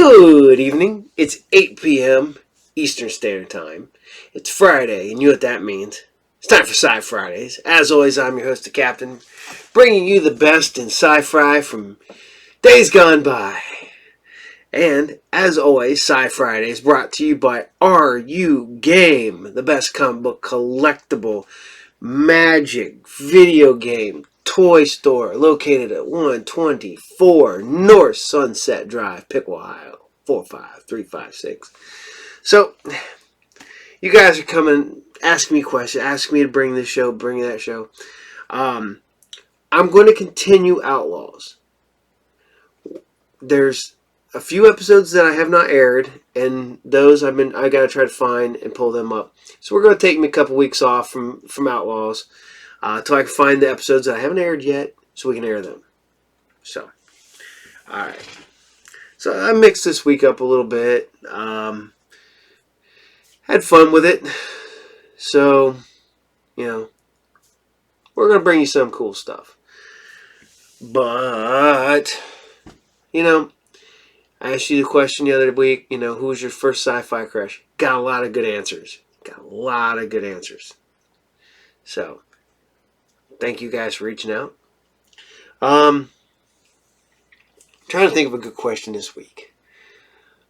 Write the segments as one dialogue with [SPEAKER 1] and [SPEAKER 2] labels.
[SPEAKER 1] Good evening. It's 8 p.m. Eastern Standard Time. It's Friday, and you know what that means. It's time for Sci Fridays. As always, I'm your host, the Captain, bringing you the best in sci-fi from days gone by. And, as always, Sci Friday is brought to you by Are You Game, the best comic book collectible magic video game toy store located at 124 North Sunset Drive, Piqua, Ohio, 45356. So, you guys are coming, asking me questions, asking me to bring this show, bring that show. I'm going to continue Outlaws. There's a few episodes that I have not aired, and those I got to try to find and pull them up. So we're going to take me a couple weeks off from Outlaws until I can find the episodes that I haven't aired yet, so we can air them. So, all right. So I mixed this week up a little bit. Had fun with it. So, we're going to bring you some cool stuff. But, I asked you the question the other week, who was your first sci-fi crush? Got a lot of good answers. So, thank you guys for reaching out. Trying to think of a good question this week.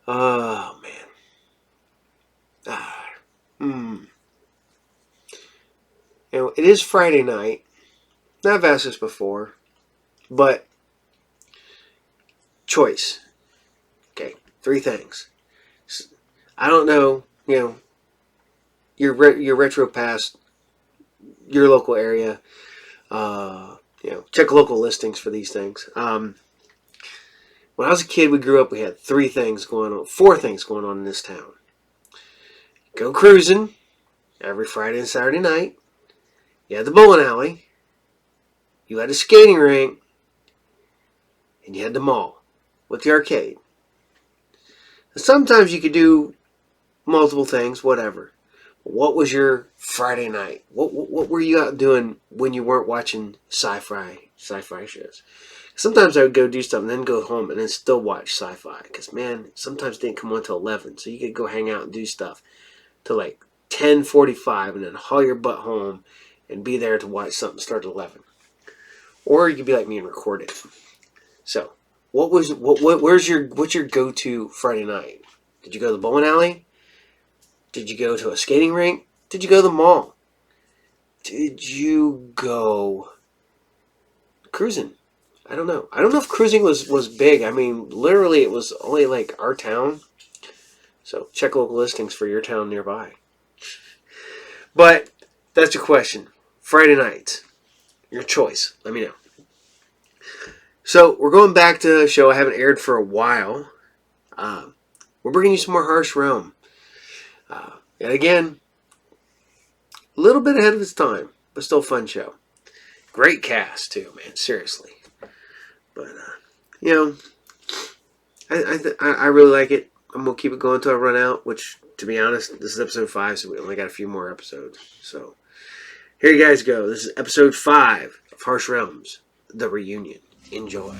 [SPEAKER 1] Oh, man. It is Friday night. Now, I've asked this before, but choice. Okay, 3 things. I don't know, your retro past, your local area. Check local listings for these things. When I was a kid, we grew up, we had 4 things going on in this town. Go cruising every Friday and Saturday night. You had the bowling alley. You had a skating rink. And you had the mall with the arcade. Sometimes you could do multiple things, whatever. What was your Friday night? What were you out doing when you weren't watching sci-fi shows? Sometimes I would go do stuff and then go home and then still watch sci-fi. Because, man, sometimes it didn't come on until 11. So you could go hang out and do stuff till like 10:45 and then haul your butt home and be there to watch something start at 11. Or you could be like me and record it. So, what's your go-to Friday night? Did you go to the bowling alley? Did you go to a skating rink? Did you go to the mall? Did you go cruising? I don't know. I don't know if cruising was big. I mean, literally it was only like our town. So check local listings for your town nearby. But that's your question. Friday nights. Your choice. Let me know. So we're going back to a show I haven't aired for a while. We're bringing you some more Harsh Realm. And again, a little bit ahead of its time, but still a fun show. Great cast too, man. Seriously. But I really like it. I'm gonna keep it going until I run out. Which, to be honest, this is episode 5, so we only got a few more episodes. So here you guys go. This is episode 5 of Harsh Realms, The Reunion. Enjoy.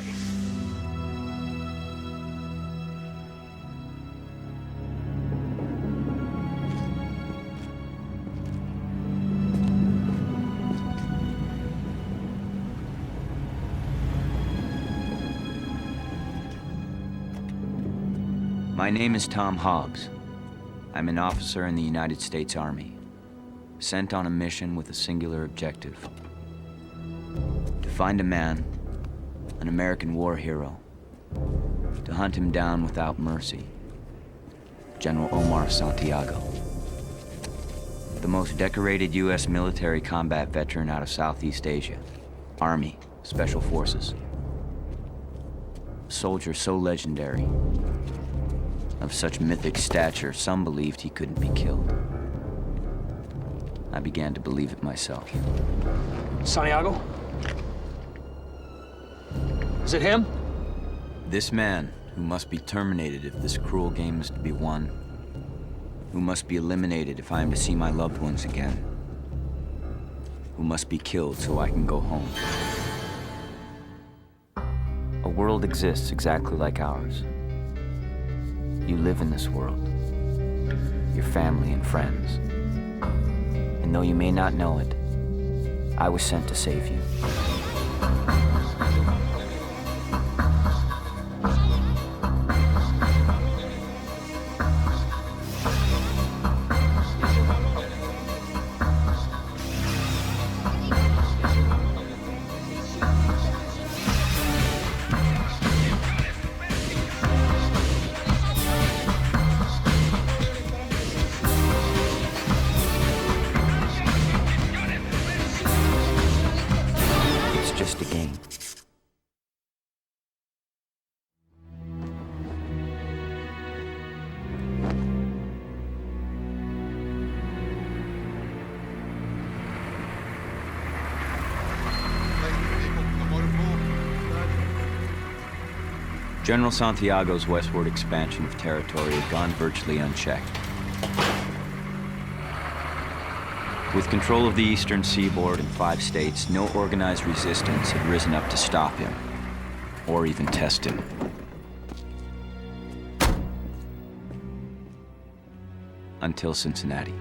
[SPEAKER 2] My name is Tom Hobbs. I'm an officer in the United States Army, sent on a mission with a singular objective: to find a man, an American war hero, to hunt him down without mercy, General Omar Santiago, the most decorated U.S. military combat veteran out of Southeast Asia, Army, Special Forces. A soldier so legendary, of such mythic stature, some believed he couldn't be killed. I began to believe it myself.
[SPEAKER 3] Santiago? Is it him?
[SPEAKER 2] This man, who must be terminated if this cruel game is to be won, who must be eliminated if I am to see my loved ones again, who must be killed so I can go home. A world exists exactly like ours. You live in this world. Your family and friends. And though you may not know it, I was sent to save you. It's just a game. General Santiago's westward expansion of territory had gone virtually unchecked. With control of the eastern seaboard and 5 states, no organized resistance had risen up to stop him, or even test him. Until Cincinnati.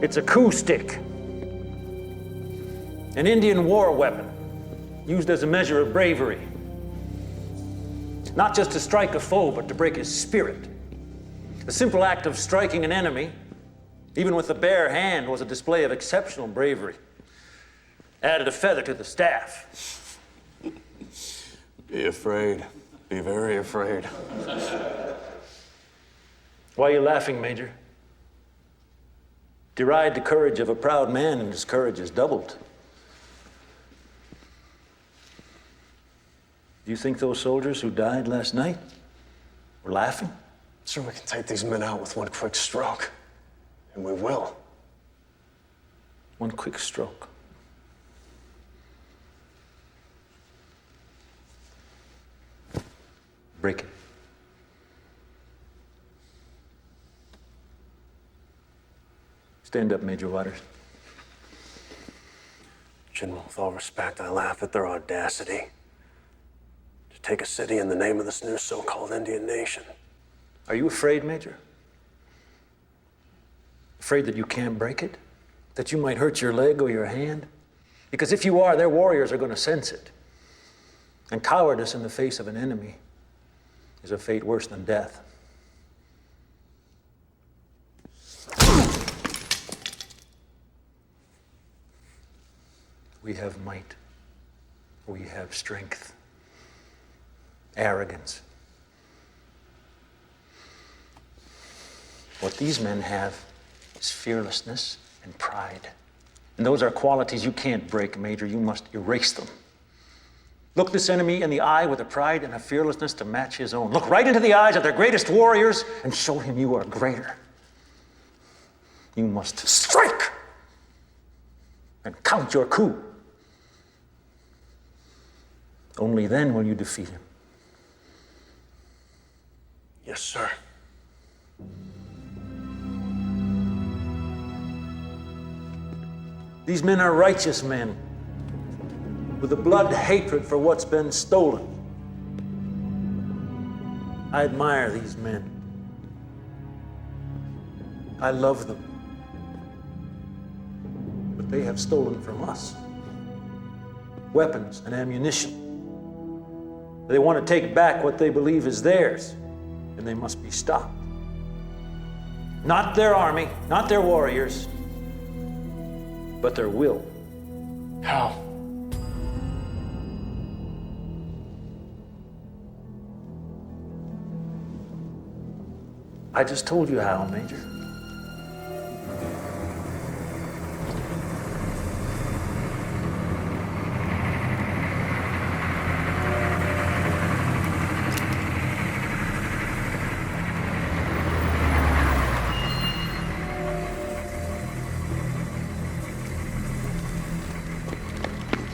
[SPEAKER 4] It's a coup stick, an Indian war weapon used as a measure of bravery. Not just to strike a foe, but to break his spirit. The simple act of striking an enemy, even with the bare hand, was a display of exceptional bravery. Added a feather to the staff.
[SPEAKER 5] Be afraid. Be very afraid.
[SPEAKER 4] Why are you laughing, Major? Deride the courage of a proud man, and his courage is doubled. Do you think those soldiers who died last night were laughing?
[SPEAKER 5] Sir, we can take these men out with one quick stroke. And we will.
[SPEAKER 4] One quick stroke. Break it. Stand up, Major Waters.
[SPEAKER 5] General, with all respect, I laugh at their audacity to take a city in the name of this new so-called Indian nation.
[SPEAKER 4] Are you afraid, Major? Afraid that you can't break it? That you might hurt your leg or your hand? Because if you are, their warriors are going to sense it. And cowardice in the face of an enemy is a fate worse than death. We have might. We have strength. Arrogance. What these men have is fearlessness and pride. And those are qualities you can't break, Major. You must erase them. Look this enemy in the eye with a pride and a fearlessness to match his own. Look right into the eyes of their greatest warriors and show him you are greater. You must strike and count your coup. Only then will you defeat him.
[SPEAKER 5] Yes, sir.
[SPEAKER 4] These men are righteous men with a blood hatred for what's been stolen. I admire these men. I love them. But they have stolen from us weapons and ammunition. They want to take back what they believe is theirs, and they must be stopped. Not their army, not their warriors, but their will.
[SPEAKER 3] How?
[SPEAKER 4] I just told you how, Major.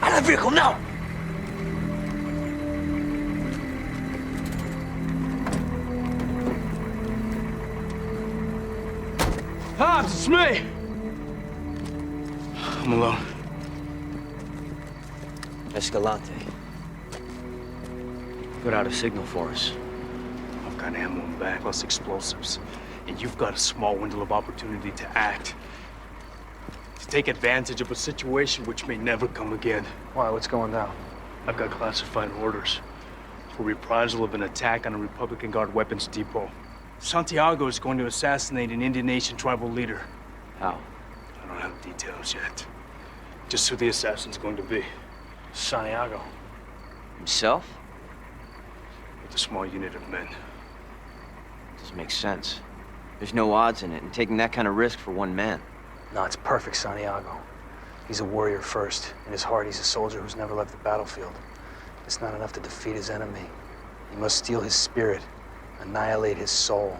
[SPEAKER 3] Out of the vehicle now! Hobbs, it's me! I'm alone.
[SPEAKER 6] Escalante. Put out a signal for us.
[SPEAKER 3] I've got ammo in the back, plus explosives. And you've got a small window of opportunity to act. To take advantage of a situation which may never come again.
[SPEAKER 7] Why? What's going down?
[SPEAKER 3] I've got classified orders for reprisal of an attack on a Republican Guard weapons depot. Santiago is going to assassinate an Indian Nation tribal leader.
[SPEAKER 6] How?
[SPEAKER 3] I don't have details yet. Just who the assassin's going to be.
[SPEAKER 7] Santiago.
[SPEAKER 6] Himself?
[SPEAKER 3] With a small unit of men.
[SPEAKER 6] Doesn't make sense. There's no odds in it, and taking that kind of risk for one man.
[SPEAKER 7] No, it's perfect, Santiago. He's a warrior first. In his heart, he's a soldier who's never left the battlefield. It's not enough to defeat his enemy. You must steal his spirit, annihilate his soul.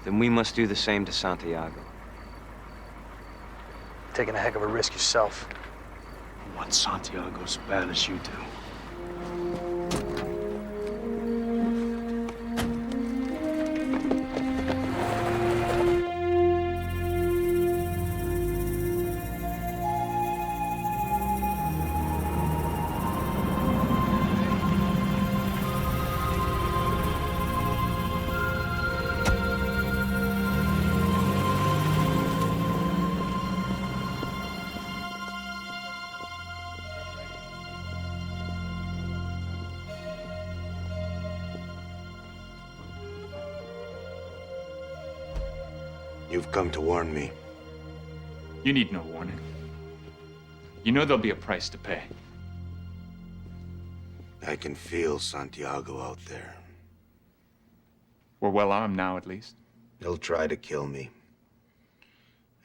[SPEAKER 6] Then we must do the same to Santiago.
[SPEAKER 7] Taking a heck of a risk yourself.
[SPEAKER 3] I want Santiago as bad as you do.
[SPEAKER 8] You've come to warn me.
[SPEAKER 9] You need no warning. You know there'll be a price to pay.
[SPEAKER 8] I can feel Santiago out there.
[SPEAKER 9] We're well armed now, at least.
[SPEAKER 8] He'll try to kill me.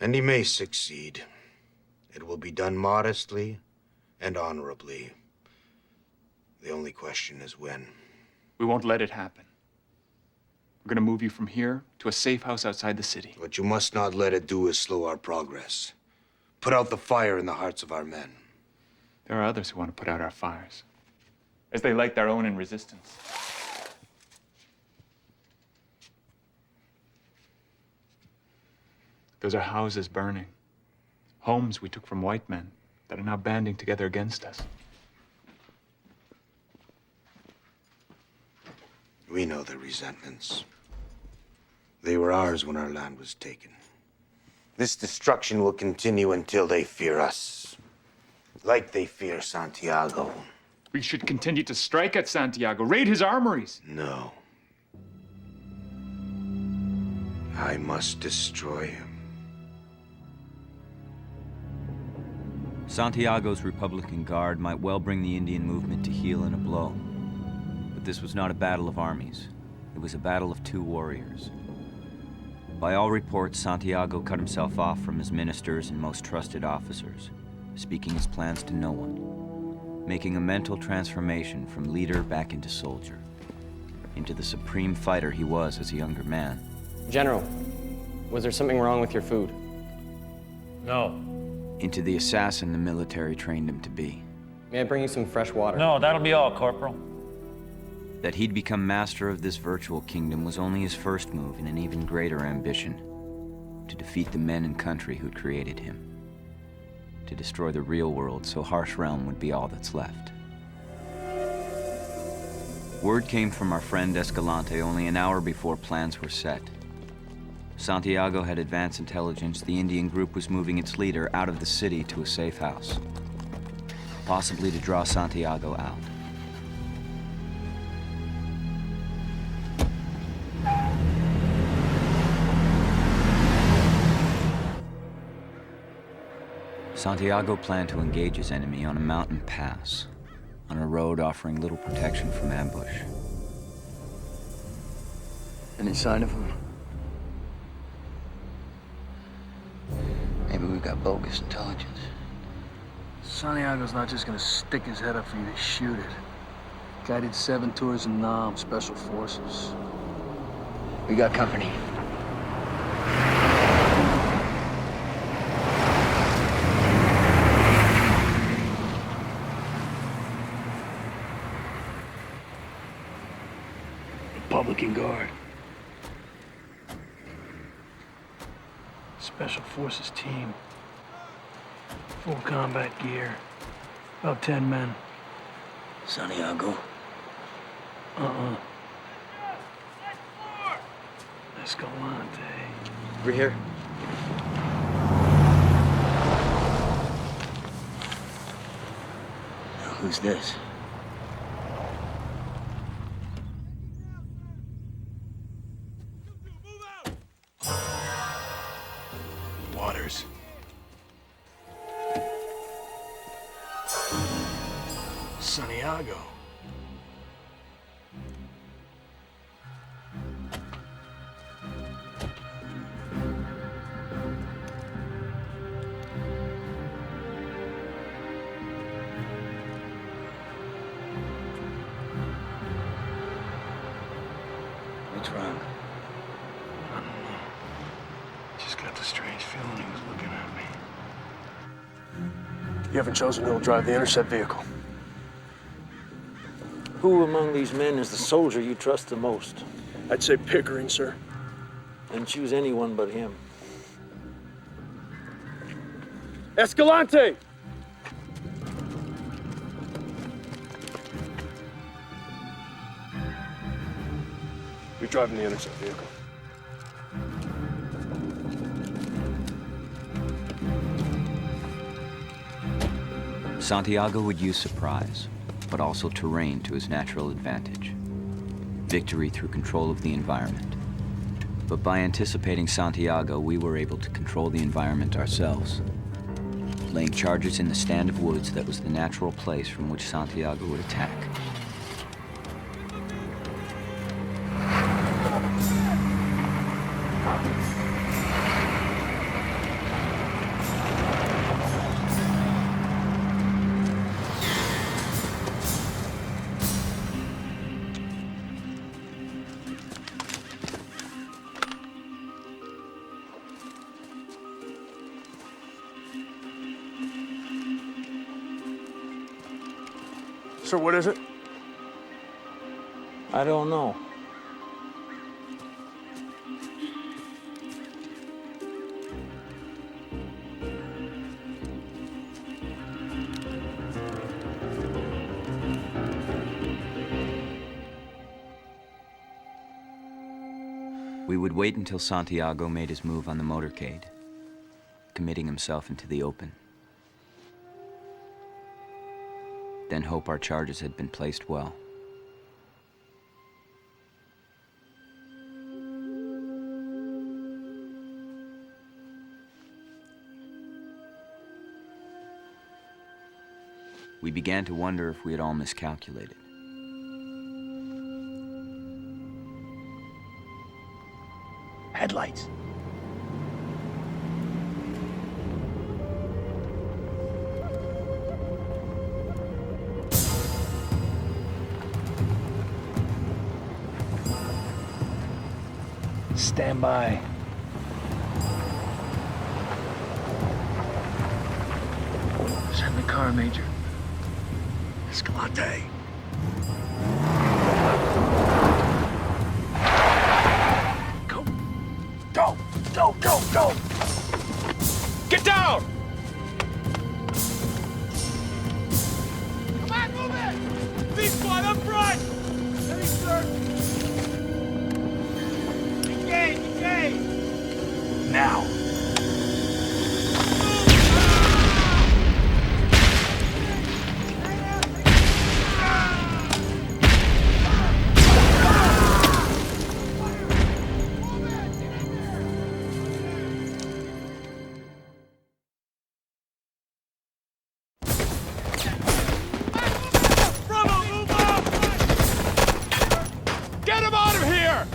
[SPEAKER 8] And he may succeed. It will be done modestly and honorably. The only question is when.
[SPEAKER 9] We won't let it happen. We're gonna move you from here to a safe house outside the city.
[SPEAKER 8] What you must not let it do is slow our progress. Put out the fire in the hearts of our men.
[SPEAKER 9] There are others who want to put out our fires, as they light their own in resistance. Those are houses burning. Homes we took from white men that are now banding together against us.
[SPEAKER 8] We know their resentments. They were ours when our land was taken. This destruction will continue until they fear us. Like they fear Santiago.
[SPEAKER 9] We should continue to strike at Santiago, raid his armories.
[SPEAKER 8] No. I must destroy him.
[SPEAKER 2] Santiago's Republican Guard might well bring the Indian movement to heel in a blow. But this was not a battle of armies. It was a battle of two warriors. By all reports, Santiago cut himself off from his ministers and most trusted officers, speaking his plans to no one, making a mental transformation from leader back into soldier, into the supreme fighter he was as a younger man.
[SPEAKER 10] General, was there something wrong with your food?
[SPEAKER 4] No.
[SPEAKER 2] Into the assassin the military trained him to be.
[SPEAKER 10] May I bring you some fresh water?
[SPEAKER 4] No, that'll be all, Corporal.
[SPEAKER 2] That he'd become master of this virtual kingdom was only his first move in an even greater ambition: to defeat the men and country who'd created him. To destroy the real world so Harsh Realm would be all that's left. Word came from our friend Escalante only an hour before plans were set. Santiago had advance intelligence the Indian group was moving its leader out of the city to a safe house, possibly to draw Santiago out. Santiago planned to engage his enemy on a mountain pass, on a road offering little protection from ambush.
[SPEAKER 6] Any sign of him? Maybe we got bogus intelligence.
[SPEAKER 7] Santiago's not just gonna stick his head up for you to shoot it. Guy did 7 tours in Nam, Special Forces.
[SPEAKER 6] We got company.
[SPEAKER 7] Republican Guard. Special Forces team. Full combat gear. About 10 men.
[SPEAKER 6] Santiago.
[SPEAKER 7] Escalante.
[SPEAKER 6] Over here. Now, who's this?
[SPEAKER 7] Waters. Santiago.
[SPEAKER 6] What's wrong?
[SPEAKER 7] I don't know. Just got the strange feeling he was looking at me.
[SPEAKER 5] You haven't chosen who'll drive the intercept vehicle.
[SPEAKER 4] Who among these men is the soldier you trust the most?
[SPEAKER 5] I'd say Pickering, sir.
[SPEAKER 4] And choose anyone but him.
[SPEAKER 5] Escalante! You're driving the intercept vehicle.
[SPEAKER 2] Santiago would use surprise, but also terrain to his natural advantage. Victory through control of the environment. But by anticipating Santiago, we were able to control the environment ourselves, laying charges in the stand of woods that was the natural place from which Santiago would attack.
[SPEAKER 5] Sir, what is it?
[SPEAKER 4] I don't know.
[SPEAKER 2] We would wait until Santiago made his move on the motorcade, committing himself into the open. Then hope our charges had been placed well. We began to wonder if we had all miscalculated.
[SPEAKER 7] Headlights. Stand by. Send the car, Major. Escalante. Go. Go! Go, go, go!
[SPEAKER 3] Get down!
[SPEAKER 11] Come on, move it! B-Squad up front!
[SPEAKER 3] Now.
[SPEAKER 9] Get him out of here!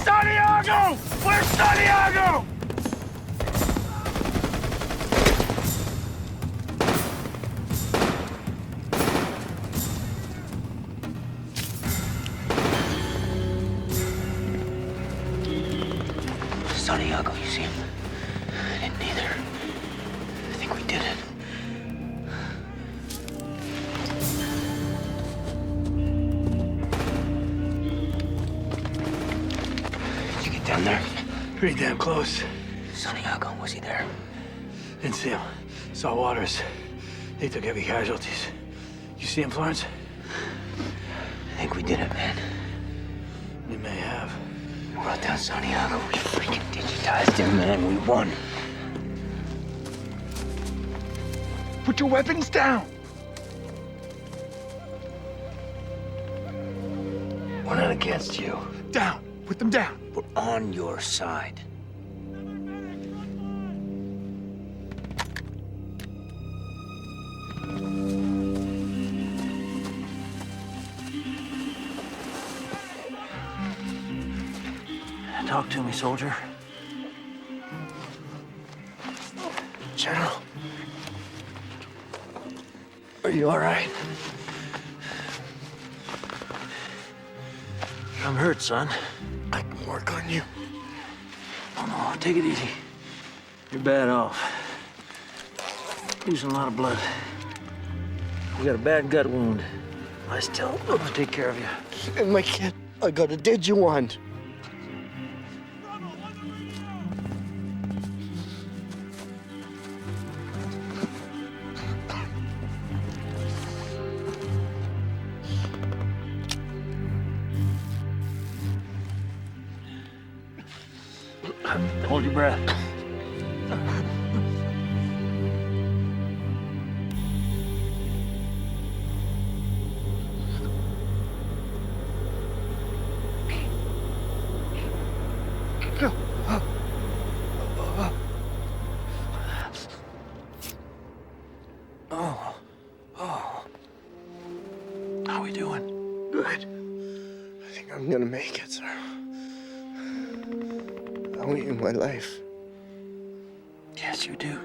[SPEAKER 3] Santiago! Where's Santiago?
[SPEAKER 6] Santiago, you see him? I didn't either. I think we did it. Did you get down there?
[SPEAKER 3] Pretty damn close.
[SPEAKER 6] Santiago, was he there?
[SPEAKER 3] Didn't see him. Saw Waters. They took heavy casualties. You see him, Florence?
[SPEAKER 6] I think we did it, man.
[SPEAKER 3] We may have.
[SPEAKER 6] We brought down Santiago. We freaking digitized him, man. We won.
[SPEAKER 9] Put your weapons down!
[SPEAKER 6] We're not against you.
[SPEAKER 9] Down! Put them down!
[SPEAKER 6] We're on your side.
[SPEAKER 4] Talk to me, soldier.
[SPEAKER 6] General. Are you all right?
[SPEAKER 4] I'm hurt, son.
[SPEAKER 6] I can work on you.
[SPEAKER 4] Oh, no, take it easy. You're bad off. Losing a lot of blood. You got a bad gut wound. I still want to take care of you.
[SPEAKER 6] And my kid, I got a Digiwand.
[SPEAKER 4] Hold your breath. How we doing?
[SPEAKER 6] Good. I think I'm gonna make it, sir. I owe you my life.
[SPEAKER 4] Yes, you do.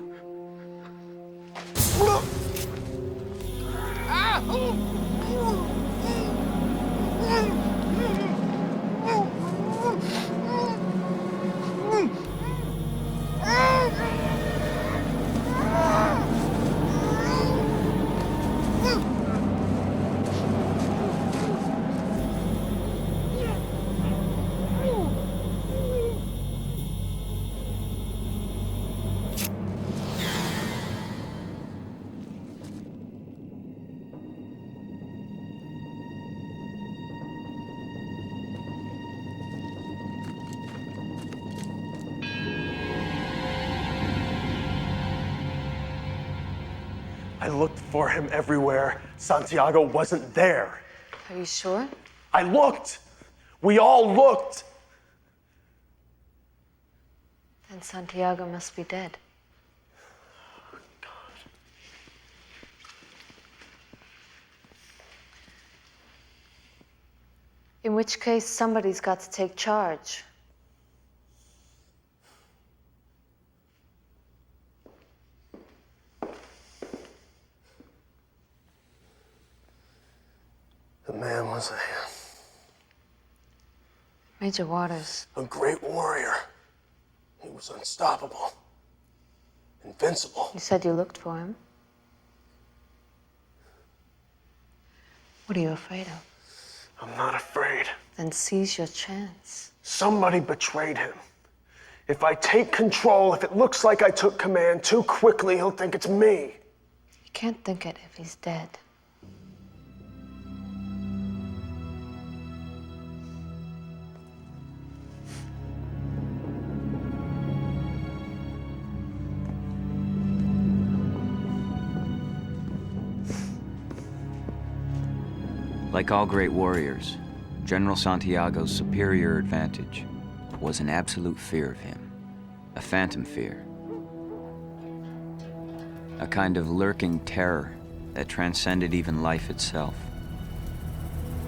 [SPEAKER 5] I looked for him everywhere. Santiago wasn't there.
[SPEAKER 11] Are you sure?
[SPEAKER 5] I looked. We all looked.
[SPEAKER 11] Then Santiago must be dead. In which case, somebody's got to take charge.
[SPEAKER 5] The man was
[SPEAKER 11] Major Waters.
[SPEAKER 5] a great warrior. He was unstoppable, invincible.
[SPEAKER 11] You said you looked for him. What are you afraid of?
[SPEAKER 5] I'm not afraid.
[SPEAKER 11] Then seize your chance.
[SPEAKER 5] Somebody betrayed him. If I take control, if it looks like I took command too quickly, he'll think it's me.
[SPEAKER 11] You can't think it if he's dead.
[SPEAKER 2] Like all great warriors, General Santiago's superior advantage was an absolute fear of him. A phantom fear. A kind of lurking terror that transcended even life itself.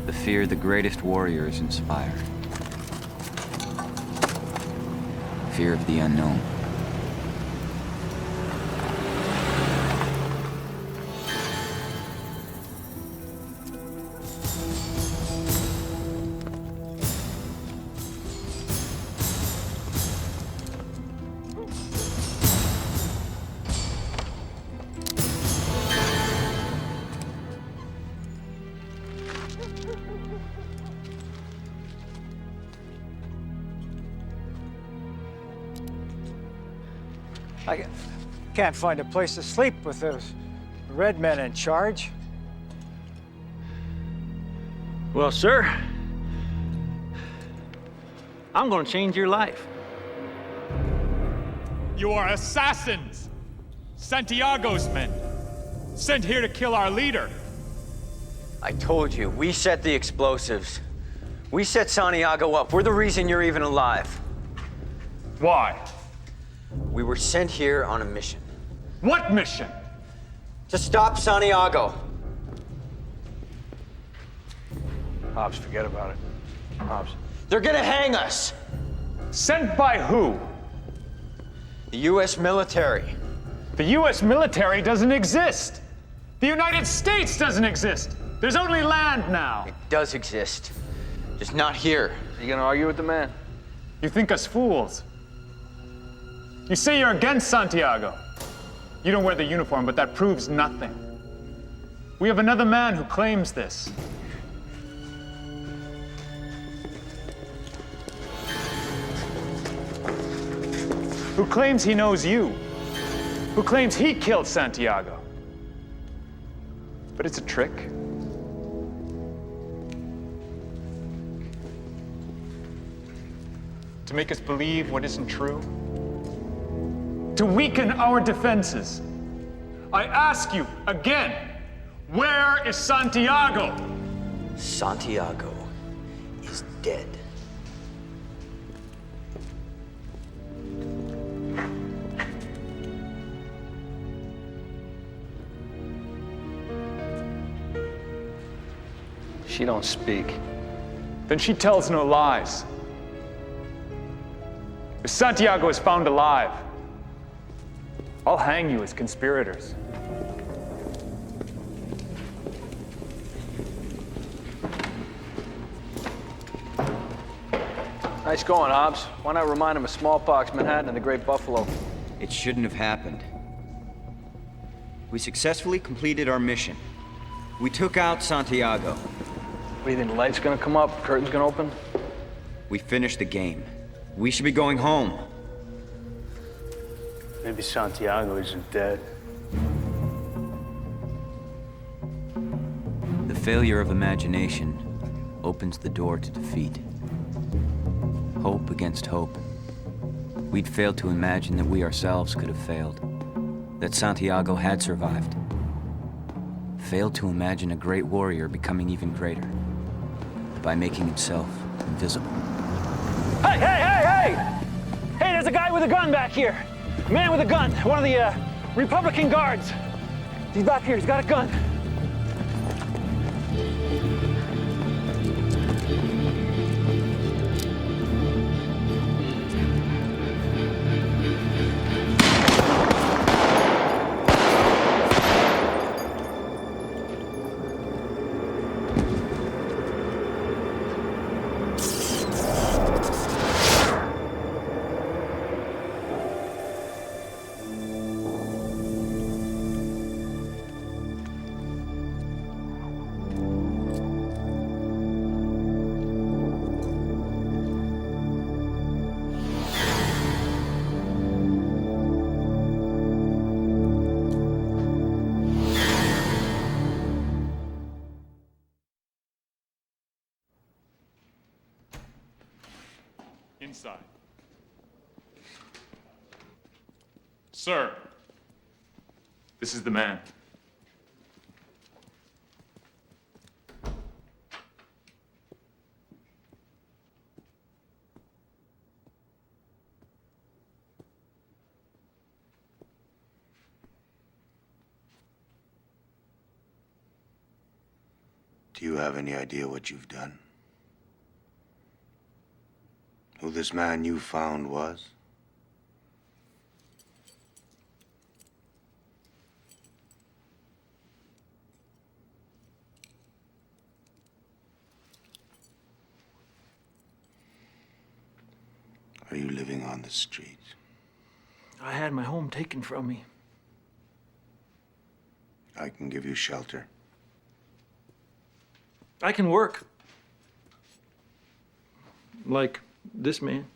[SPEAKER 2] The fear the greatest warriors inspire. Fear of the unknown.
[SPEAKER 12] I can't find a place to sleep with those red men in charge.
[SPEAKER 4] Well, sir, I'm gonna change your life.
[SPEAKER 9] You are assassins! Santiago's men! Sent here to kill our leader!
[SPEAKER 6] I told you, we set the explosives. We set Santiago up. We're the reason you're even alive.
[SPEAKER 9] Why?
[SPEAKER 6] We were sent here on a mission.
[SPEAKER 9] What mission?
[SPEAKER 6] To stop Santiago.
[SPEAKER 7] Hobbs, forget about it. Hobbs.
[SPEAKER 6] They're gonna hang us.
[SPEAKER 9] Sent by who?
[SPEAKER 6] The U.S. military.
[SPEAKER 9] The U.S. military doesn't exist. The United States doesn't exist. There's only land now.
[SPEAKER 6] It does exist. Just not here.
[SPEAKER 7] Are you gonna argue with the man?
[SPEAKER 9] You think us fools. You say you're against Santiago. You don't wear the uniform, but that proves nothing. We have another man who claims this. Who claims he knows you. Who claims he killed Santiago. But it's a trick. To make us believe what isn't true. To weaken our defenses. I ask you again, where is Santiago?
[SPEAKER 6] Santiago is dead.
[SPEAKER 7] She don't speak.
[SPEAKER 9] Then she tells no lies. If Santiago is found alive, I'll hang you as conspirators.
[SPEAKER 7] Nice going, Hobbs. Why not remind him of smallpox, Manhattan, and the Great Buffalo?
[SPEAKER 2] It shouldn't have happened. We successfully completed our mission. We took out Santiago.
[SPEAKER 7] What do you think, the light's gonna come up, curtain's gonna open?
[SPEAKER 2] We finished the game. We should be going home.
[SPEAKER 3] Maybe Santiago isn't dead.
[SPEAKER 2] The failure of imagination opens the door to defeat. Hope against hope. We'd failed to imagine that we ourselves could have failed. That Santiago had survived. Failed to imagine a great warrior becoming even greater. By making himself invisible.
[SPEAKER 12] Hey, hey, hey, hey! Hey, there's a guy with a gun back here. A man with a gun. One of the Republican guards. He's back here. He's got a gun.
[SPEAKER 9] inside. Sir, this is the man.
[SPEAKER 8] Do you have any idea what you've done? Who this man you found was? Are you living on the street?
[SPEAKER 12] I had my home taken from me.
[SPEAKER 8] I can give you shelter.
[SPEAKER 12] I can work. Like this man.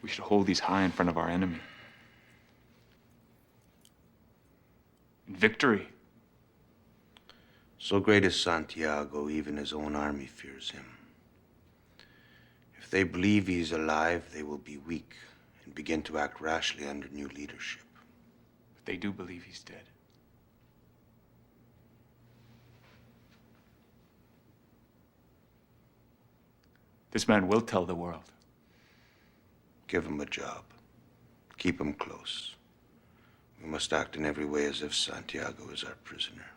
[SPEAKER 9] We should hold these high in front of our enemy. In victory.
[SPEAKER 8] So great is Santiago, even his own army fears him. If they believe he's alive, they will be weak and begin to act rashly under new leadership.
[SPEAKER 9] But they do believe he's dead. This man will tell the world.
[SPEAKER 8] Give him a job. Keep him close. We must act in every way as if Santiago is our prisoner.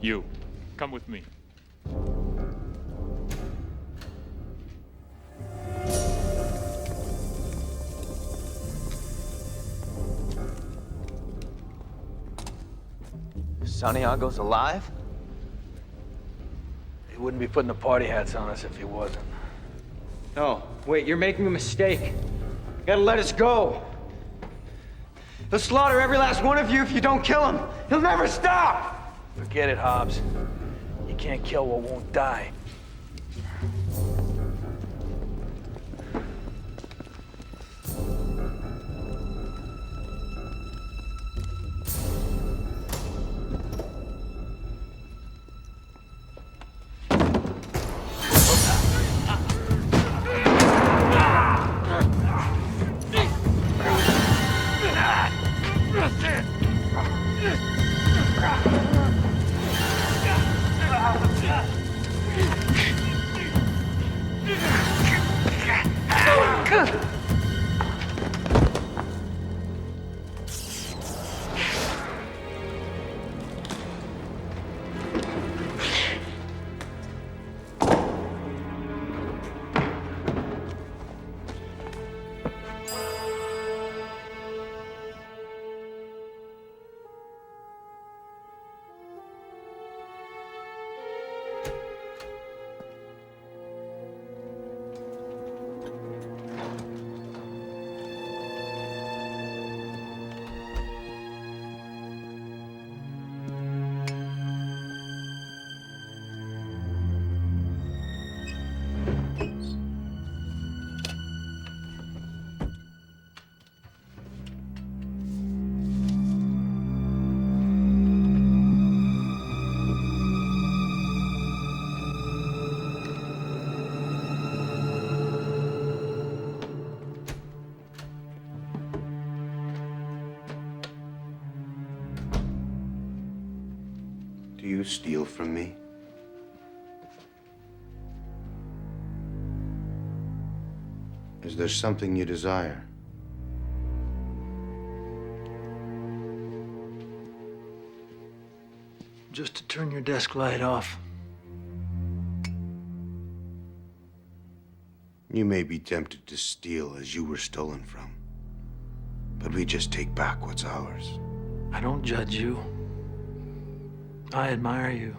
[SPEAKER 9] You, come with me.
[SPEAKER 6] Santiago's alive?
[SPEAKER 7] He wouldn't be putting the party hats on us if he wasn't.
[SPEAKER 6] No, wait, you're making a mistake. You gotta let us go. He'll slaughter every last one of you if you don't kill him. He'll never stop!
[SPEAKER 7] Forget it, Hobbs. You can't kill what won't die.
[SPEAKER 8] Do you steal from me? Is there something you desire?
[SPEAKER 7] Just to turn your desk light off.
[SPEAKER 8] You may be tempted to steal as you were stolen from, but we just take back what's ours.
[SPEAKER 7] I don't judge you. I admire you.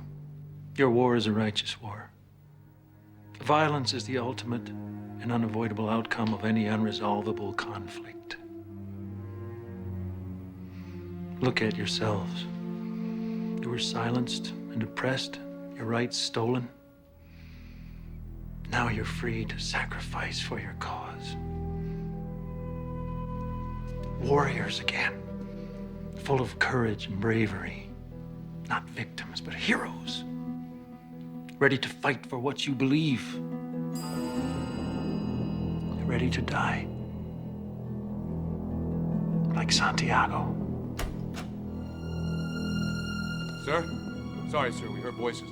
[SPEAKER 7] Your war is a righteous war. Violence is the ultimate and unavoidable outcome of any unresolvable conflict. Look at yourselves. You were silenced and oppressed, your rights stolen. Now you're free to sacrifice for your cause.
[SPEAKER 4] warriors again, full of courage and bravery. Not victims, but heroes. Ready to fight for what you believe. Ready to die. Like Santiago.
[SPEAKER 13] Sir? Sorry, sir, we heard voices.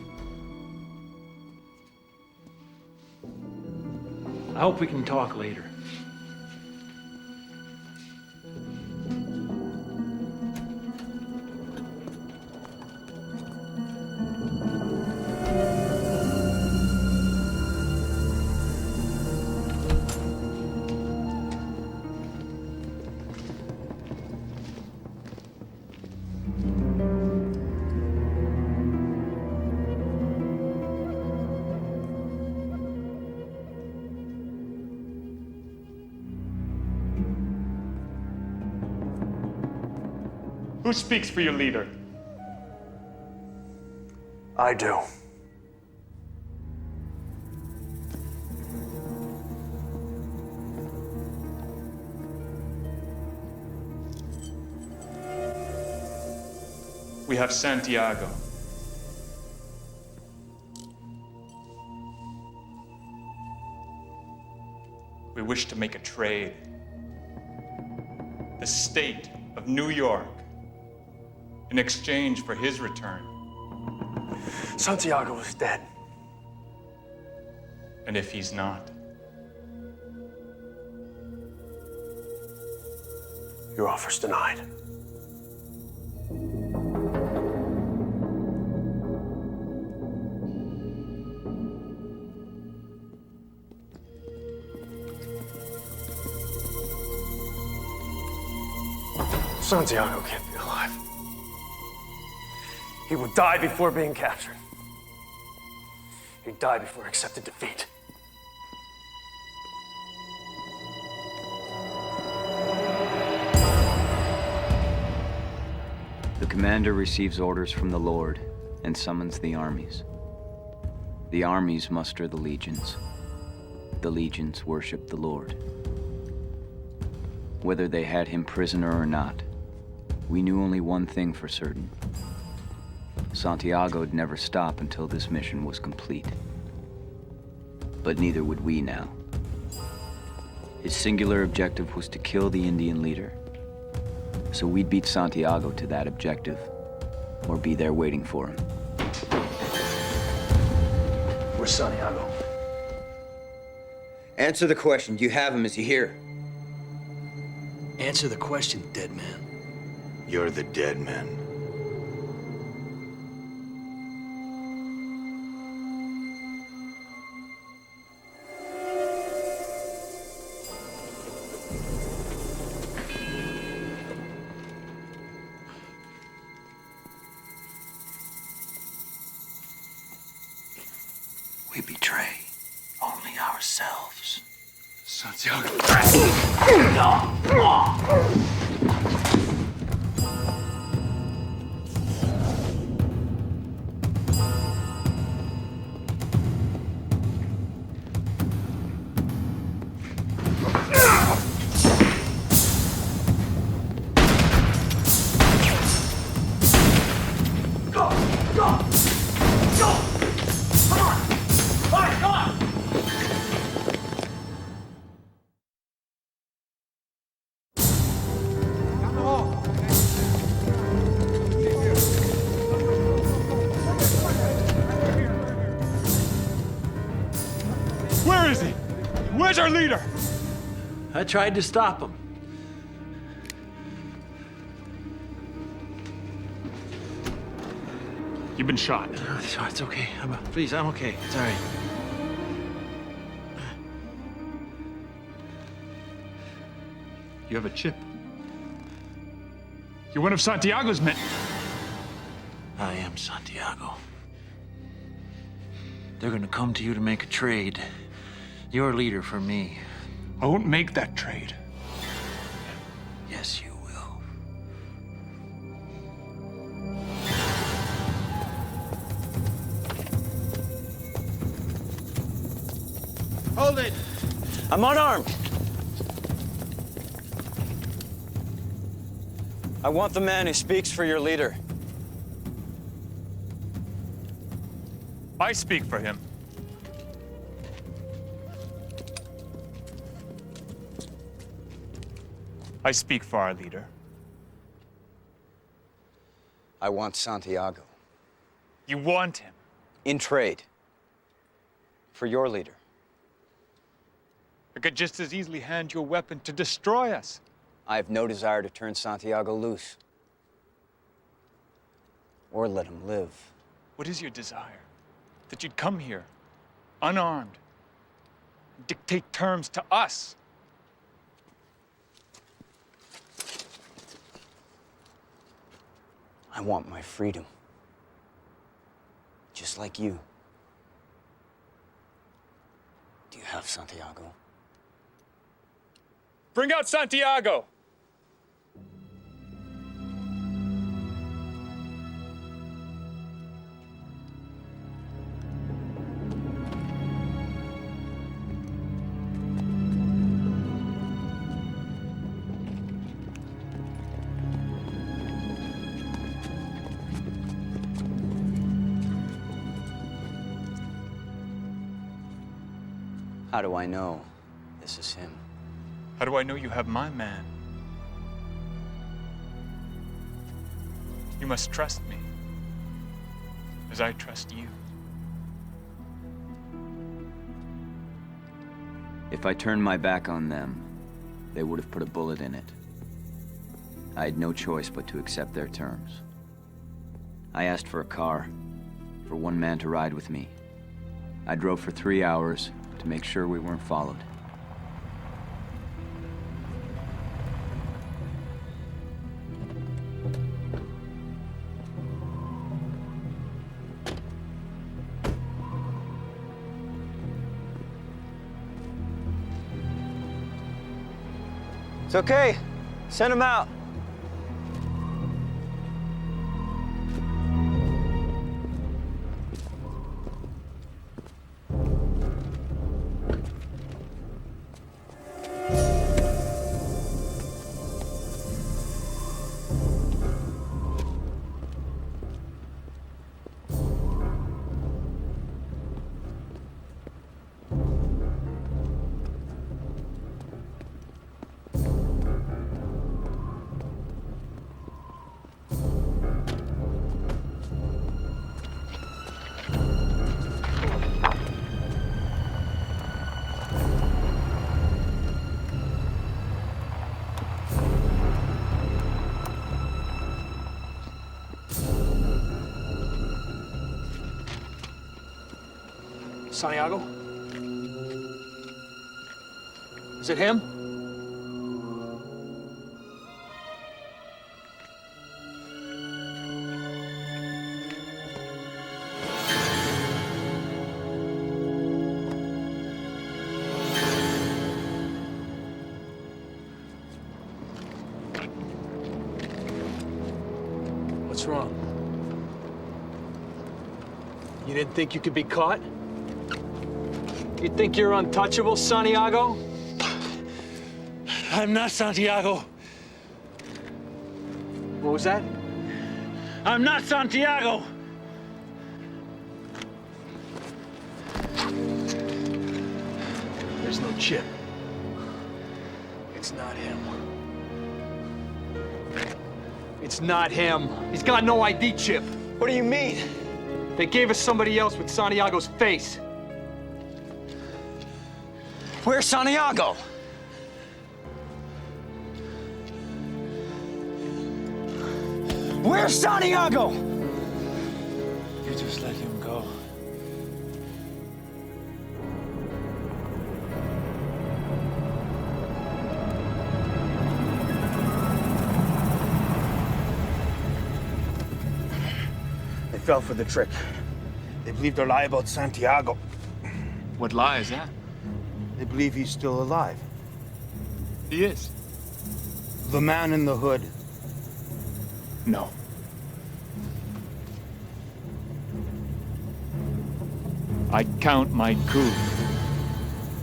[SPEAKER 4] I hope we can talk later.
[SPEAKER 9] Who speaks for your leader?
[SPEAKER 5] I do.
[SPEAKER 9] We have Santiago. We wish to make a trade. The state of New York in exchange for his return.
[SPEAKER 5] Santiago is dead.
[SPEAKER 9] And if he's not?
[SPEAKER 5] Your offer's denied. Santiago can't be alive. He would die before being captured. He'd die before he accepted defeat.
[SPEAKER 2] The commander receives orders from the Lord and summons the armies. The armies muster the legions. The legions worship the Lord. Whether they had him prisoner or not, we knew only one thing for certain. Santiago'd never stop until this mission was complete. But neither would we now. His singular objective was to kill the Indian leader. So we'd beat Santiago to that objective, or be there waiting for him.
[SPEAKER 7] Where's Santiago?
[SPEAKER 6] Answer the question. Do you have him? Is he here?
[SPEAKER 7] Answer the question, dead man.
[SPEAKER 8] You're the dead man.
[SPEAKER 4] We betray only ourselves.
[SPEAKER 13] Santiago.
[SPEAKER 9] Where is he? Where's our leader?
[SPEAKER 4] I tried to stop him.
[SPEAKER 9] You've been shot.
[SPEAKER 4] It's okay. Please, I'm okay. It's all right.
[SPEAKER 9] You have a chip. You're one of Santiago's men.
[SPEAKER 4] I am Santiago. They're gonna come to you to make a trade. Your leader for me.
[SPEAKER 9] I won't make that trade.
[SPEAKER 4] Yes, you will.
[SPEAKER 6] Hold it! I'm unarmed. I want the man who speaks for your leader.
[SPEAKER 9] I speak for him. I speak for our leader.
[SPEAKER 2] I want Santiago.
[SPEAKER 9] You want him?
[SPEAKER 2] In trade. For your leader.
[SPEAKER 9] I could just as easily hand you a weapon to destroy us.
[SPEAKER 2] I have no desire to turn Santiago loose. Or let him live.
[SPEAKER 9] What is your desire? That you'd come here, unarmed, and dictate terms to us?
[SPEAKER 2] I want my freedom. Just like you. Do you have Santiago?
[SPEAKER 9] Bring out Santiago!
[SPEAKER 2] How do I know this is him?
[SPEAKER 9] How do I know you have my man? You must trust me, as I trust you.
[SPEAKER 2] If I turned my back on them, they would have put a bullet in it. I had no choice but to accept their terms. I asked for a car, for one man to ride with me. I drove for 3 hours to make sure we weren't followed.
[SPEAKER 6] It's okay. Send him out.
[SPEAKER 12] Santiago? Is it him?
[SPEAKER 7] What's wrong? You didn't think you could be caught? You think you're untouchable, Santiago?
[SPEAKER 12] I'm not Santiago.
[SPEAKER 7] What was that?
[SPEAKER 12] I'm not Santiago.
[SPEAKER 7] There's no chip. It's not him. It's not him. He's got no ID chip.
[SPEAKER 6] What do you mean?
[SPEAKER 7] They gave us somebody else with Santiago's face.
[SPEAKER 6] Where's Santiago? Where's Santiago?
[SPEAKER 12] You just let him go.
[SPEAKER 8] They fell for the trick. They believed our lie about Santiago.
[SPEAKER 9] What lie is that?
[SPEAKER 8] They believe he's still alive.
[SPEAKER 9] He is.
[SPEAKER 8] The man in the hood.
[SPEAKER 9] No. I count my coup.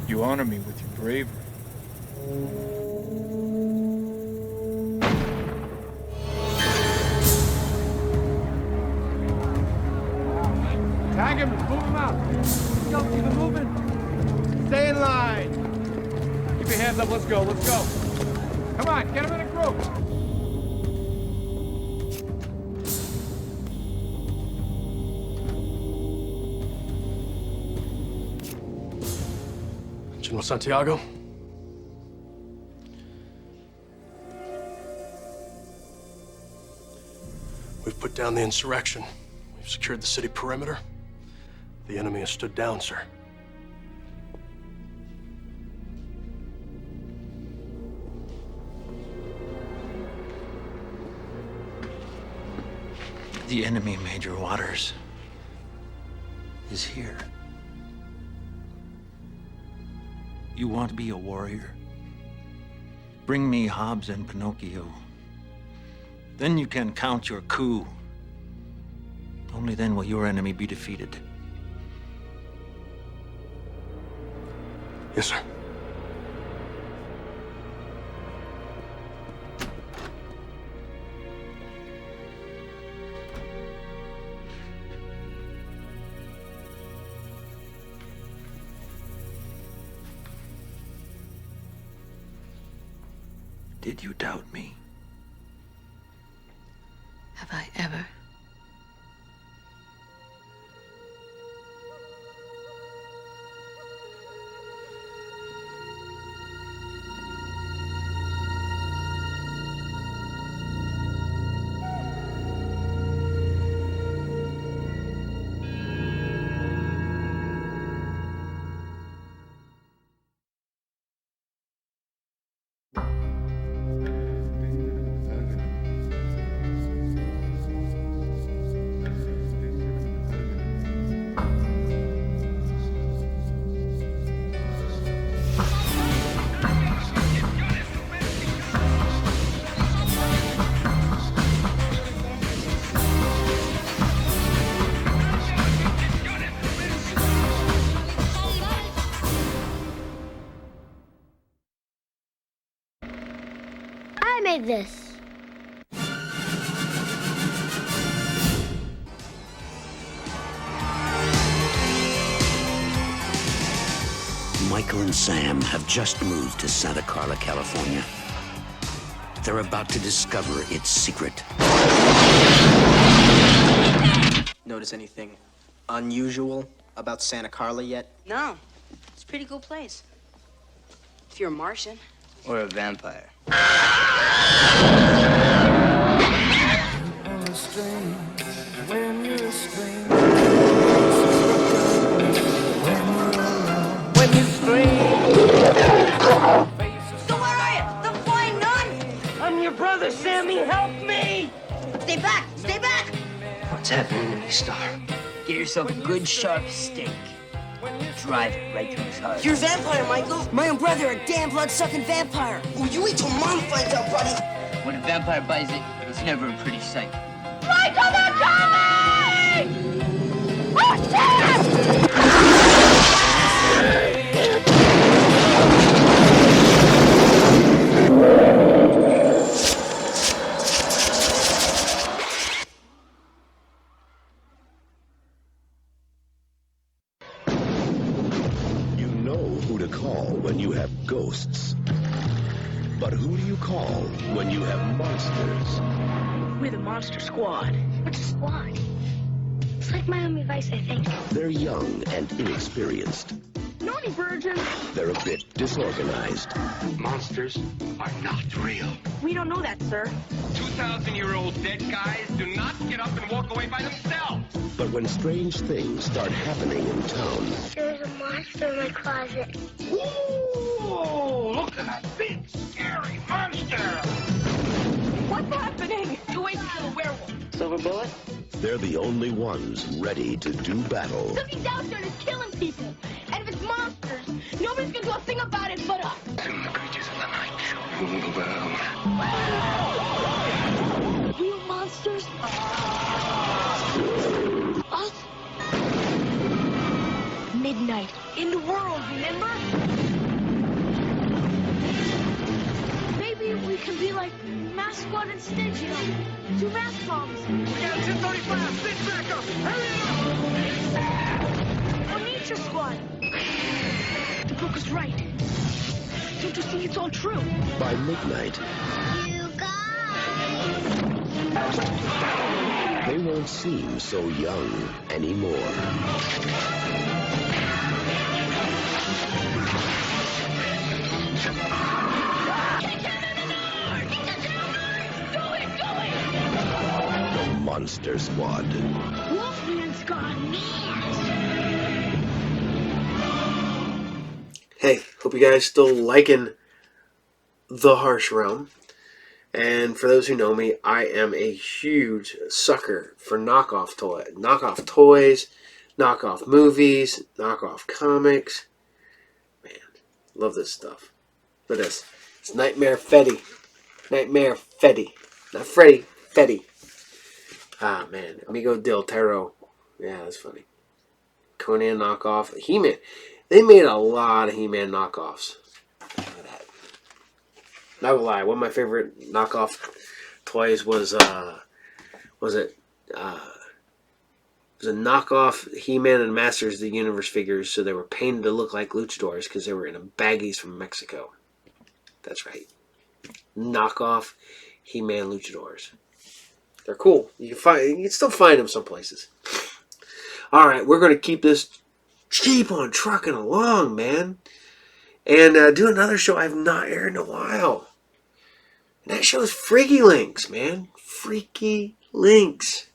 [SPEAKER 9] You honor me with your bravery.
[SPEAKER 13] Tag him, move him out. Go, keep him moving. Stay in line. Keep your hands up, let's go, let's go. Come on, get him in a group.
[SPEAKER 14] General Santiago? We've put down the insurrection. We've secured the city perimeter. The enemy has stood down, sir.
[SPEAKER 4] The enemy, Major Waters, is here. You want to be a warrior? Bring me Hobbs and Pinocchio. Then you can count your coup. Only then will your enemy be defeated.
[SPEAKER 14] Yes, sir.
[SPEAKER 4] Did you doubt me?
[SPEAKER 11] Have I ever?
[SPEAKER 15] I made this.
[SPEAKER 16] Michael and Sam have just moved to Santa Carla, California. They're about to discover its secret.
[SPEAKER 17] Notice anything unusual about Santa Carla yet?
[SPEAKER 18] No. It's a pretty cool place. If you're a Martian.
[SPEAKER 17] Or a vampire.
[SPEAKER 18] So where are you? The flying nun? I'm your brother, Sammy. Help me! Stay back! Stay back!
[SPEAKER 17] What's happening to me, Star? Get yourself a good sharp steak. Drive it right through his heart.
[SPEAKER 18] You're a vampire, Michael. My own brother, a damn blood-sucking vampire. Oh, you wait till Mom finds out, buddy.
[SPEAKER 17] When a vampire buys it, it's never a pretty sight.
[SPEAKER 18] Michael, they're coming! Oh, shit!
[SPEAKER 19] You know who to call when you have ghosts. But who do you call when you have monsters?
[SPEAKER 15] We're the Monster Squad. What's a squad? It's like Miami Vice, I think.
[SPEAKER 19] They're young and inexperienced.
[SPEAKER 15] Naughty virgin.
[SPEAKER 19] They're a bit disorganized.
[SPEAKER 15] Monsters are not real. We don't know that, sir.
[SPEAKER 20] 2,000-year-old dead guys do not get up and walk away by themselves.
[SPEAKER 19] But when strange things start happening in town,
[SPEAKER 15] There's a monster in my closet.
[SPEAKER 20] Ooh, look at that big, scary monster!
[SPEAKER 15] What's happening? You wait to kill a werewolf.
[SPEAKER 17] Silver bullet?
[SPEAKER 19] they're the only ones ready to do battle.
[SPEAKER 15] So he's out there and is killing people. And if it's monsters, nobody's gonna do a thing about it but us.
[SPEAKER 20] Soon the creatures of the night shall rule the world.
[SPEAKER 15] Real monsters? Us? Midnight. In the world, remember? Maybe we can be like Mass Squad and Stitch, two mass bombs.
[SPEAKER 20] We got 1035, stick back up, hurry up!
[SPEAKER 15] was right. Don't you see it's all true?
[SPEAKER 19] By midnight,
[SPEAKER 15] You guys!
[SPEAKER 19] they won't seem so young anymore. The Monster Squad.
[SPEAKER 15] Wolfman's gone mad.
[SPEAKER 1] Hey, hope you guys still liking The Harsh Realm. And for those who know me, I am a huge sucker for knockoff toys, knockoff movies, knockoff comics. Man, love this stuff. Look at this. It's Nightmare Freddy. Nightmare Freddy. Not Freddy, Freddy. Ah, man. Amigo del Terror. Yeah, that's funny. Conan knockoff. He-Man. They made a lot of He-Man knockoffs. Look at that. Not gonna lie, one of my favorite knockoff toys was a knockoff He-Man and Masters of the Universe figures, so they were painted to look like luchadors because they were in baggies from Mexico. That's right. Knockoff He-Man luchadors. They're cool. You can still find them some places. All right, we're gonna keep on trucking along, man, and do another show I've not aired in a while. And that show is Freaky Links, man. Freaky Links.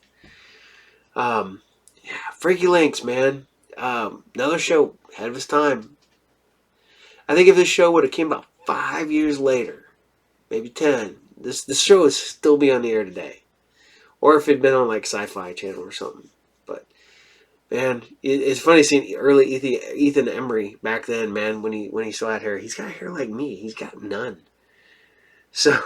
[SPEAKER 1] Freaky Links, man. Another show ahead of its time. I think if this show would have came about 5 years later, maybe 10, this show would still be on the air today. Or if it'd been on like Sci Fi channel or something. But man, it's funny seeing early Ethan Embry back then, man, when he still had hair. He's got hair like me. He's got none. So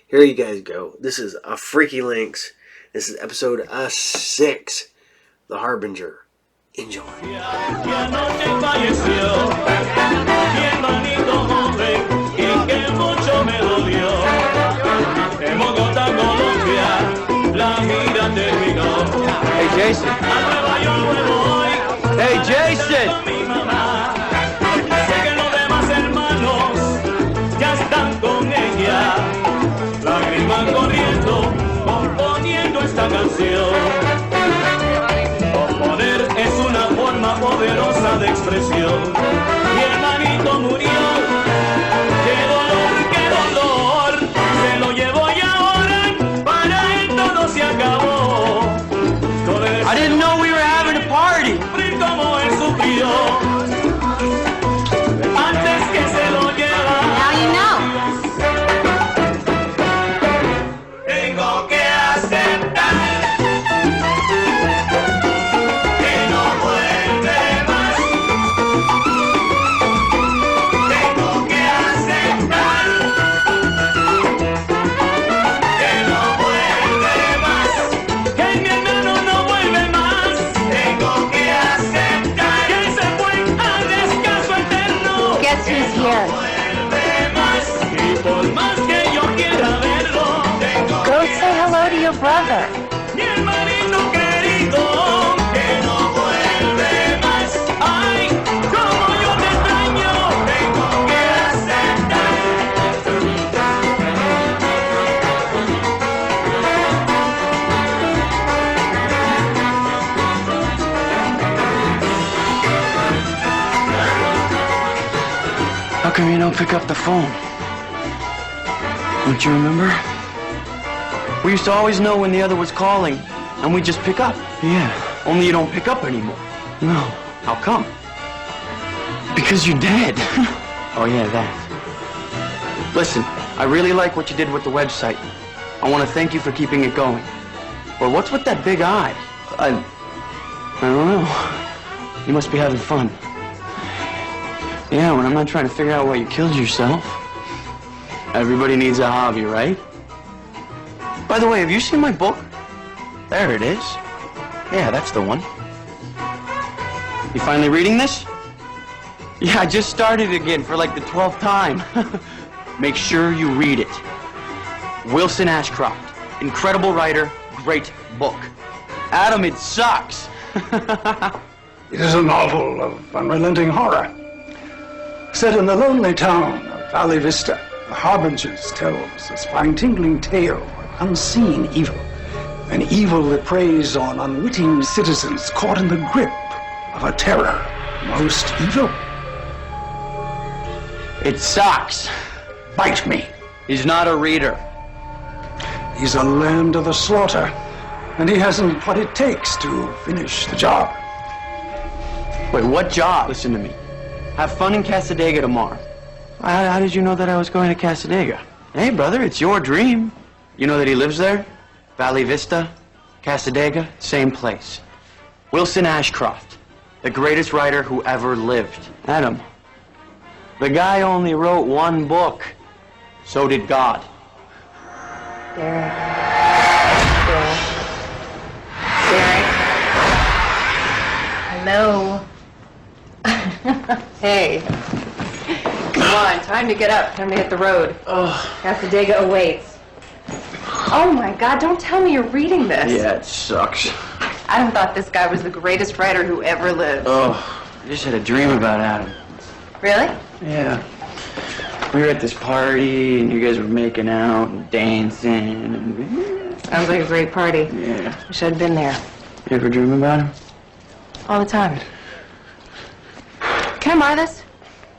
[SPEAKER 1] here you guys go. This is a Freaky Links. This is episode 6, The Harbinger. Enjoy.
[SPEAKER 6] Hey, Jason. Hey, Jason.
[SPEAKER 12] Sé que los demás hermanos ya están con ella, lágrimas corriendo, componiendo esta canción. Componer es una forma poderosa de expresión. Mi hermanito murió, qué dolor, se lo llevó y ahora para él todo se acabó.
[SPEAKER 6] I didn't know we were having a party.
[SPEAKER 12] Como él sufrió. Antes que se lo lleva.
[SPEAKER 18] Now you know.
[SPEAKER 12] Tengo que aceptar que no vuelve más. Tengo que aceptar que no vuelve más. Que mi hermano no vuelve más. Tengo que aceptar que se fue al descanso eterno.
[SPEAKER 18] Guess who's here?
[SPEAKER 12] Y por más que yo quiera verlo,
[SPEAKER 18] Go say hello to your brother.
[SPEAKER 12] mi hermanito querido, que no vuelve más. Ay, como yo te extraño, tengo que aceptar.
[SPEAKER 6] How come you don't pick up the phone? Don't you remember? We used to always know when the other was calling, and we just pick up. Yeah. Only you don't pick up anymore. No. How come? Because you're dead. Oh yeah, that. Listen, I really like what you did with the website. I want to thank you for keeping it going. But what's with that big eye? I don't know. You must be having fun. Yeah, when I'm not trying to figure out why you killed yourself. Everybody needs a hobby, right? By the way, have you seen my book? There it is. Yeah, that's the one. You finally reading this? Yeah, I just started again for like the 12th time. Make sure you read it. Wilson Ashcroft, incredible writer, great book. Adam, it sucks.
[SPEAKER 21] It is a novel of unrelenting horror. Set in the lonely town of Valley Vista, The Harbingers tells a spine-tingling tale of unseen evil. An evil that preys on unwitting citizens caught in the grip of a terror most evil.
[SPEAKER 6] It sucks.
[SPEAKER 21] Bite me.
[SPEAKER 6] He's not a reader.
[SPEAKER 21] He's a lamb to the slaughter, and he hasn't what it takes to finish the job.
[SPEAKER 6] Wait, what job? Listen to me. Have fun in Casadega tomorrow. How did you know that I was going to Casadega? Hey, brother, it's your dream. You know that he lives there? Valley Vista, Casadega, same place. Wilson Ashcroft, the greatest writer who ever lived. Adam, the guy only wrote one book. So did God.
[SPEAKER 22] Derek. Hello. Hey. Come on, time to get up. Time to hit the road. Casadega awaits. Oh my God, don't tell me you're reading this.
[SPEAKER 6] Yeah, it sucks.
[SPEAKER 22] Adam thought this guy was the greatest writer who ever lived.
[SPEAKER 6] Oh, I just had a dream about Adam.
[SPEAKER 22] Really?
[SPEAKER 6] Yeah. We were at this party, and you guys were making out and dancing. And...
[SPEAKER 22] Sounds like a great party.
[SPEAKER 6] Yeah.
[SPEAKER 22] Wish I'd been there.
[SPEAKER 6] You ever dream about him?
[SPEAKER 22] All the time. Can I borrow this?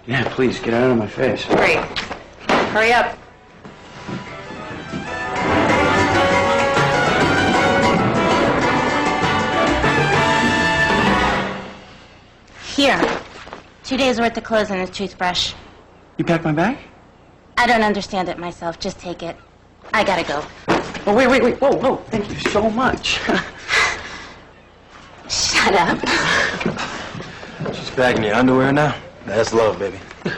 [SPEAKER 6] Yeah, please, get out of my face.
[SPEAKER 22] Great. Hurry up.
[SPEAKER 23] Here. 2 days worth of clothes and a toothbrush.
[SPEAKER 6] You packed my bag?
[SPEAKER 23] I don't understand it myself. Just take it. I gotta go.
[SPEAKER 6] Oh, wait. Whoa. Thank you so much.
[SPEAKER 23] Shut up.
[SPEAKER 5] She's back in your underwear now? That's love, baby.
[SPEAKER 6] All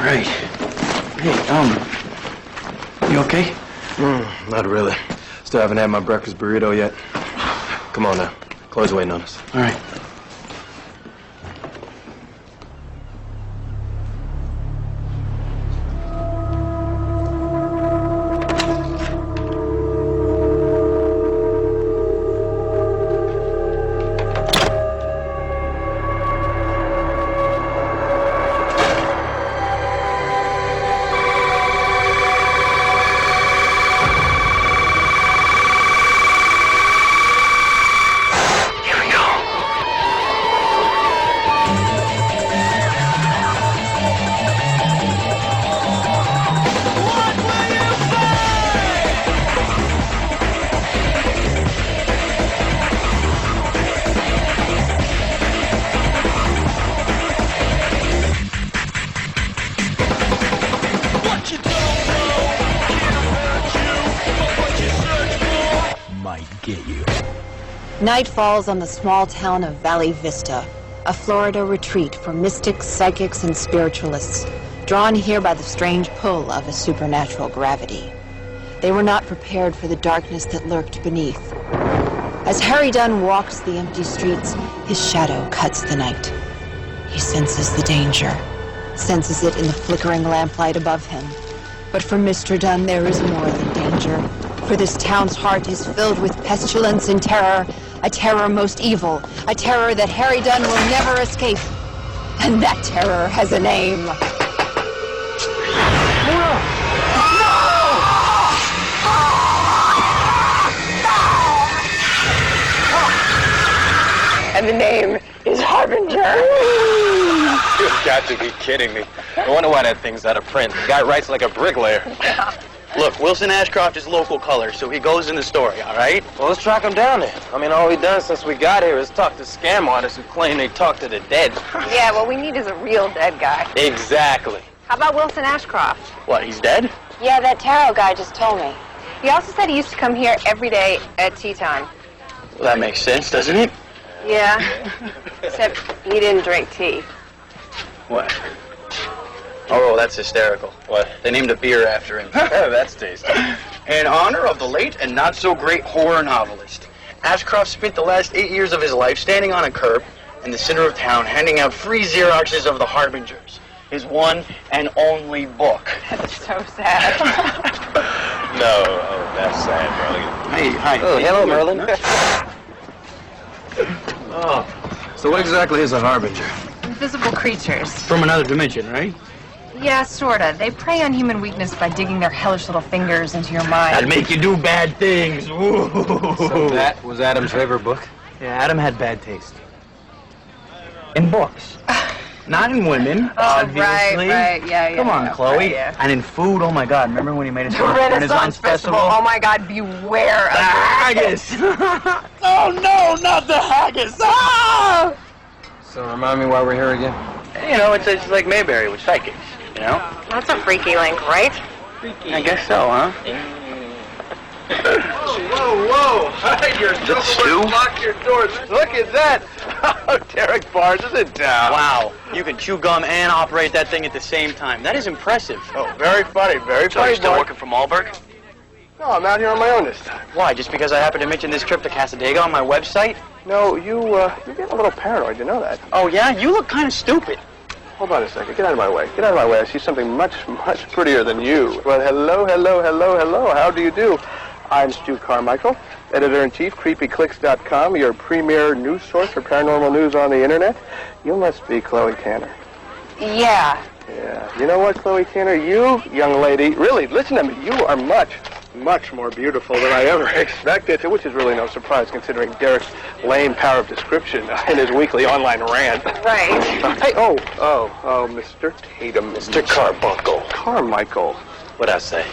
[SPEAKER 6] right. Hey, you okay?
[SPEAKER 5] Not really. Still haven't had my breakfast burrito yet. Come on now. Chloe's waiting on us.
[SPEAKER 6] All right.
[SPEAKER 24] Night falls on the small town of Valley Vista, a Florida retreat for mystics, psychics, and spiritualists, drawn here by the strange pull of a supernatural gravity. They were not prepared for the darkness that lurked beneath. As Harry Dunn walks the empty streets, his shadow cuts the night. He senses the danger, senses it in the flickering lamplight above him. But for Mr. Dunn, there is more than danger. For this town's heart is filled with pestilence and terror, a terror most evil, a terror that Harry Dunn will never escape. And that terror has a name.
[SPEAKER 22] And the name is Harbinger.
[SPEAKER 5] You've got to be kidding me. I wonder why that thing's out of print. The guy writes like a bricklayer.
[SPEAKER 6] Look, Wilson Ashcroft is local color, so he goes in the story, all right?
[SPEAKER 5] Well, let's track him down then. I mean, all we've done since we got here is talk to scam artists who claim they talk to the dead.
[SPEAKER 22] Yeah, what we need is a real dead guy.
[SPEAKER 5] Exactly.
[SPEAKER 22] How about Wilson Ashcroft?
[SPEAKER 6] What, he's dead?
[SPEAKER 22] Yeah, that tarot guy just told me. He also said he used to come here every day at tea time.
[SPEAKER 6] Well, that makes sense, doesn't it?
[SPEAKER 22] Yeah, except he didn't drink tea.
[SPEAKER 6] What? Oh, that's hysterical.
[SPEAKER 5] What?
[SPEAKER 6] They named a beer after him.
[SPEAKER 5] That's tasty.
[SPEAKER 6] In honor of the late and not-so-great horror novelist, Ashcroft spent the last 8 years of his life standing on a curb in the center of town handing out free Xeroxes of The Harbingers, his one and only book.
[SPEAKER 22] That's so sad.
[SPEAKER 5] No, that's sad, Merlin.
[SPEAKER 6] Hey, hi.
[SPEAKER 5] Oh, hello, Merlin.
[SPEAKER 6] Oh, so what exactly is a harbinger?
[SPEAKER 22] Invisible creatures.
[SPEAKER 6] From another dimension, right?
[SPEAKER 22] Yeah, sorta. They prey on human weakness by digging their hellish little fingers into your mind.
[SPEAKER 6] That'd make you do bad things. Ooh.
[SPEAKER 2] So that was Adam's favorite book?
[SPEAKER 6] Yeah, Adam had bad taste. In books. Not in women, obviously.
[SPEAKER 22] Right, yeah.
[SPEAKER 6] Come on, Chloe.
[SPEAKER 22] Right, yeah.
[SPEAKER 6] And in food, oh my God, remember when he made us
[SPEAKER 22] The
[SPEAKER 6] go to the
[SPEAKER 22] Renaissance Festival. Oh my God, beware of
[SPEAKER 6] The haggis! Oh no, not the haggis! Ah!
[SPEAKER 2] So remind me why we're here again?
[SPEAKER 6] You know, it's like Mayberry with psychics, you know?
[SPEAKER 22] That's a freaky link, right?
[SPEAKER 6] I guess so, huh?
[SPEAKER 13] Whoa! You're so supposed to lock your doors. Look at that! Oh, Derek Barnes is in town.
[SPEAKER 6] Wow, you can chew gum and operate that thing at the same time. That is impressive.
[SPEAKER 13] Oh, very funny, very
[SPEAKER 6] So
[SPEAKER 13] funny.
[SPEAKER 6] you're still
[SPEAKER 13] Bart.
[SPEAKER 6] working for Malberg?
[SPEAKER 13] No, I'm out here on my own this time.
[SPEAKER 6] Why, just because I happened to mention this trip to Casadega on my website?
[SPEAKER 13] No, you're getting a little paranoid, you know that.
[SPEAKER 6] Oh yeah? You look kind of stupid.
[SPEAKER 13] Hold on a second. Get out of my way. Get out of my way. I see something much prettier than you. Well, hello. How do you do? I'm Stu Carmichael, editor-in-chief, creepyclicks.com, your premier news source for paranormal news on the internet. You must be Chloe Tanner.
[SPEAKER 22] Yeah.
[SPEAKER 13] Yeah. You know what, Chloe Tanner? You, young lady, really, listen to me. You are much more beautiful than I ever expected, which is really no surprise considering Derek's lame power of description in his weekly online rant.
[SPEAKER 22] Right.
[SPEAKER 13] Hey, Mr. Tatum. Mr. Carbuncle. Carmichael.
[SPEAKER 6] What'd I say?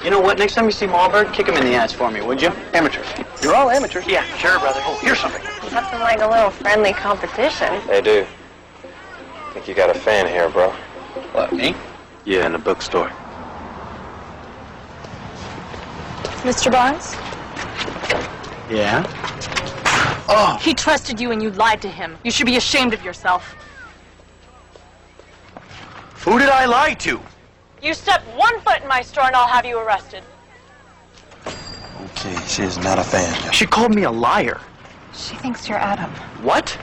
[SPEAKER 6] You know what? Next time you see Malberg, kick him in the ass for me, would you?
[SPEAKER 13] Amateurs. You're all amateurs.
[SPEAKER 6] Yeah, sure, brother.
[SPEAKER 13] Oh, here's something.
[SPEAKER 22] Nothing like a little friendly competition.
[SPEAKER 2] Hey, dude. Think you got a fan here, bro?
[SPEAKER 6] What, me?
[SPEAKER 2] Yeah, in the bookstore.
[SPEAKER 22] Mr. Barnes?
[SPEAKER 6] Yeah?
[SPEAKER 22] Oh! He trusted you and you lied to him. You should be ashamed of yourself.
[SPEAKER 6] Who did I lie to?
[SPEAKER 22] You step 1 foot in my store and I'll have you arrested.
[SPEAKER 2] Okay, she is not a fan.
[SPEAKER 6] She called me a liar.
[SPEAKER 22] She thinks you're Adam.
[SPEAKER 6] What?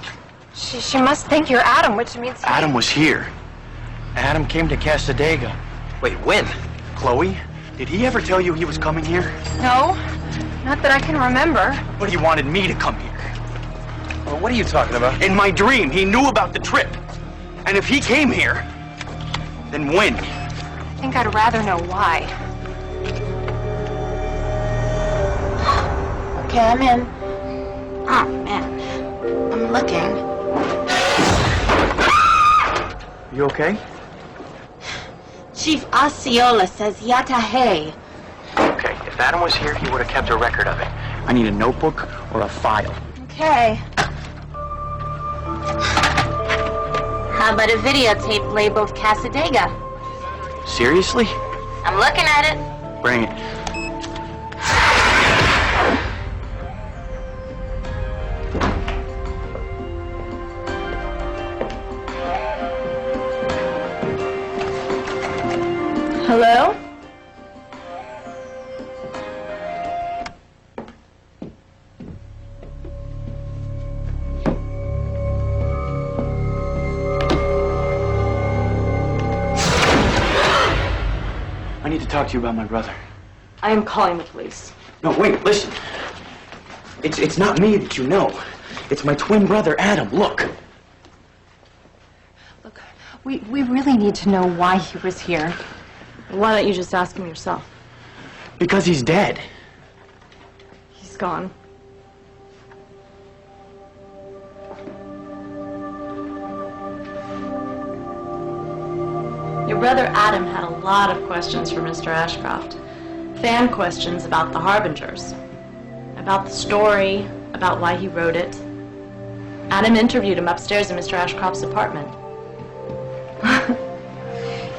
[SPEAKER 22] She must think you're Adam, which means...
[SPEAKER 6] Adam was here. Adam came to Casadega.
[SPEAKER 2] Wait, when?
[SPEAKER 6] Chloe, did he ever tell you he was coming here?
[SPEAKER 22] No, not that I can remember.
[SPEAKER 6] But he wanted me to come here.
[SPEAKER 2] Well, what are you talking about?
[SPEAKER 6] In my dream, he knew about the trip. And if he came here, then when?
[SPEAKER 22] I think I'd rather know why.
[SPEAKER 23] Okay, I'm in. Oh, man. I'm looking.
[SPEAKER 6] You okay?
[SPEAKER 23] Chief Osceola says Yatahe.
[SPEAKER 6] Okay, if Adam was here, he would have kept a record of it. I need a notebook or a file.
[SPEAKER 23] Okay. How about a videotape labeled Casadega?
[SPEAKER 6] Seriously?
[SPEAKER 23] I'm looking at it.
[SPEAKER 6] Bring it.
[SPEAKER 22] Hello?
[SPEAKER 6] I need to talk to you about my brother.
[SPEAKER 22] I am calling the police.
[SPEAKER 6] No, wait, listen. It's not me that you know. It's my twin brother, Adam. Look.
[SPEAKER 22] Look, we really need to know why he was here. Why don't you just ask him yourself?
[SPEAKER 6] Because he's dead.
[SPEAKER 22] He's gone.
[SPEAKER 3] Your brother Adam had a lot of questions for Mr. Ashcroft. Fan questions about the Harbingers, about the story, about why he wrote it. Adam interviewed him upstairs in Mr. Ashcroft's apartment.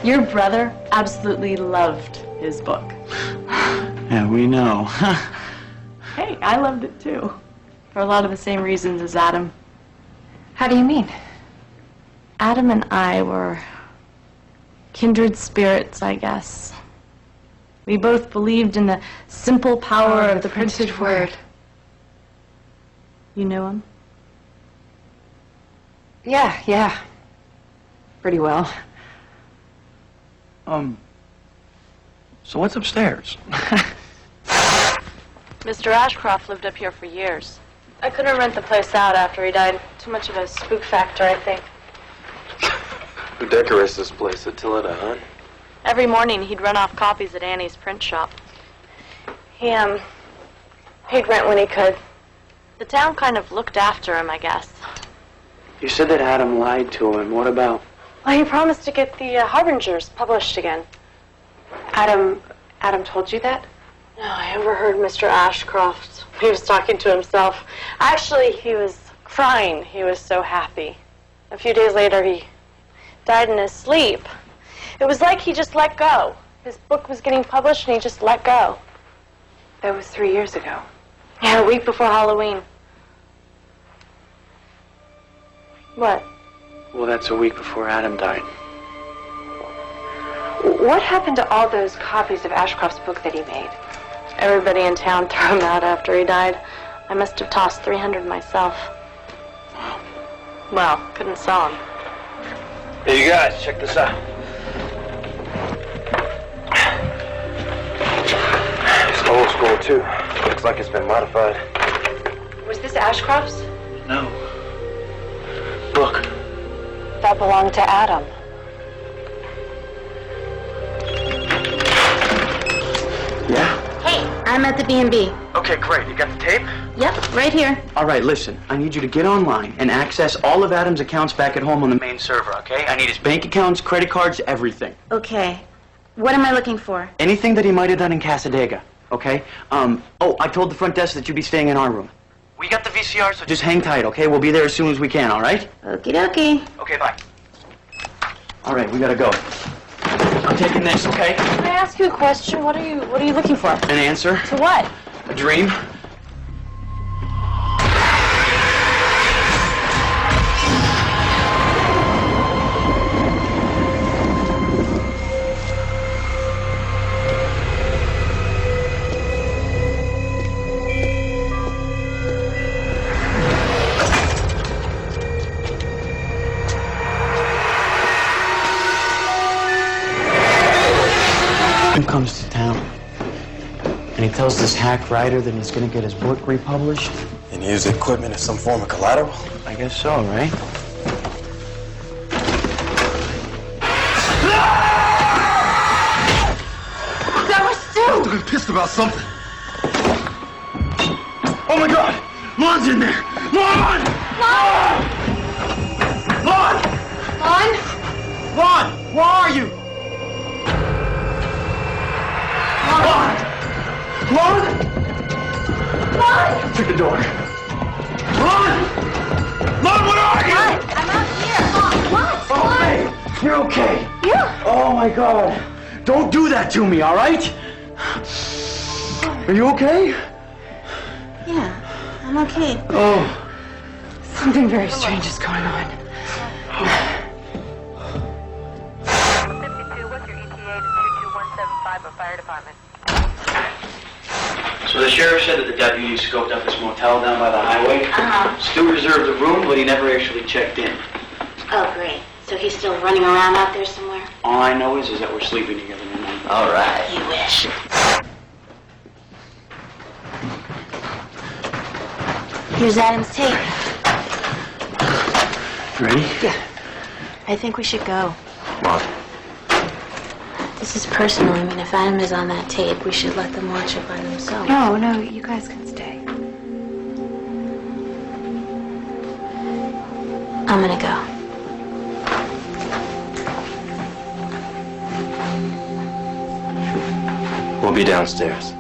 [SPEAKER 3] Your brother absolutely loved his book.
[SPEAKER 6] Yeah, we know.
[SPEAKER 3] Hey, I loved it too. For a lot of the same reasons as Adam.
[SPEAKER 22] How do you mean?
[SPEAKER 3] Adam and I were kindred spirits, I guess. We both believed in the simple power of the printed word. You knew him?
[SPEAKER 22] Yeah. Pretty well.
[SPEAKER 6] So what's upstairs?
[SPEAKER 3] Mr. Ashcroft lived up here for years. I couldn't rent the place out after he died. Too much of a spook factor, I think.
[SPEAKER 2] Who decorates this place? Attila, huh?
[SPEAKER 3] Every morning he'd run off copies at Annie's print shop. He'd rent when he could. The town kind of looked after him, I guess.
[SPEAKER 6] You said that Adam lied to him. What about?
[SPEAKER 3] Well, he promised to get the Harbingers published again.
[SPEAKER 22] Adam told you that?
[SPEAKER 3] No, I overheard Mr. Ashcroft. He was talking to himself. Actually, he was crying. He was so happy. A few days later, he died in his sleep. It was like he just let go. His book was getting published, and he just let go.
[SPEAKER 22] That was 3 years ago.
[SPEAKER 3] Yeah, a week before Halloween. What?
[SPEAKER 6] Well, that's a week before Adam died.
[SPEAKER 22] What happened to all those copies of Ashcroft's book that he made?
[SPEAKER 3] Everybody in town threw him out after he died. I must have tossed 300 myself. Well, couldn't sell them.
[SPEAKER 2] Hey, you guys, check this out. It's old school, too. Looks like it's been modified.
[SPEAKER 22] Was this Ashcroft's?
[SPEAKER 6] No. Look.
[SPEAKER 24] That belonged to Adam.
[SPEAKER 6] Yeah?
[SPEAKER 23] Hey, I'm at the B&B.
[SPEAKER 6] Okay, great. You got the tape?
[SPEAKER 23] Yep, right here.
[SPEAKER 6] All right, listen. I need you to get online and access all of Adam's accounts back at home on the main server, okay? I need his bank accounts, credit cards, everything.
[SPEAKER 23] Okay. What am I looking for?
[SPEAKER 6] Anything that he might have done in Casadega, okay? Oh, I told the front desk that you'd be staying in our room. We got the VCR, so just hang tight, okay? We'll be there as soon as we can, all right?
[SPEAKER 23] Okie dokie.
[SPEAKER 6] Okay, bye. All right, we gotta go. I'm taking this, okay?
[SPEAKER 3] Can I ask you a question? What are you looking for?
[SPEAKER 6] An answer?
[SPEAKER 3] To what?
[SPEAKER 6] A dream? Comes to town and he tells this hack writer that he's gonna get his book republished.
[SPEAKER 2] And use the equipment as some form of collateral?
[SPEAKER 6] I guess so, right?
[SPEAKER 18] That was Stu!
[SPEAKER 14] I'm pissed about something. Oh my God! Lon's in there! Lon!
[SPEAKER 18] Lon?
[SPEAKER 14] Lon!
[SPEAKER 6] Lon, where are you?
[SPEAKER 14] Lon! Lon!
[SPEAKER 18] Lon!
[SPEAKER 14] Check the door. Lon! Lon, what are you?
[SPEAKER 18] Lon, I'm out here. Lon, what?
[SPEAKER 6] Oh, hey, you're okay.
[SPEAKER 18] Yeah.
[SPEAKER 6] Oh my God. Don't do that to me, all right? Are you okay?
[SPEAKER 23] Yeah, I'm okay.
[SPEAKER 6] Oh.
[SPEAKER 22] Something very strange is going on.
[SPEAKER 7] 52, what's your ETA to 22175 of Fire Department?
[SPEAKER 6] So the sheriff said that the deputy scoped up this motel down by the highway.
[SPEAKER 23] Uh-huh.
[SPEAKER 6] Stu reserved a room, but he never actually checked in.
[SPEAKER 23] Oh, great. So he's still running around out there somewhere?
[SPEAKER 6] All I know is that we're sleeping together tonight.
[SPEAKER 23] All right. You wish. Here's Adam's tape.
[SPEAKER 6] Ready?
[SPEAKER 23] Yeah. I think we should go.
[SPEAKER 2] What?
[SPEAKER 23] This is personal. I mean, if Adam is on that tape, we should let them watch it by themselves.
[SPEAKER 22] No, you guys can stay.
[SPEAKER 23] I'm gonna go.
[SPEAKER 2] We'll be downstairs.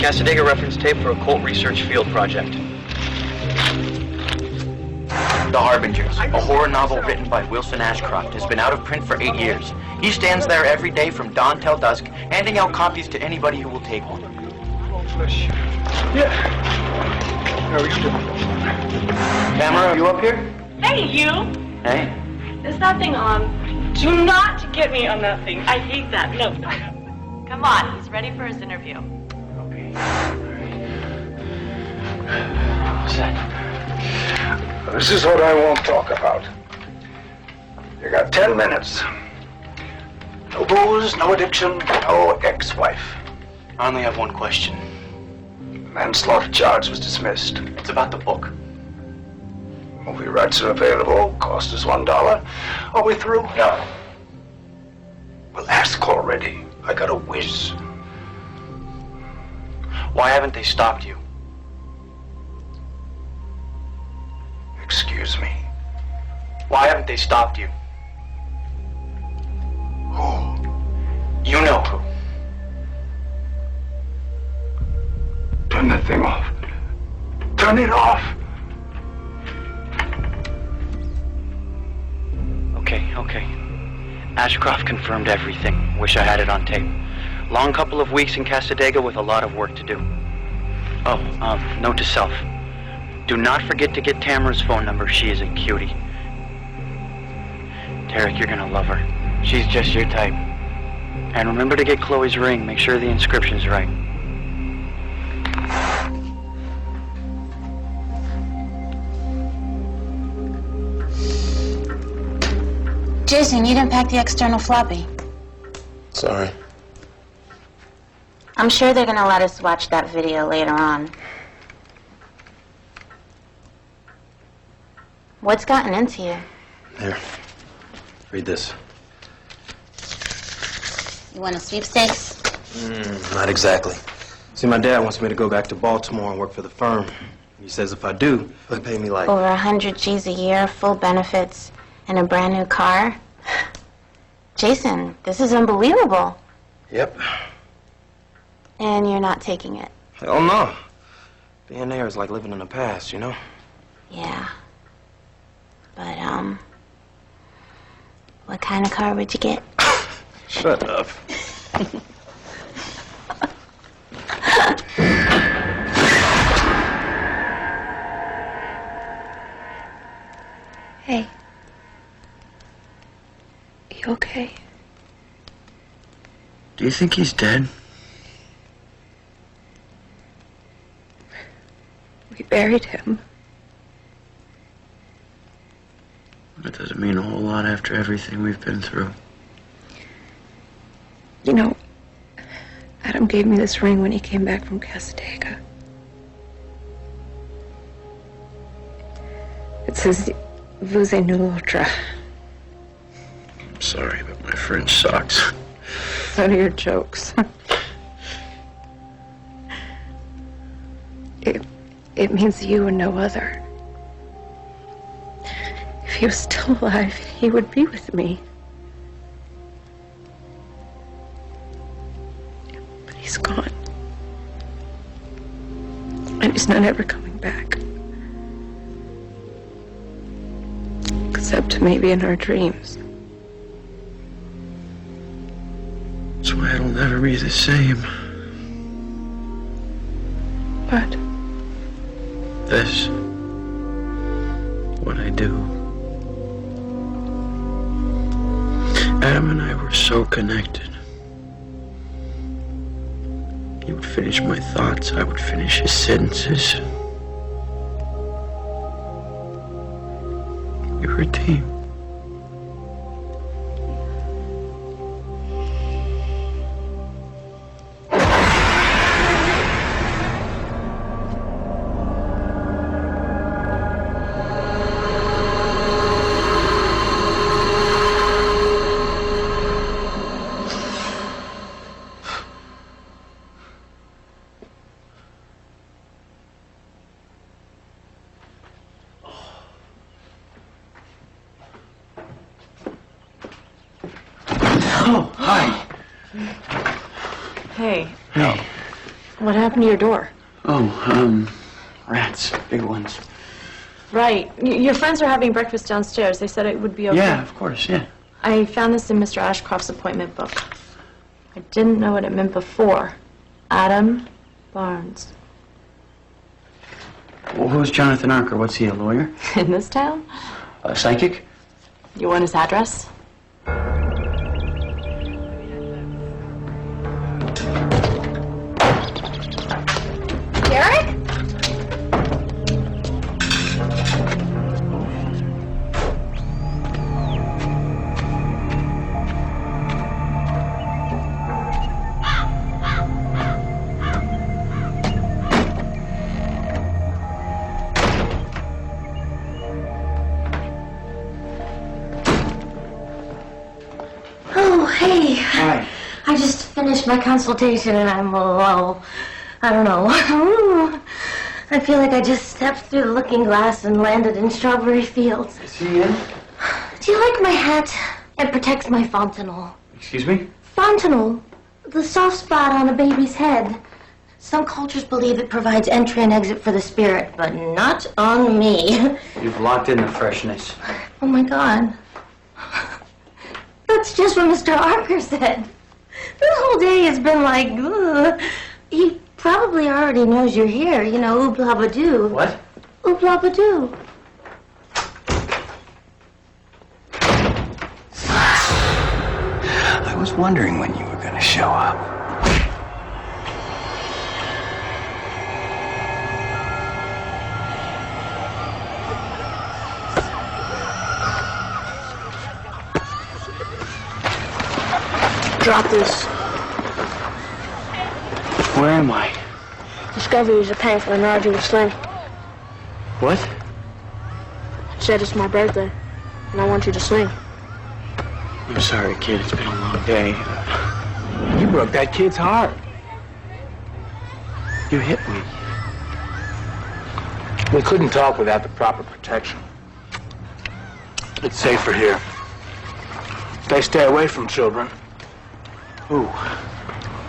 [SPEAKER 6] Casadega reference tape for occult research field project. The Harbingers, a horror novel written by Wilson Ashcroft, has been out of print for 8 years. He stands there every day from dawn till dusk, handing out copies to anybody who will take one.
[SPEAKER 14] Yeah. How are you doing?
[SPEAKER 6] Camera, are you up here?
[SPEAKER 3] Hey, you!
[SPEAKER 6] Hey.
[SPEAKER 3] Is that thing on? Do not get me on that thing. I hate that. No. Come on, he's ready for his interview.
[SPEAKER 6] Okay. What's that?
[SPEAKER 21] This is what I won't talk about. You got 10 minutes. No booze, no addiction, no ex-wife.
[SPEAKER 6] I only have one question.
[SPEAKER 21] Manslaughter charge was dismissed.
[SPEAKER 6] It's about the book.
[SPEAKER 21] Movie rights are available. Cost is $1. Are we through? No. Well, ask already. I got a whiz.
[SPEAKER 6] Why haven't they stopped you?
[SPEAKER 21] Excuse me.
[SPEAKER 6] Why haven't they stopped you?
[SPEAKER 21] Who?
[SPEAKER 6] You know who.
[SPEAKER 21] Turn that thing off. Turn it off.
[SPEAKER 6] Okay. Ashcroft confirmed everything. Wish I had it on tape. Long couple of weeks in Casadega with a lot of work to do. Oh, note to self. Do not forget to get Tamara's phone number. She is a cutie. Tarek, you're gonna love her. She's just your type. And remember to get Chloe's ring. Make sure the inscription's right.
[SPEAKER 23] Jason, you didn't pack the external floppy.
[SPEAKER 2] Sorry.
[SPEAKER 23] I'm sure they're gonna let us watch that video later on. What's gotten into you?
[SPEAKER 2] Here. Read this.
[SPEAKER 23] You want a sweepstakes?
[SPEAKER 2] Not exactly. See, my dad wants me to go back to Baltimore and work for the firm. He says if I do, he'll pay me like...
[SPEAKER 23] Over 100 G's a year, full benefits, and a brand new car? Jason, this is unbelievable.
[SPEAKER 2] Yep.
[SPEAKER 23] And you're not taking it?
[SPEAKER 2] Hell no. Being there is like living in the past, you know?
[SPEAKER 23] Yeah. But, what kind of car would you get?
[SPEAKER 2] Shut up.
[SPEAKER 4] Hey. You okay?
[SPEAKER 2] Do you think he's dead?
[SPEAKER 4] We buried him.
[SPEAKER 2] That doesn't mean a whole lot after everything we've been through.
[SPEAKER 4] You know, Adam gave me this ring when he came back from Casadega. It says Vous êtes nous ultra.
[SPEAKER 2] I'm sorry, but my French sucks.
[SPEAKER 4] None of your jokes. It means you and no other. If he was still alive, he would be with me. But he's gone. And he's not ever coming back. Except maybe in our dreams.
[SPEAKER 2] That's why it'll never be the same.
[SPEAKER 4] But
[SPEAKER 2] This, what I do. Adam and I were so connected. He would finish my thoughts, I would finish his sentences. We were a team.
[SPEAKER 6] Oh, hi.
[SPEAKER 3] Hey,
[SPEAKER 2] Hey.
[SPEAKER 3] what happened to your door?
[SPEAKER 2] Oh, rats. Big ones.
[SPEAKER 3] Right. Your friends are having breakfast downstairs. They said it would be okay.
[SPEAKER 2] Yeah, of course, yeah.
[SPEAKER 3] I found this in Mr. Ashcroft's appointment book. I didn't know what it meant before. Adam Barnes.
[SPEAKER 2] Well, who's Jonathan Archer? What's he, a lawyer?
[SPEAKER 3] In this town?
[SPEAKER 2] A psychic?
[SPEAKER 3] You want his address?
[SPEAKER 22] Derek? Hey.
[SPEAKER 6] Hi.
[SPEAKER 22] I just finished my consultation and I'm, well, I don't know. I feel like I just stepped through the looking glass and landed in strawberry fields.
[SPEAKER 6] Is he in?
[SPEAKER 22] Do you like my hat? It protects my fontanelle.
[SPEAKER 6] Excuse me?
[SPEAKER 22] Fontanelle, the soft spot on a baby's head. Some cultures believe it provides entry and exit for the spirit, but not on me.
[SPEAKER 6] You've locked in the freshness.
[SPEAKER 22] Oh my God. That's just what Mr. Arker said. This whole day has been like, ugh. He probably already knows you're here, you know, oobla-ba-doo.
[SPEAKER 6] What?
[SPEAKER 22] Oobla-ba-doo.
[SPEAKER 21] I was wondering when you were going to show up.
[SPEAKER 15] Drop this.
[SPEAKER 6] Where am I?
[SPEAKER 15] Discoveries are painful and arduous thing.
[SPEAKER 6] What?
[SPEAKER 15] Said it's my birthday, and I want you to sing.
[SPEAKER 6] I'm sorry, kid. It's been a long day.
[SPEAKER 21] You broke that kid's heart.
[SPEAKER 6] You hit me.
[SPEAKER 21] We couldn't talk without the proper protection. It's safer here. They stay away from children. Ooh.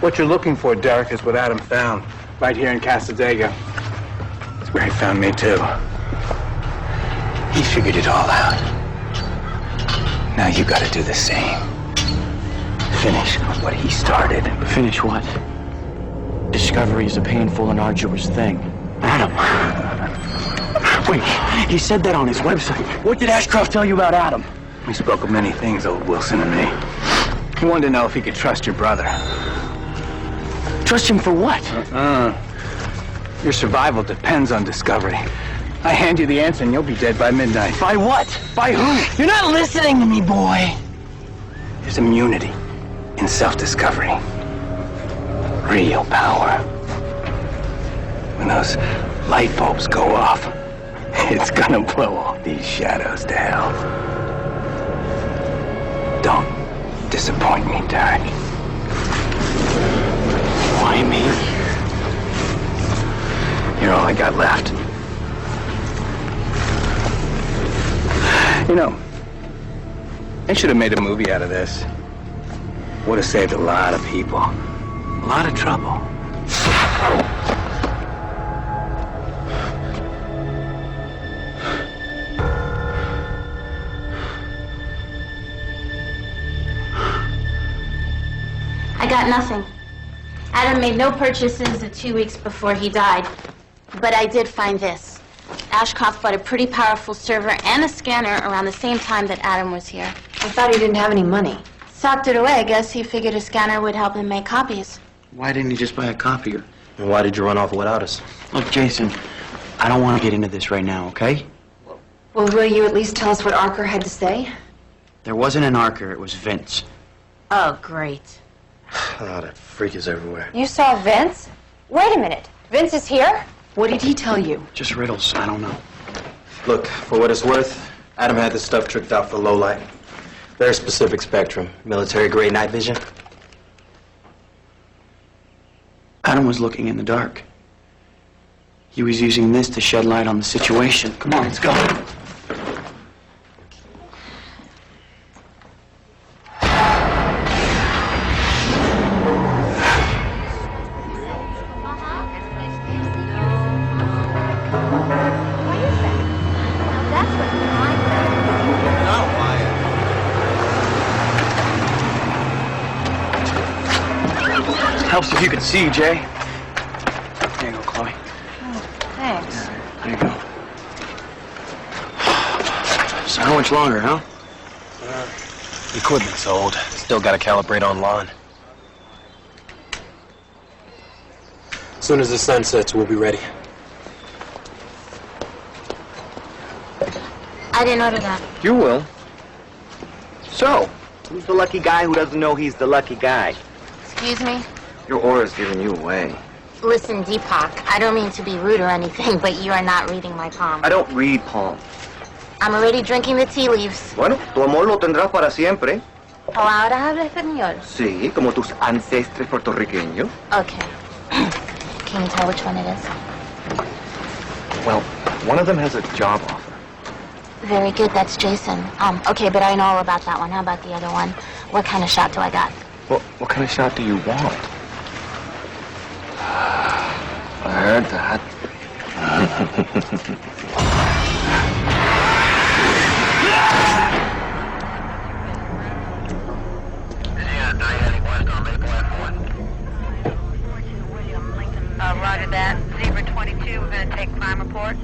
[SPEAKER 21] What you're looking for, Derek, is what Adam found right here in Casadega. It's where he found me, too. He figured it all out. Now you gotta do the same. Finish what he started.
[SPEAKER 6] Finish what? Discovery is a painful and arduous thing. Adam. Wait, he said that on his website. What did Ashcroft tell you about Adam?
[SPEAKER 21] We spoke of many things, old Wilson and me. He wanted to know if he could trust your brother.
[SPEAKER 6] Trust him for what?
[SPEAKER 21] Your survival depends on discovery. I hand you the answer and you'll be dead by midnight.
[SPEAKER 6] By what? By who?
[SPEAKER 21] You're not listening to me, boy. There's immunity in self-discovery. Real power. When those light bulbs go off, it's gonna blow all these shadows to hell. Don't disappoint me, Derek.
[SPEAKER 6] Why me?
[SPEAKER 21] You're all I got left. You know, I should have made a movie out of this. Would have saved a lot of people. A lot of trouble.
[SPEAKER 23] I got nothing. Adam made no purchases the 2 weeks before he died. But I did find this. Ashcroft bought a pretty powerful server and a scanner around the same time that Adam was here.
[SPEAKER 24] I thought he didn't have any money.
[SPEAKER 23] Socked it away. I guess he figured a scanner would help him make copies.
[SPEAKER 6] Why didn't he just buy a copier?
[SPEAKER 2] And why did you run off without us?
[SPEAKER 6] Look, Jason, I don't want to get into this right now, okay?
[SPEAKER 24] Well, will you at least tell us what Arker had to say?
[SPEAKER 6] There wasn't an Arker, it was Vince.
[SPEAKER 23] Oh, great.
[SPEAKER 2] Oh, that freak is everywhere.
[SPEAKER 24] You saw Vince? Wait a minute. Vince is here? What did he tell you?
[SPEAKER 6] Just riddles, I don't know.
[SPEAKER 2] Look, for what it's worth, Adam had this stuff tricked out for low light. Very specific spectrum, military-grade night vision.
[SPEAKER 6] Adam was looking in the dark. He was using this to shed light on the situation. Come on, let's go. Helps if you can see, Jay. There you go, Chloe.
[SPEAKER 24] Thanks.
[SPEAKER 6] There you go. So how much longer, huh?
[SPEAKER 2] Equipment's old. Still gotta calibrate online. As soon as the sun sets, we'll be ready.
[SPEAKER 23] I didn't order that.
[SPEAKER 8] You will. So, who's the lucky guy who doesn't know he's the lucky guy?
[SPEAKER 23] Excuse me?
[SPEAKER 8] Your aura's giving you away.
[SPEAKER 23] Listen, Deepak, I don't mean to be rude or anything, but you are not reading my palm.
[SPEAKER 8] I don't read palm.
[SPEAKER 23] I'm already drinking the tea leaves.
[SPEAKER 8] Bueno, tu amor lo tendrás para siempre.
[SPEAKER 23] ahora habla español.
[SPEAKER 8] Sí, como tus ancestros puertorriqueños.
[SPEAKER 23] Okay. Can you tell which one it is?
[SPEAKER 8] Well, one of them has a job offer.
[SPEAKER 23] Very good, that's Jason. Okay, but I know all about that one. How about the other one? What kind of shot do I got?
[SPEAKER 8] Well, what kind of shot do you want? I heard that.
[SPEAKER 7] Roger that. Zebra 22, we're going to take crime report.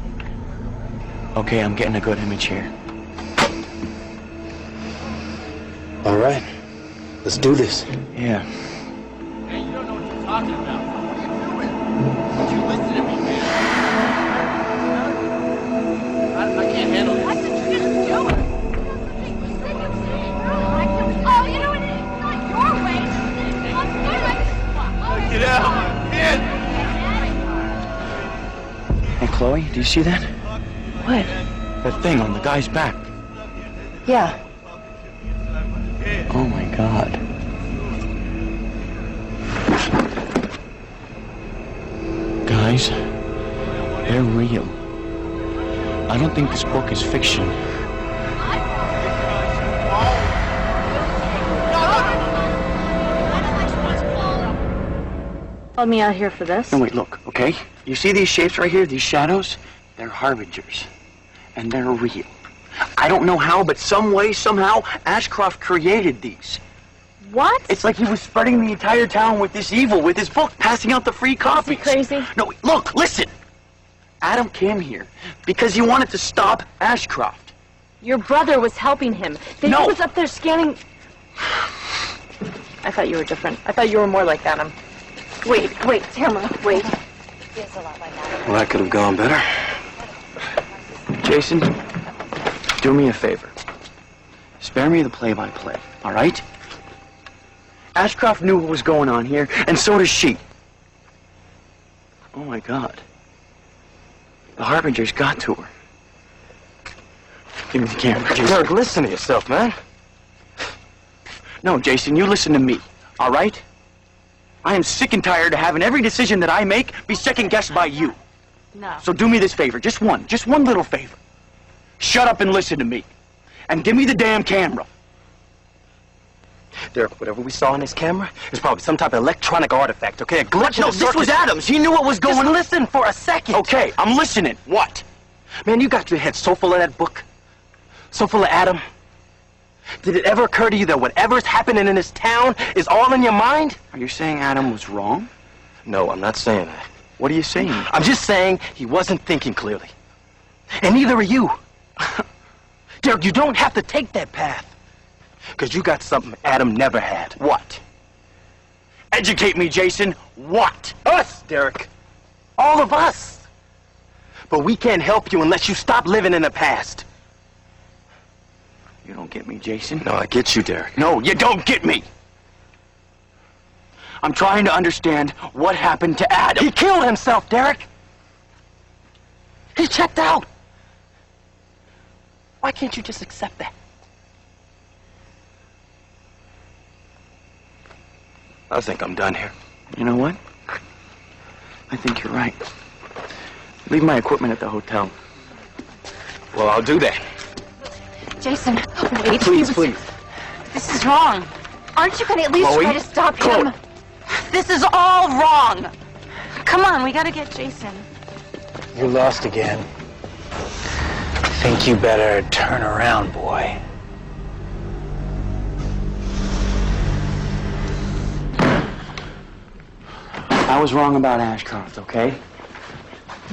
[SPEAKER 6] Okay, I'm getting a good image here.
[SPEAKER 2] All right. Let's do this.
[SPEAKER 6] Yeah.
[SPEAKER 12] Hey, you don't know what you're talking about. What are you doing? Would you listen to me, man? I can't handle this.
[SPEAKER 18] What did you just do? Oh, you know what? It's not your way.
[SPEAKER 12] Get out! Get!
[SPEAKER 6] Hey, Chloe, do you see that?
[SPEAKER 4] What?
[SPEAKER 6] That thing on the guy's back.
[SPEAKER 4] Yeah.
[SPEAKER 6] Oh my God. Guys, they're real. I don't think this book is fiction.
[SPEAKER 3] Let me out here for this.
[SPEAKER 6] No, wait, look, okay? You see these shapes right here, these shadows? They're harbingers. And they're real. I don't know how, but some way, somehow, Ashcroft created these.
[SPEAKER 3] What?
[SPEAKER 6] It's like he was spreading the entire town with this evil, with his book, passing out the free copies.
[SPEAKER 3] Is he crazy?
[SPEAKER 6] No, look, listen. Adam came here because he wanted to stop Ashcroft.
[SPEAKER 3] Your brother was helping him. He
[SPEAKER 6] No.
[SPEAKER 3] was up there scanning. I thought you were different. I thought you were more like Adam. Wait, Tamara, wait.
[SPEAKER 23] Feels a lot like that.
[SPEAKER 2] Well, that could have gone better.
[SPEAKER 6] Jason, do me a favor. Spare me the play-by-play, all right? Ashcroft knew what was going on here, and so does she. Oh, my God. The Harbingers got to her. Give me the camera, Jason.
[SPEAKER 2] Derek, listen to yourself, man.
[SPEAKER 6] No, Jason, you listen to me, all right? I am sick and tired of having every decision that I make be second-guessed by you.
[SPEAKER 3] No.
[SPEAKER 6] So do me this favor, just one little favor. Shut up and listen to me. And give me the damn camera.
[SPEAKER 2] Derek, whatever we saw on this camera is probably some type of electronic artifact, okay? A glitch in
[SPEAKER 6] No,
[SPEAKER 2] the
[SPEAKER 6] this was
[SPEAKER 2] circuit.
[SPEAKER 6] Adams. He knew what was going on.
[SPEAKER 2] Just listen for a second.
[SPEAKER 6] Okay, I'm listening. What?
[SPEAKER 2] Man, you got your head so full of that book, so full of Adam. Did it ever occur to you that whatever's happening in this town is all in your mind?
[SPEAKER 6] Are you saying Adam was wrong?
[SPEAKER 2] No, I'm not saying that.
[SPEAKER 6] What are you saying?
[SPEAKER 2] I'm just saying he wasn't thinking clearly. And neither are you. Derek, you don't have to take that path. Because you got something Adam never had.
[SPEAKER 6] What? Educate me, Jason. What?
[SPEAKER 2] Us, Derek. All of us. But we can't help you unless you stop living in the past.
[SPEAKER 6] You don't get me, Jason.
[SPEAKER 2] No, I get you, Derek.
[SPEAKER 6] No, you don't get me. I'm trying to understand what happened to Adam.
[SPEAKER 2] He killed himself, Derek. He checked out. Why can't you just accept that?
[SPEAKER 6] I think I'm done here. You know what? I think you're right. Leave my equipment at the hotel.
[SPEAKER 2] Well, I'll do that.
[SPEAKER 23] Jason, wait.
[SPEAKER 6] Please, please.
[SPEAKER 23] This is wrong. Aren't you going to at least
[SPEAKER 6] Chloe?
[SPEAKER 23] try to stop
[SPEAKER 6] Chloe.
[SPEAKER 23] him? This is all wrong. Come on, we got to get Jason.
[SPEAKER 9] You're lost again. Think you better turn around, boy.
[SPEAKER 6] I was wrong about Ashcroft, okay?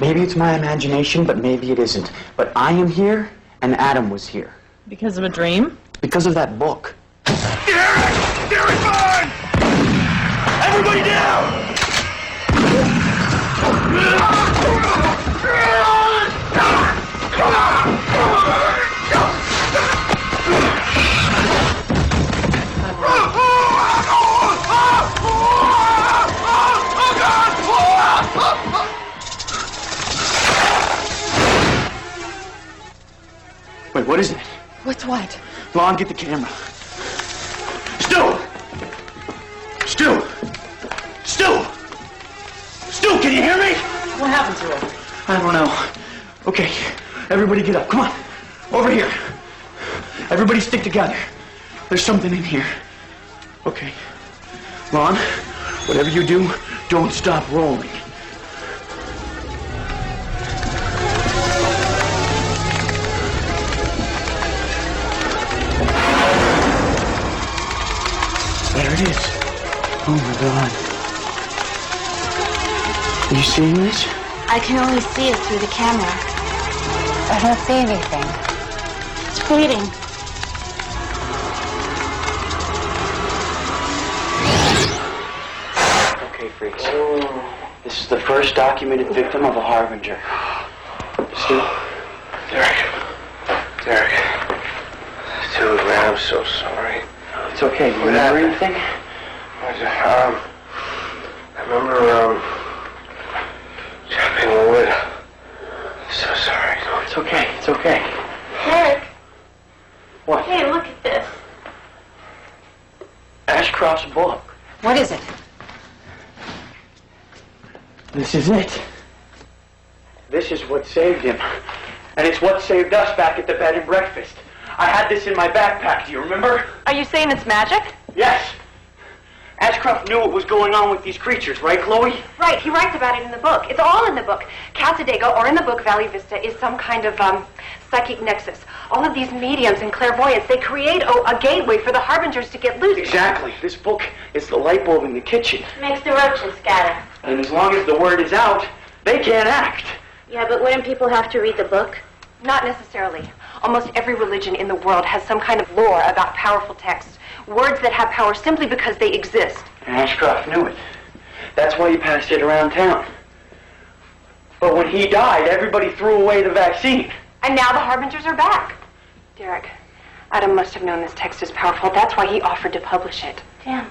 [SPEAKER 6] Maybe it's my imagination, but maybe it isn't. But I am here, and Adam was here.
[SPEAKER 3] Because of a dream?
[SPEAKER 6] Because of that book.
[SPEAKER 12] Derek! Derek, mine! Everybody down!
[SPEAKER 6] Wait, what is it?
[SPEAKER 4] What's what?
[SPEAKER 6] Lon, get the camera. Stu! Stu! Stu! Stu, can you hear me?
[SPEAKER 3] What happened to him?
[SPEAKER 6] I don't know. Okay, everybody get up. Come on. Over here. Everybody stick together. There's something in here. Okay. Ron, whatever you do, don't stop rolling. There it is. Oh my God. Are you seeing this?
[SPEAKER 23] I can only see it through the camera.
[SPEAKER 24] I don't see anything.
[SPEAKER 23] It's fading.
[SPEAKER 6] Okay, freaks. This is the first documented victim of a harbinger. Stu?
[SPEAKER 5] Derek. Dude, man, I'm so sorry.
[SPEAKER 6] It's okay. You remember anything?
[SPEAKER 5] I remember, chopping wood. So sorry.
[SPEAKER 6] It's okay. It's okay.
[SPEAKER 23] Derek.
[SPEAKER 6] What?
[SPEAKER 23] Hey, look at this.
[SPEAKER 6] Ashcroft's book.
[SPEAKER 24] What is it?
[SPEAKER 6] This is it. This is what saved him. And it's what saved us back at the bed and breakfast. I had this in my backpack, do you remember?
[SPEAKER 3] Are you saying it's magic?
[SPEAKER 6] Yes. Ashcroft knew what was going on with these creatures, right, Chloe?
[SPEAKER 10] Right, he writes about it in the book. It's all in the book. Casadega, or in the book Valley Vista, is some kind of psychic nexus. All of these mediums and clairvoyants, they create a gateway for the harbingers to get loose.
[SPEAKER 6] Exactly. This book is the light bulb in the kitchen.
[SPEAKER 23] Makes the roaches scatter.
[SPEAKER 6] And as long as the word is out, they can't act.
[SPEAKER 23] Yeah, but wouldn't people have to read the book?
[SPEAKER 10] Not necessarily. Almost every religion in the world has some kind of lore about powerful texts. Words that have power simply because they exist.
[SPEAKER 6] And Ashcroft knew it. That's why he passed it around town. But when he died, everybody threw away the vaccine.
[SPEAKER 10] And now the harbingers are back. Derek, Adam must have known this text is powerful. That's why he offered to publish it.
[SPEAKER 23] Damn.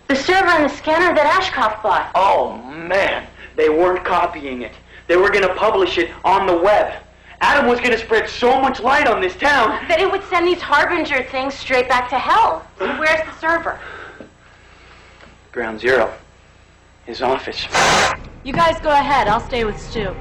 [SPEAKER 23] The server and the scanner that Ashcroft bought.
[SPEAKER 6] Oh, man. They weren't copying it. They were going to publish it on the web. Adam was going to spread so much light on this town
[SPEAKER 23] that it would send these harbinger things straight back to hell.
[SPEAKER 10] Where's the server?
[SPEAKER 6] Ground Zero. His office.
[SPEAKER 3] You guys go ahead. I'll stay with Stu.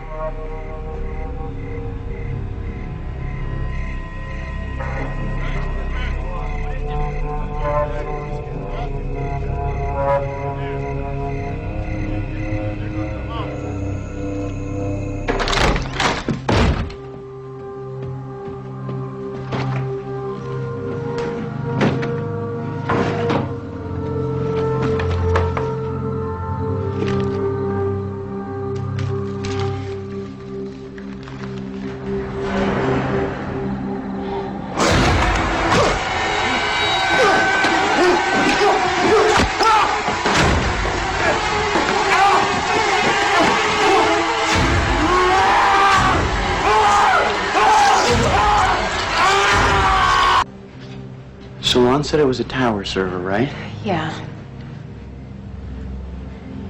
[SPEAKER 6] So Ron said it was a tower server, right?
[SPEAKER 24] Yeah.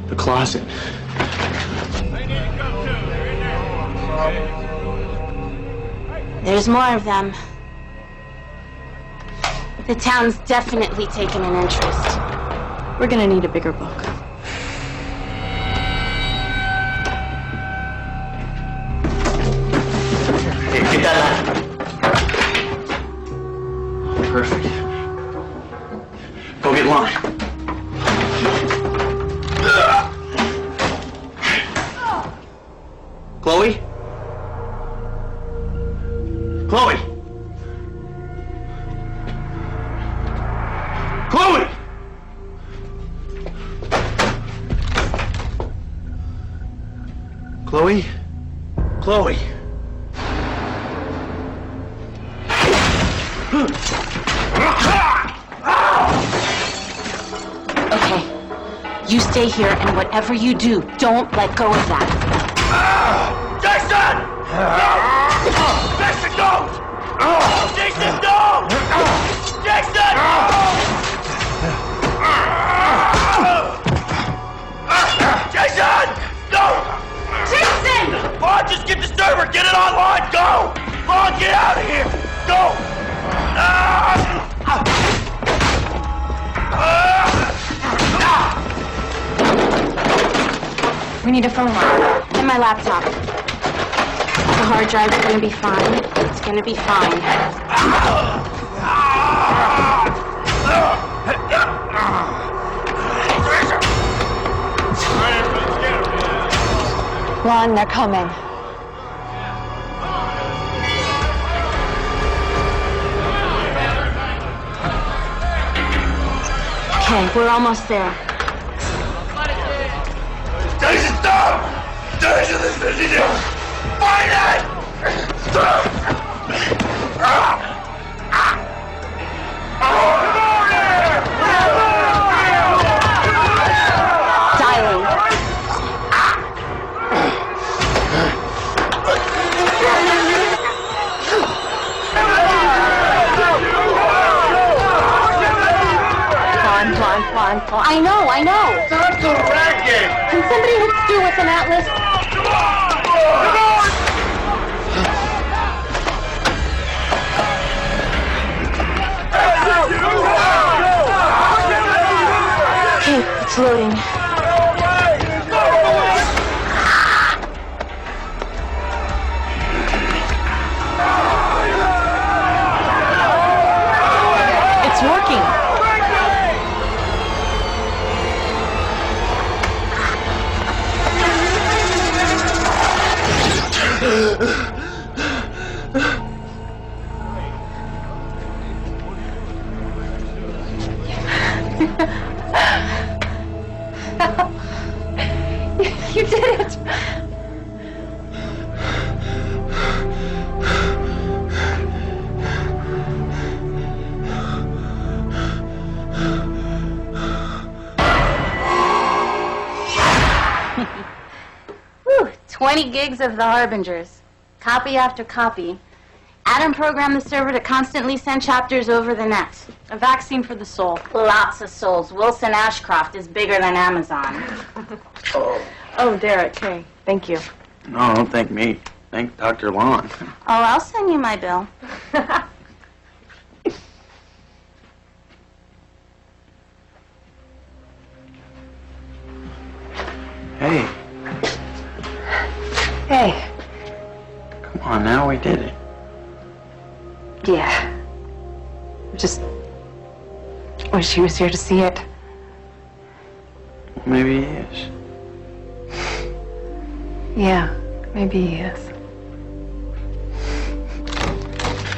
[SPEAKER 6] The closet.
[SPEAKER 23] There's more of them. The town's definitely taken an interest.
[SPEAKER 3] We're gonna need a bigger book.
[SPEAKER 6] Hey, get that line. Perfect. Go get Lon. Chloe? Chloe! Chloe! Chloe? Chloe!
[SPEAKER 23] Okay. You stay here, and whatever you do, don't let go of that.
[SPEAKER 12] Jason! Jason, don't! Jason, don't! Jason! Jason! Don't!
[SPEAKER 23] Jason!
[SPEAKER 12] Vaughn, just get the server! Get it online! Go! Vaughn, get out of here! Go!
[SPEAKER 23] We need a phone line. And my laptop. The hard drive's gonna be fine. It's gonna be fine.
[SPEAKER 24] Lon, they're coming.
[SPEAKER 23] Okay, we're almost there.
[SPEAKER 12] Station, stop! Station, this is it! Find it! Stop!
[SPEAKER 23] I know.
[SPEAKER 12] Stop the racket!
[SPEAKER 23] Can somebody hit Stu with an atlas? Okay, it's loading. It's working.
[SPEAKER 22] You did it!
[SPEAKER 23] Whew, 20 gigs of the Harbingers. Copy after copy. Adam programmed the server to constantly send chapters over the net. A vaccine for the soul. Lots of souls. Wilson Ashcroft is bigger than Amazon.
[SPEAKER 4] Oh, Derek, hey, thank you.
[SPEAKER 6] No, don't thank me. Thank Dr. Lon.
[SPEAKER 23] Oh, I'll send you my bill.
[SPEAKER 6] Hey,
[SPEAKER 4] Hey.
[SPEAKER 6] come on now, we did it.
[SPEAKER 4] Yeah. Just wish he was here to see it.
[SPEAKER 6] Maybe he is.
[SPEAKER 4] Yeah, maybe he is.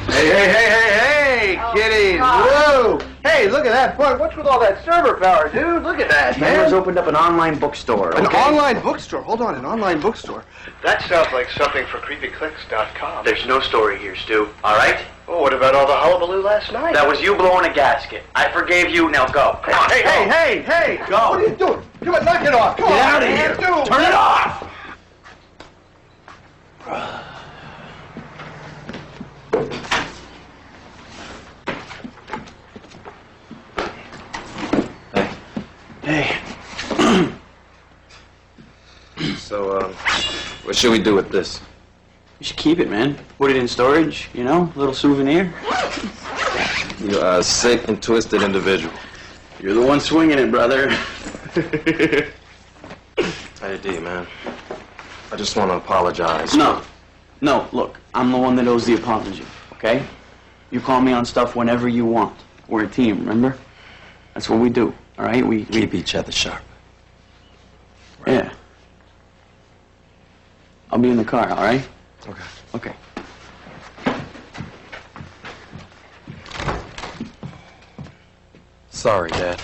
[SPEAKER 8] Hey, kiddies! Whoa! Hey, look at that book. What's with all that server power, dude? Look at that,
[SPEAKER 6] Cameron's opened up an online bookstore.
[SPEAKER 13] An
[SPEAKER 6] okay?
[SPEAKER 13] online bookstore? Hold on, an online bookstore?
[SPEAKER 5] That sounds like something for creepyclicks.com.
[SPEAKER 2] There's no story here, Stu. All right?
[SPEAKER 5] Oh, what about all the hullabaloo last night?
[SPEAKER 2] That was you blowing a gasket. I forgave you. Now go. Come on.
[SPEAKER 8] Hey!
[SPEAKER 2] Go.
[SPEAKER 13] What are you doing? Come on, knock it off. Come
[SPEAKER 2] Get
[SPEAKER 13] on,
[SPEAKER 2] out of
[SPEAKER 13] man,
[SPEAKER 2] here.
[SPEAKER 13] dude.
[SPEAKER 2] Turn it off.
[SPEAKER 6] Hey.
[SPEAKER 11] So, what should we do with this?
[SPEAKER 6] You should keep it, man. Put it in storage, you know? A little souvenir.
[SPEAKER 11] You are a sick and twisted individual.
[SPEAKER 6] You're the one swinging it, brother.
[SPEAKER 11] Hey, D, man. I just want to apologize.
[SPEAKER 6] No, look, I'm the one that owes the apology, okay? You call me on stuff whenever you want. We're a team, remember? That's what we do, all right? We
[SPEAKER 11] keep each other sharp.
[SPEAKER 6] Yeah. I'll be in the car, all right?
[SPEAKER 11] Okay.
[SPEAKER 6] Okay.
[SPEAKER 11] Sorry, Dad.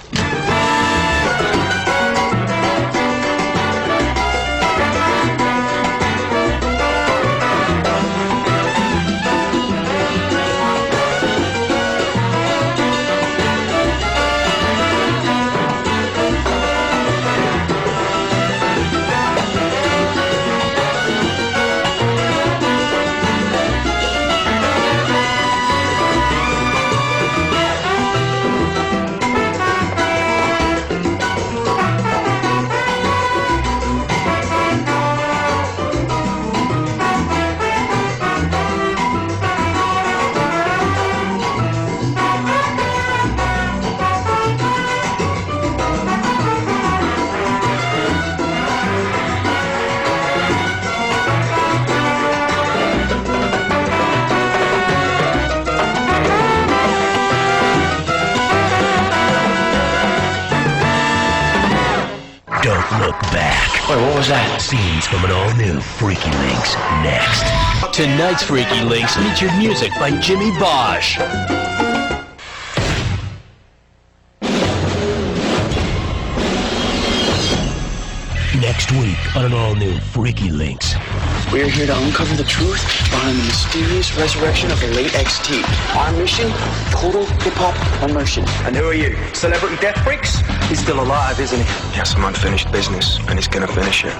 [SPEAKER 6] Sorry, what was that?
[SPEAKER 16] Scenes from an all-new Freaky Links next.
[SPEAKER 6] Tonight's Freaky Links featured music by Jimmy Bosch.
[SPEAKER 16] Next week on an all-new Freaky Links.
[SPEAKER 6] We're here to uncover the truth behind the mysterious resurrection of the late XT. Our mission, total hip-hop immersion.
[SPEAKER 2] And who are you? Celebrity Death Freaks?
[SPEAKER 11] He's still alive, isn't he? He has some unfinished business, and he's gonna finish it.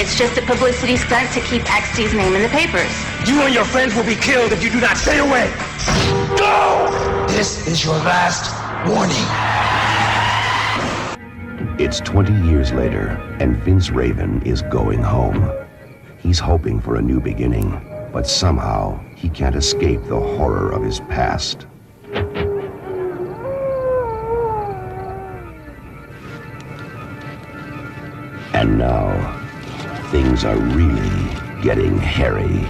[SPEAKER 23] It's just a publicity stunt to keep XT's name in the papers.
[SPEAKER 6] You and your friends will be killed if you do not stay away. Go!
[SPEAKER 16] This is your last warning. It's 20 years later, and Vince Raven is going home. He's hoping for a new beginning, but somehow he can't escape the horror of his past. And now, things are really getting hairy.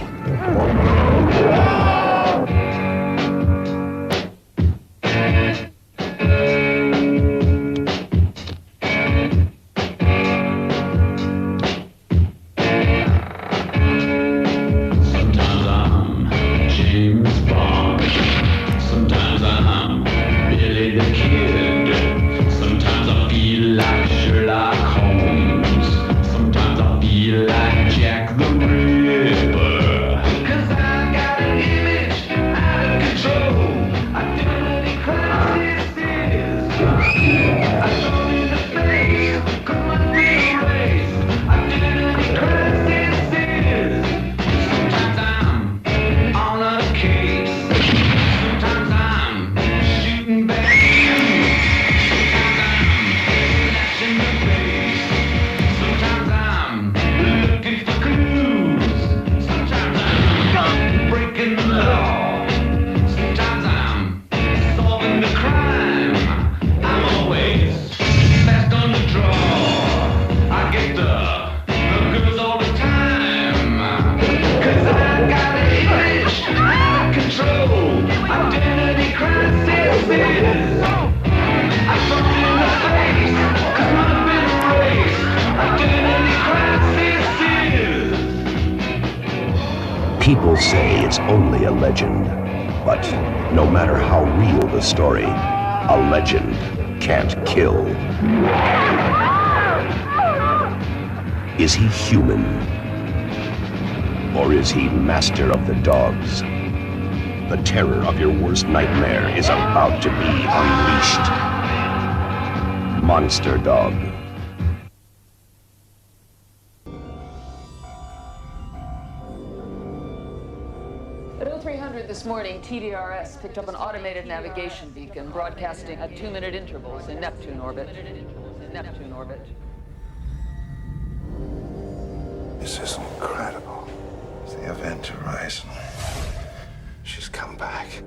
[SPEAKER 16] People say it's only a legend, but no matter how real the story, a legend can't kill. Is he human? Or is he master of the dogs? The terror of your worst nightmare is about to be unleashed. Monster Dog.
[SPEAKER 17] At 0300 this morning, TDRS picked up an automated navigation beacon broadcasting at 2-minute intervals in Neptune orbit.
[SPEAKER 19] This is incredible. It's the Event Horizon. She's come back.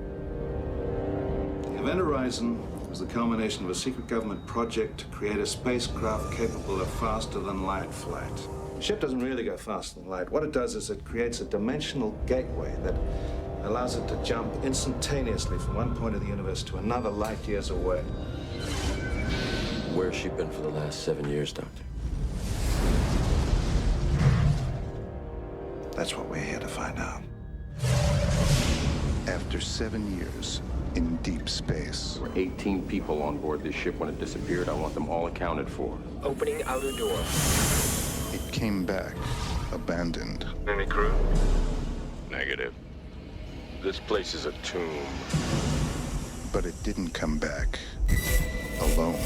[SPEAKER 20] The Event Horizon was the culmination of a secret government project to create a spacecraft capable of faster-than-light flight. The ship doesn't really go faster than light. What it does is it creates a dimensional gateway that allows it to jump instantaneously from one point of the universe to another light years away.
[SPEAKER 11] Where's she been for the last 7 years, Doctor?
[SPEAKER 19] That's what we're here to find out.
[SPEAKER 25] After 7 years in deep space.
[SPEAKER 11] There were 18 people on board this ship when it disappeared. I want them all accounted for.
[SPEAKER 16] Opening outer door.
[SPEAKER 25] It came back, abandoned.
[SPEAKER 11] Any crew? Negative. This place is a tomb.
[SPEAKER 25] But it didn't come back alone.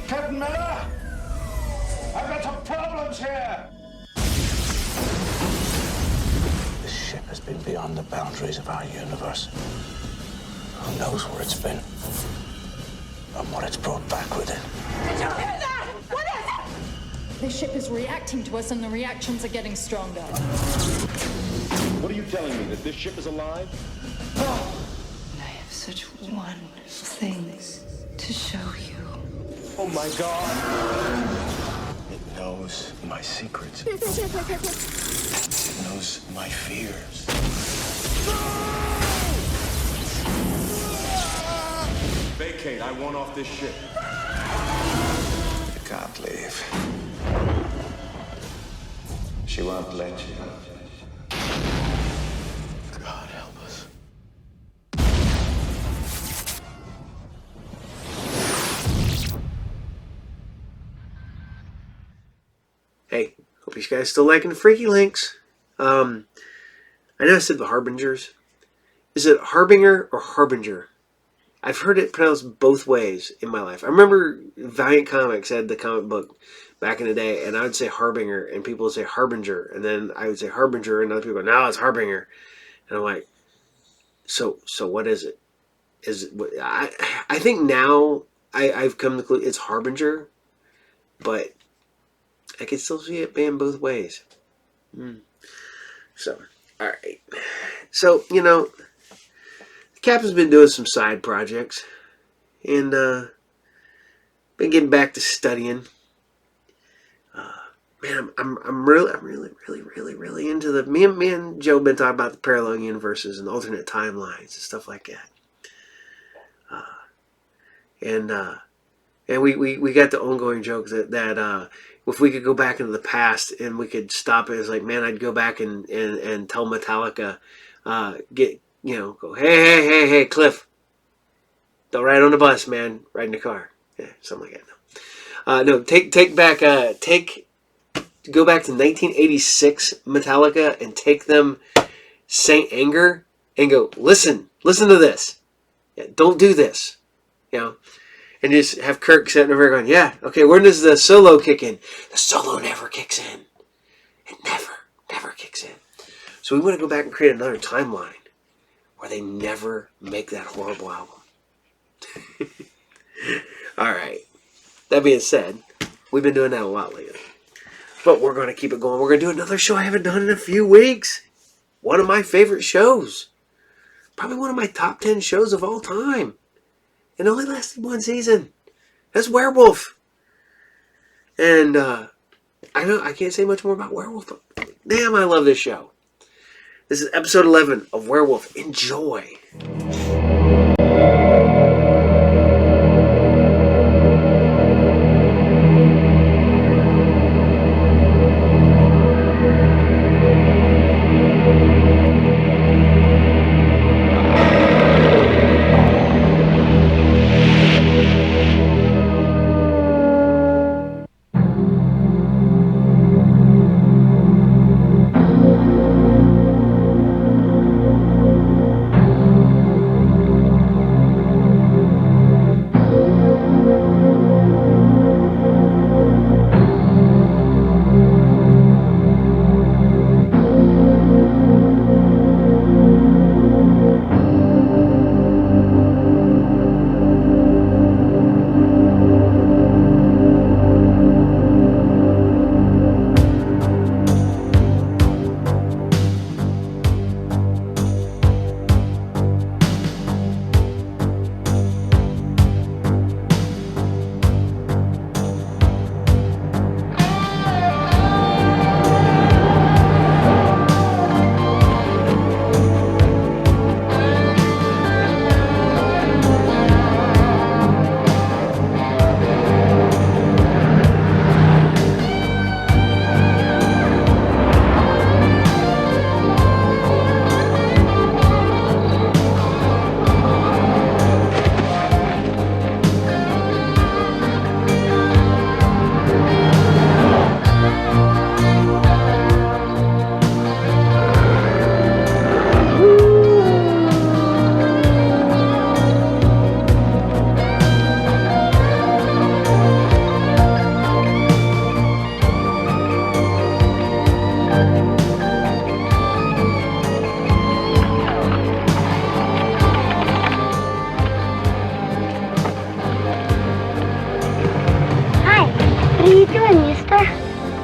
[SPEAKER 21] Captain Miller! I've got some problems here!
[SPEAKER 9] This ship has been beyond the boundaries of our universe. Who knows where it's been? And what it's brought back with it.
[SPEAKER 26] Did you hear that? What is it? The ship is reacting to us and the reactions are getting stronger.
[SPEAKER 11] What are you telling me? That this ship is alive?
[SPEAKER 4] I have such wonderful things to show you.
[SPEAKER 11] Oh my God!
[SPEAKER 9] It knows my secrets. It knows my fears.
[SPEAKER 11] Vacate. I want off this ship.
[SPEAKER 19] leave. She won't let you. God help us.
[SPEAKER 1] Hey, hope you guys still liking the Freaky Links. I know I said the Harbingers. Is it Harbinger or Harbinger? I've heard it pronounced both ways in my life. I remember Valiant Comics had the comic book back in the day, and I would say Harbinger, and people would say Harbinger, and then I would say Harbinger, and other people go, no, it's Harbinger. And I'm like, so what is it? I think now I've come to the conclusion it's Harbinger, but I can still see it being both ways. So, alright. So, you know, the Captain's been doing some side projects, and been getting back to studying. Man, I'm really into the... Me and Joe have been talking about the parallel universes and alternate timelines and stuff like that. And we got the ongoing joke that if we could go back into the past and we could stop it, it's like, man, I'd go back and tell Metallica, go, hey, Cliff, don't ride on the bus, man, ride in the car. Yeah, something like that. No, go back to 1986 Metallica and take them Saint Anger and go, listen to this. Yeah, don't do this. You know, and just have Kirk sitting over there going, yeah, okay, when does the solo kick in? The solo never kicks in. It never kicks in. So we want to go back and create another timeline where they never make that horrible album. Alright. That being said, we've been doing that a lot lately. But we're going to keep it going. We're going to do another show I haven't done in a few weeks. One of my favorite shows. Probably one of my top 10 shows of all time. It only lasted one season. That's Werewolf. And I can't say much more about Werewolf, but damn, I love this show. This is episode 11 of Werewolf. Enjoy.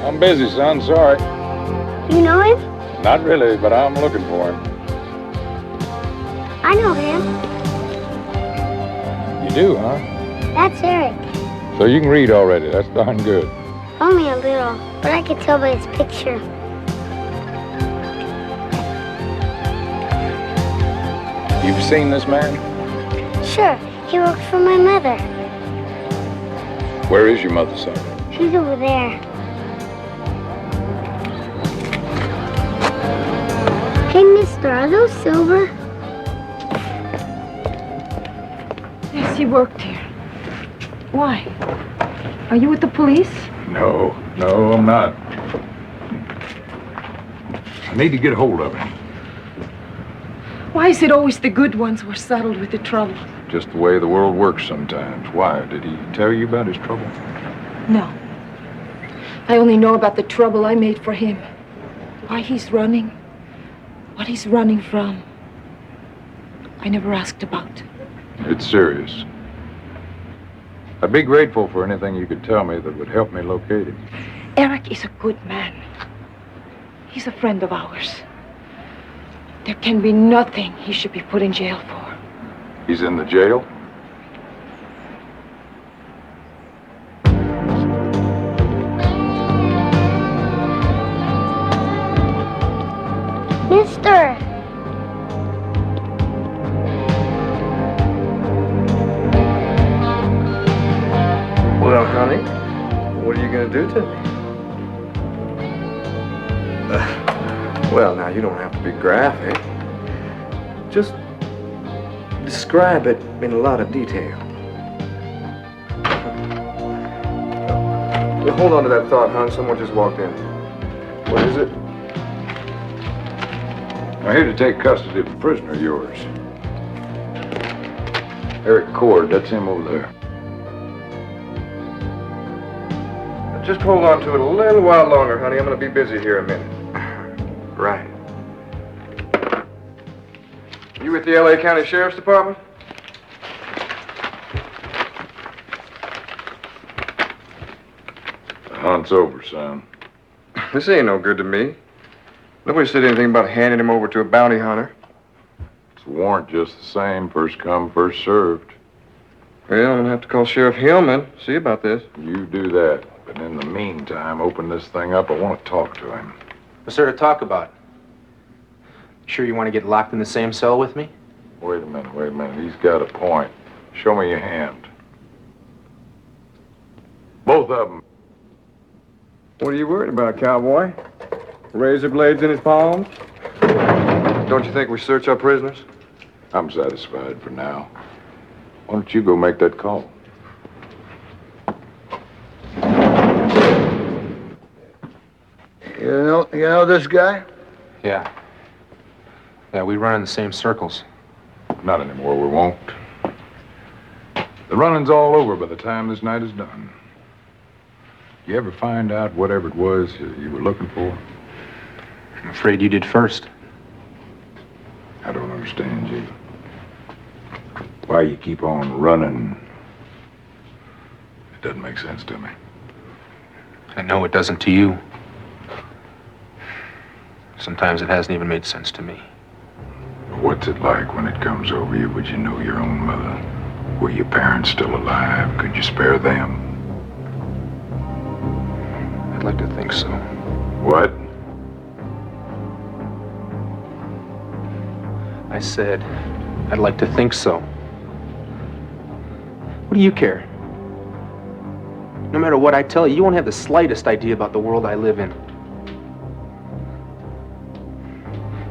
[SPEAKER 11] I'm busy, son. Sorry.
[SPEAKER 22] You know him?
[SPEAKER 11] Not really, but I'm looking for him.
[SPEAKER 22] I know him.
[SPEAKER 11] You do, huh?
[SPEAKER 22] That's Eric.
[SPEAKER 11] So you can read already. That's darn good.
[SPEAKER 22] Only a little, but I can tell by his picture.
[SPEAKER 11] You've seen this man?
[SPEAKER 22] Sure, he works for my mother.
[SPEAKER 11] Where is your mother, son?
[SPEAKER 3] She's over there. Hey, mister, are those silver?
[SPEAKER 7] Yes, he worked here. Why? Are you with the police?
[SPEAKER 10] No, I'm not. I need to get a hold of him.
[SPEAKER 7] Why is it always the good ones who are saddled with the trouble?
[SPEAKER 10] Just the way the world works sometimes. Why? Did he tell you about his trouble?
[SPEAKER 7] No. I only know about the trouble I made for him. Why he's running. What he's running from. I never asked about.
[SPEAKER 10] It's serious. I'd be grateful for anything you could tell me that would help me locate him.
[SPEAKER 7] Eric is a good man. He's a friend of ours. There can be nothing he should be put in jail for.
[SPEAKER 10] He's in the jail?
[SPEAKER 3] Mister!
[SPEAKER 13] Well, honey, what are you going to do to me? Well, now, you don't have to be graphic. Just describe it in a lot of detail. Hold on to that thought, hon. Someone just walked in. What is it?
[SPEAKER 10] I'm here to take custody of a prisoner of yours. Eric Cord, that's him over there.
[SPEAKER 13] Just hold on to it a little while longer, honey. I'm going to be busy here a minute. Right. You with the L.A. County Sheriff's Department?
[SPEAKER 10] The hunt's over, son.
[SPEAKER 13] This ain't no good to me. Nobody said anything about handing him over to a bounty hunter.
[SPEAKER 10] It's a warrant just the same. First come, first served.
[SPEAKER 13] Well, I'm going to have to call Sheriff Hillman. See about this.
[SPEAKER 10] You do that. But in the meantime, open this thing up. I want to talk to him.
[SPEAKER 14] What's there to talk about? Sure you want to get locked in the same cell with me?
[SPEAKER 10] Wait a minute. He's got a point. Show me your hand. Both of them.
[SPEAKER 13] What are you worried about, cowboy? Razor blades in his palms? Don't you think we search our prisoners?
[SPEAKER 10] I'm satisfied for now. Why don't you go make that call?
[SPEAKER 9] You know this guy?
[SPEAKER 14] Yeah. Yeah, we run in the same circles.
[SPEAKER 10] Not anymore, we won't. The running's all over by the time this night is done. You ever find out whatever it was you were looking for?
[SPEAKER 14] I'm afraid you did first.
[SPEAKER 10] I don't understand you. Why you keep on running? It doesn't make sense to me.
[SPEAKER 14] I know it doesn't to you. Sometimes it hasn't even made sense to me.
[SPEAKER 10] What's it like when it comes over you? Would you know your own mother? Were your parents still alive? Could you spare them?
[SPEAKER 14] I'd like to think so.
[SPEAKER 10] What?
[SPEAKER 14] I said, I'd like to think so. What do you care? No matter what I tell you, you won't have the slightest idea about the world I live in.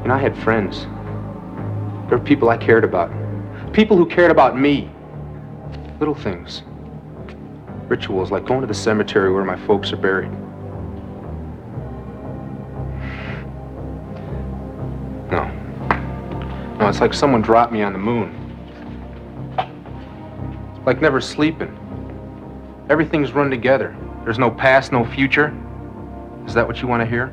[SPEAKER 14] And I had friends. There were people I cared about. People who cared about me. Little things. Rituals like going to the cemetery where my folks are buried. No, it's like someone dropped me on the moon. Like never sleeping. Everything's run together. There's no past, no future. Is that what you want to hear?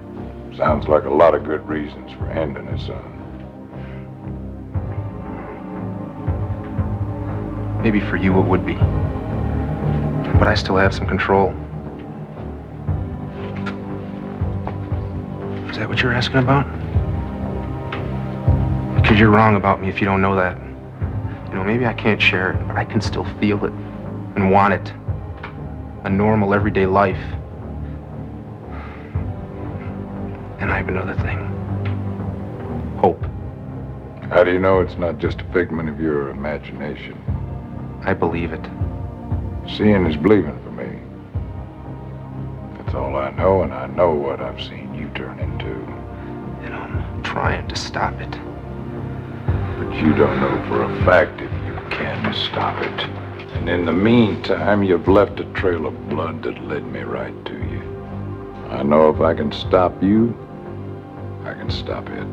[SPEAKER 10] Sounds like a lot of good reasons for ending it, son.
[SPEAKER 14] Maybe for you it would be. But I still have some control. Is that what you're asking about? Because you're wrong about me if you don't know that. You know, maybe I can't share it, but I can still feel it and want it. A normal, everyday life. And I have another thing. Hope.
[SPEAKER 10] How do you know it's not just a figment of your imagination?
[SPEAKER 14] I believe it.
[SPEAKER 10] Seeing is believing for me. know, and I know what I've seen you turn into.
[SPEAKER 14] And I'm trying to stop it.
[SPEAKER 10] But you don't know for a fact if you can stop it. And in the meantime, you've left a trail of blood that led me right to you. I know if I can stop you, I can stop it.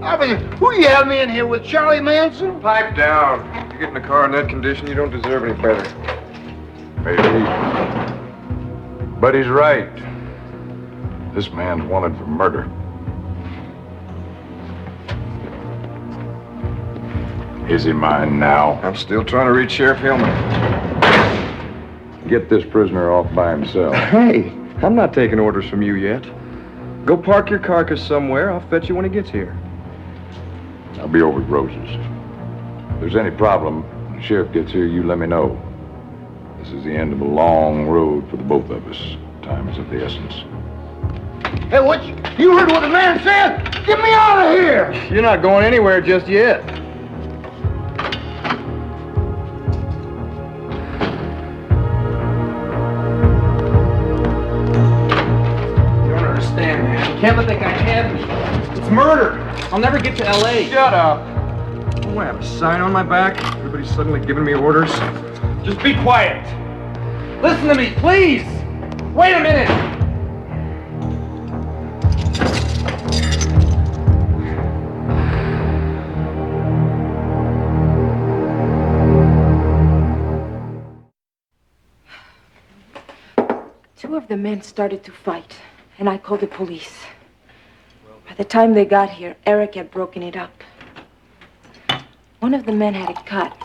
[SPEAKER 5] I mean, who do you have me in here with, Charlie Manson?
[SPEAKER 8] Pipe down. You get in a car in that condition, you don't deserve any better.
[SPEAKER 10] Maybe. But he's right. This man's wanted for murder. Is he mine now?
[SPEAKER 8] I'm still trying to reach Sheriff Hillman.
[SPEAKER 10] Get this prisoner off by himself.
[SPEAKER 8] Hey, I'm not taking orders from you yet. Go park your carcass somewhere. I'll fetch you when he gets here.
[SPEAKER 10] I'll be over at Rose's. If there's any problem, when the sheriff gets here, you let me know. This is the end of a long road for the both of us. Time is of the essence.
[SPEAKER 5] Hey, what? You heard what the man said? Get me out of here!
[SPEAKER 8] You're not going anywhere just yet.
[SPEAKER 14] You don't understand, man. You can't let that guy have me. It's murder. I'll never get to L.A.
[SPEAKER 8] Shut up. Oh, I have a sign on my back. Everybody's suddenly giving me orders.
[SPEAKER 14] Just be quiet. Listen to me, please. Wait a minute.
[SPEAKER 7] Two of the men started to fight, and I called the police. By the time they got here, Eric had broken it up. One of the men had it cut,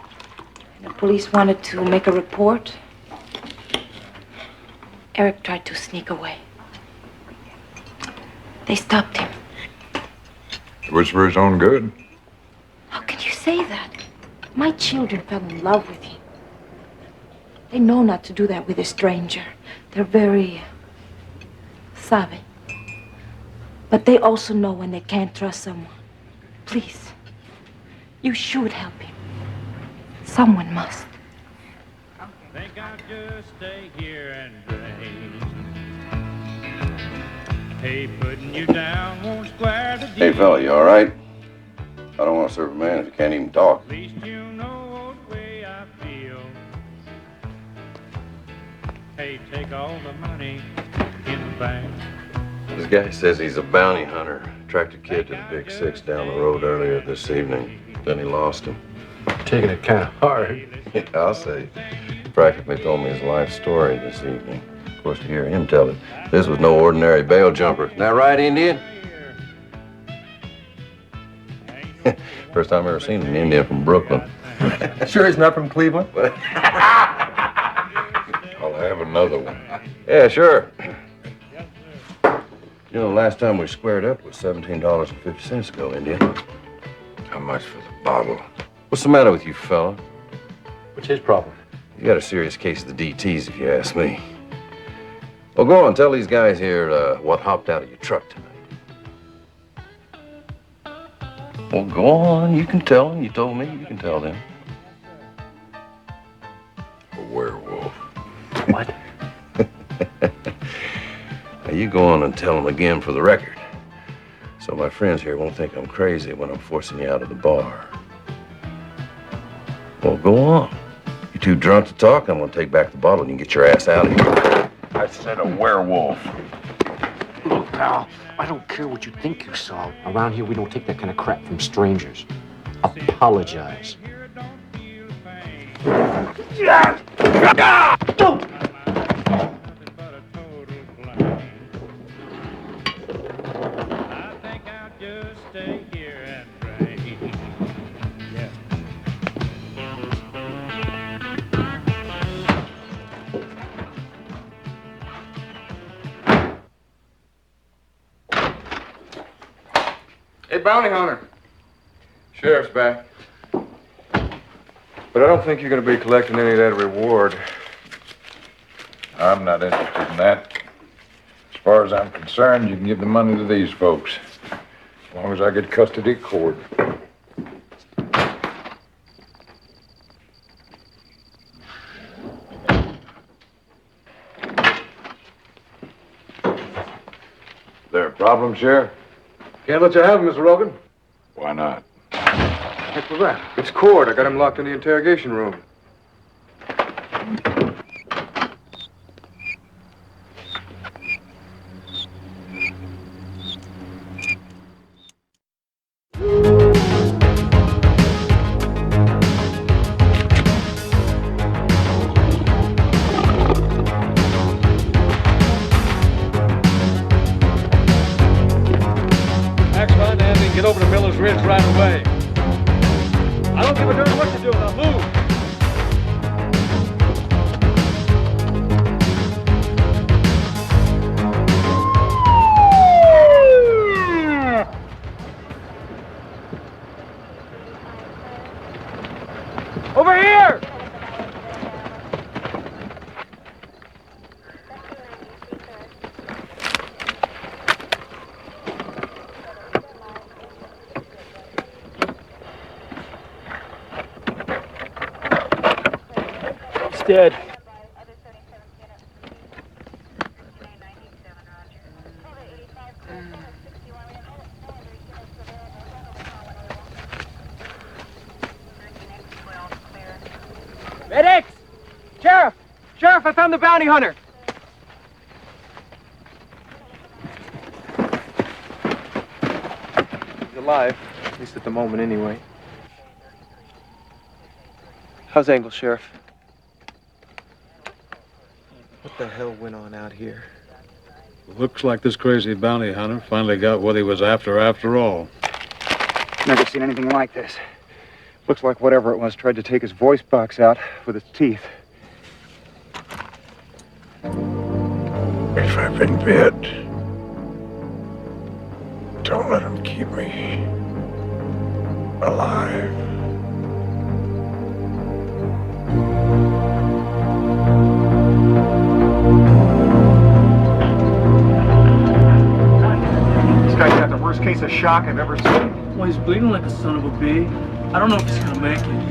[SPEAKER 7] and the police wanted to make a report. Eric tried to sneak away. They stopped him.
[SPEAKER 10] It was for his own good.
[SPEAKER 7] How can you say that? My children fell in love with him. They know not to do that with a stranger. They're very savvy. But they also know when they can't trust someone. Please, you should help him. Someone must.
[SPEAKER 12] Think I'll just stay here and drink. Hey, putting you down won't square the deal.
[SPEAKER 15] Hey, fella, you all right? I don't want to serve a man if you can't even talk.
[SPEAKER 12] At least you know what way I feel. Hey, take all the money in the bank.
[SPEAKER 15] This guy says he's a bounty hunter. Tracked a kid to the Big Six down the road earlier this evening. Then he lost him.
[SPEAKER 14] Taking it kind of hard.
[SPEAKER 15] Yeah, I'll say. Practically told me his life story this evening. Of course, to hear him tell it, this was no ordinary bail jumper. Isn't that right, Indian? First time I ever seen an Indian from Brooklyn.
[SPEAKER 14] Sure he's not from Cleveland?
[SPEAKER 10] I'll have another one.
[SPEAKER 15] Yeah, sure. You know, last time we squared up was $17.50 ago, Indian.
[SPEAKER 10] How much for the bottle?
[SPEAKER 15] What's the matter with you, fella?
[SPEAKER 14] What's his problem?
[SPEAKER 15] You got a serious case of the DTs, if you ask me. Well, go on, tell these guys here what hopped out of your truck tonight. Well, go on, you can tell them. You told me, you can tell them.
[SPEAKER 10] A werewolf.
[SPEAKER 14] What?
[SPEAKER 15] Now, you go on and tell them again for the record. So my friends here won't think I'm crazy when I'm forcing you out of the bar. Well, go on. You're too drunk to talk, I'm gonna take back the bottle and you can get your ass out of here.
[SPEAKER 10] I said a werewolf.
[SPEAKER 14] Look, pal, I don't care what you think you saw. Around here, we don't take that kind of crap from strangers. Apologize.
[SPEAKER 8] Hey, bounty hunter. Sheriff's back. But I don't think you're going to be collecting any of that reward.
[SPEAKER 10] I'm not interested in that. As far as I'm concerned, you can give the money to these folks. As long as I get custody of Cord. Problem, Sheriff?
[SPEAKER 8] Can't let you have him, Mr. Rogan.
[SPEAKER 10] Why not?
[SPEAKER 8] Heck was that? It's Cord. I got him locked in the interrogation room.
[SPEAKER 12] Get over to Miller's Ridge right away. I don't give a darn what you're doing. Now move. Over here!
[SPEAKER 2] Dead.
[SPEAKER 6] Medics! Sheriff! Sheriff, I found the bounty hunter.
[SPEAKER 14] He's alive, at least at the moment anyway. How's Angle, Sheriff? What the hell went on out here?
[SPEAKER 12] Looks like this crazy bounty hunter finally got what he was after all.
[SPEAKER 21] Never seen anything like this. Looks like whatever it was tried to take his voice box out with its teeth.
[SPEAKER 19] If I've been bit, don't let him keep me alive.
[SPEAKER 21] This guy's got the worst case of shock I've ever seen.
[SPEAKER 2] Well, he's bleeding like a son of a bee. I don't know if he's gonna make it.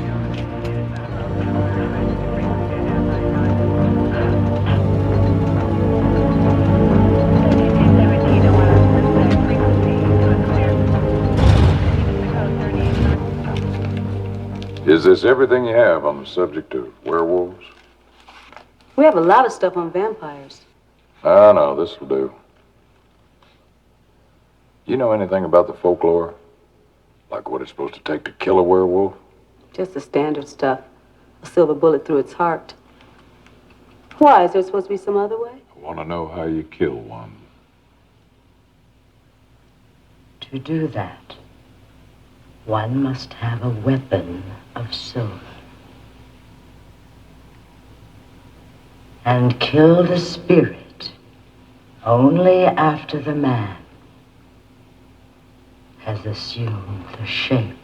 [SPEAKER 10] Is this everything you have on the subject of werewolves?
[SPEAKER 17] We have a lot of stuff on vampires.
[SPEAKER 10] I know, this will do. You know anything about the folklore? Like what it's supposed to take to kill a werewolf?
[SPEAKER 17] Just the standard stuff. A silver bullet through its heart. Why? Is there supposed to be some other way?
[SPEAKER 10] I want to know how you kill one.
[SPEAKER 18] To do that, one must have a weapon of silver. And kill the spirit only after the man has assumed the shape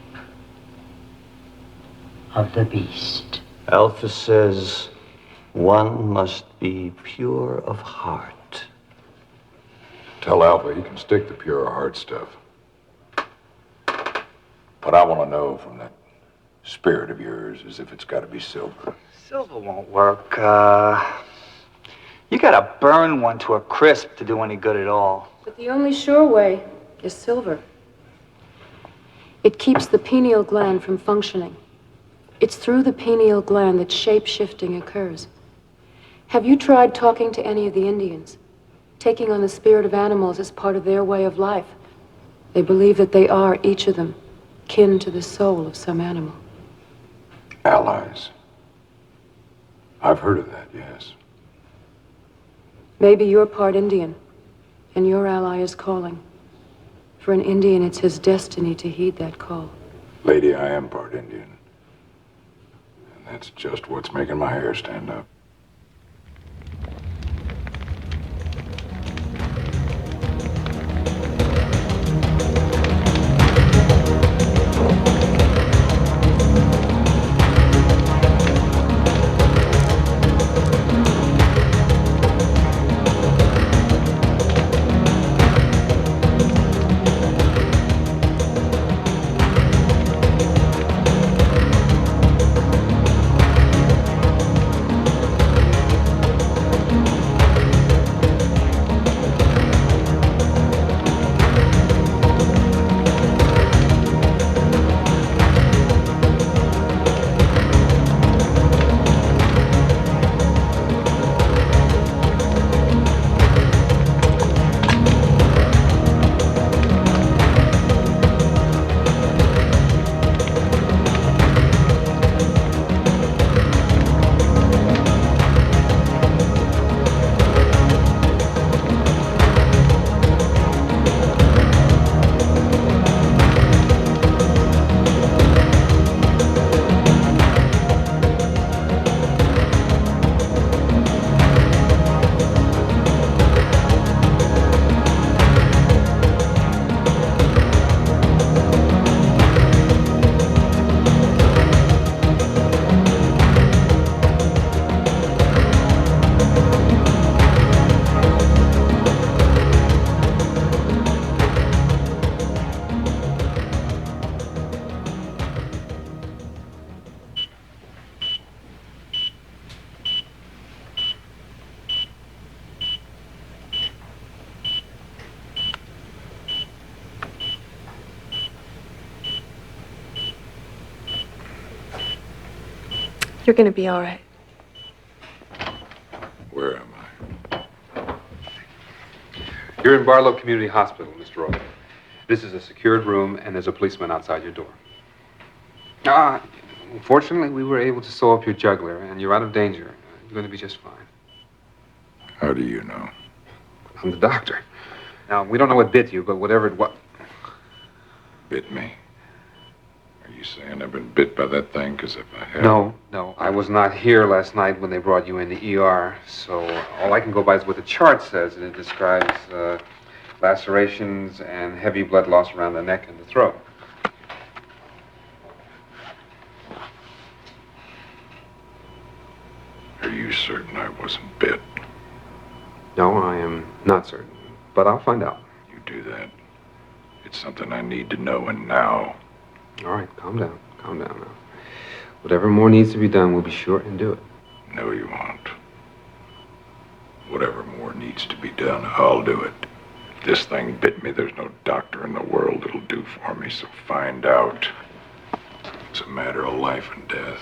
[SPEAKER 18] of the beast.
[SPEAKER 9] Alpha says one must be pure of heart.
[SPEAKER 10] Tell Alpha he can stick the pure heart stuff. But I want to know from that spirit of yours as if it's got to be silver.
[SPEAKER 21] Silver won't work. You gotta burn one to a crisp to do any good at all.
[SPEAKER 7] But the only sure way is silver. It keeps the pineal gland from functioning. It's through the pineal gland that shape-shifting occurs. Have you tried talking to any of the Indians? Taking on the spirit of animals as part of their way of life. They believe that they are, each of them, kin to the soul of some animal.
[SPEAKER 10] Allies. I've heard of that, yes.
[SPEAKER 7] Maybe you're part Indian, and your ally is calling. For an Indian, it's his destiny to heed that call.
[SPEAKER 10] Lady, I am part Indian. And that's just what's making my hair stand up.
[SPEAKER 16] You're gonna be all right.
[SPEAKER 10] Where am I?
[SPEAKER 14] You're in Barlow Community Hospital, Mr. Rowe. This is a secured room, and there's a policeman outside your door. Fortunately, we were able to sew up your jugular, and you're out of danger. You're going to be just fine.
[SPEAKER 10] How do you know?
[SPEAKER 14] I'm the doctor. Now, we don't know what bit you, but whatever it was...
[SPEAKER 10] Bit me? Are you saying I've been bit by that thing? Because if I had...
[SPEAKER 14] No. I was not here last night when they brought you in the ER, so all I can go by is what the chart says, and it describes lacerations and heavy blood loss around the neck and the throat.
[SPEAKER 10] Are you certain I wasn't bit?
[SPEAKER 14] No, I am not certain, but I'll find out.
[SPEAKER 10] You do that. It's something I need to know, and now.
[SPEAKER 14] All right, calm down now. Whatever more needs to be done, we'll be sure and do it.
[SPEAKER 10] No, you won't. Whatever more needs to be done, I'll do it. If this thing bit me, there's no doctor in the world that'll do for me, so find out. It's a matter of life and death.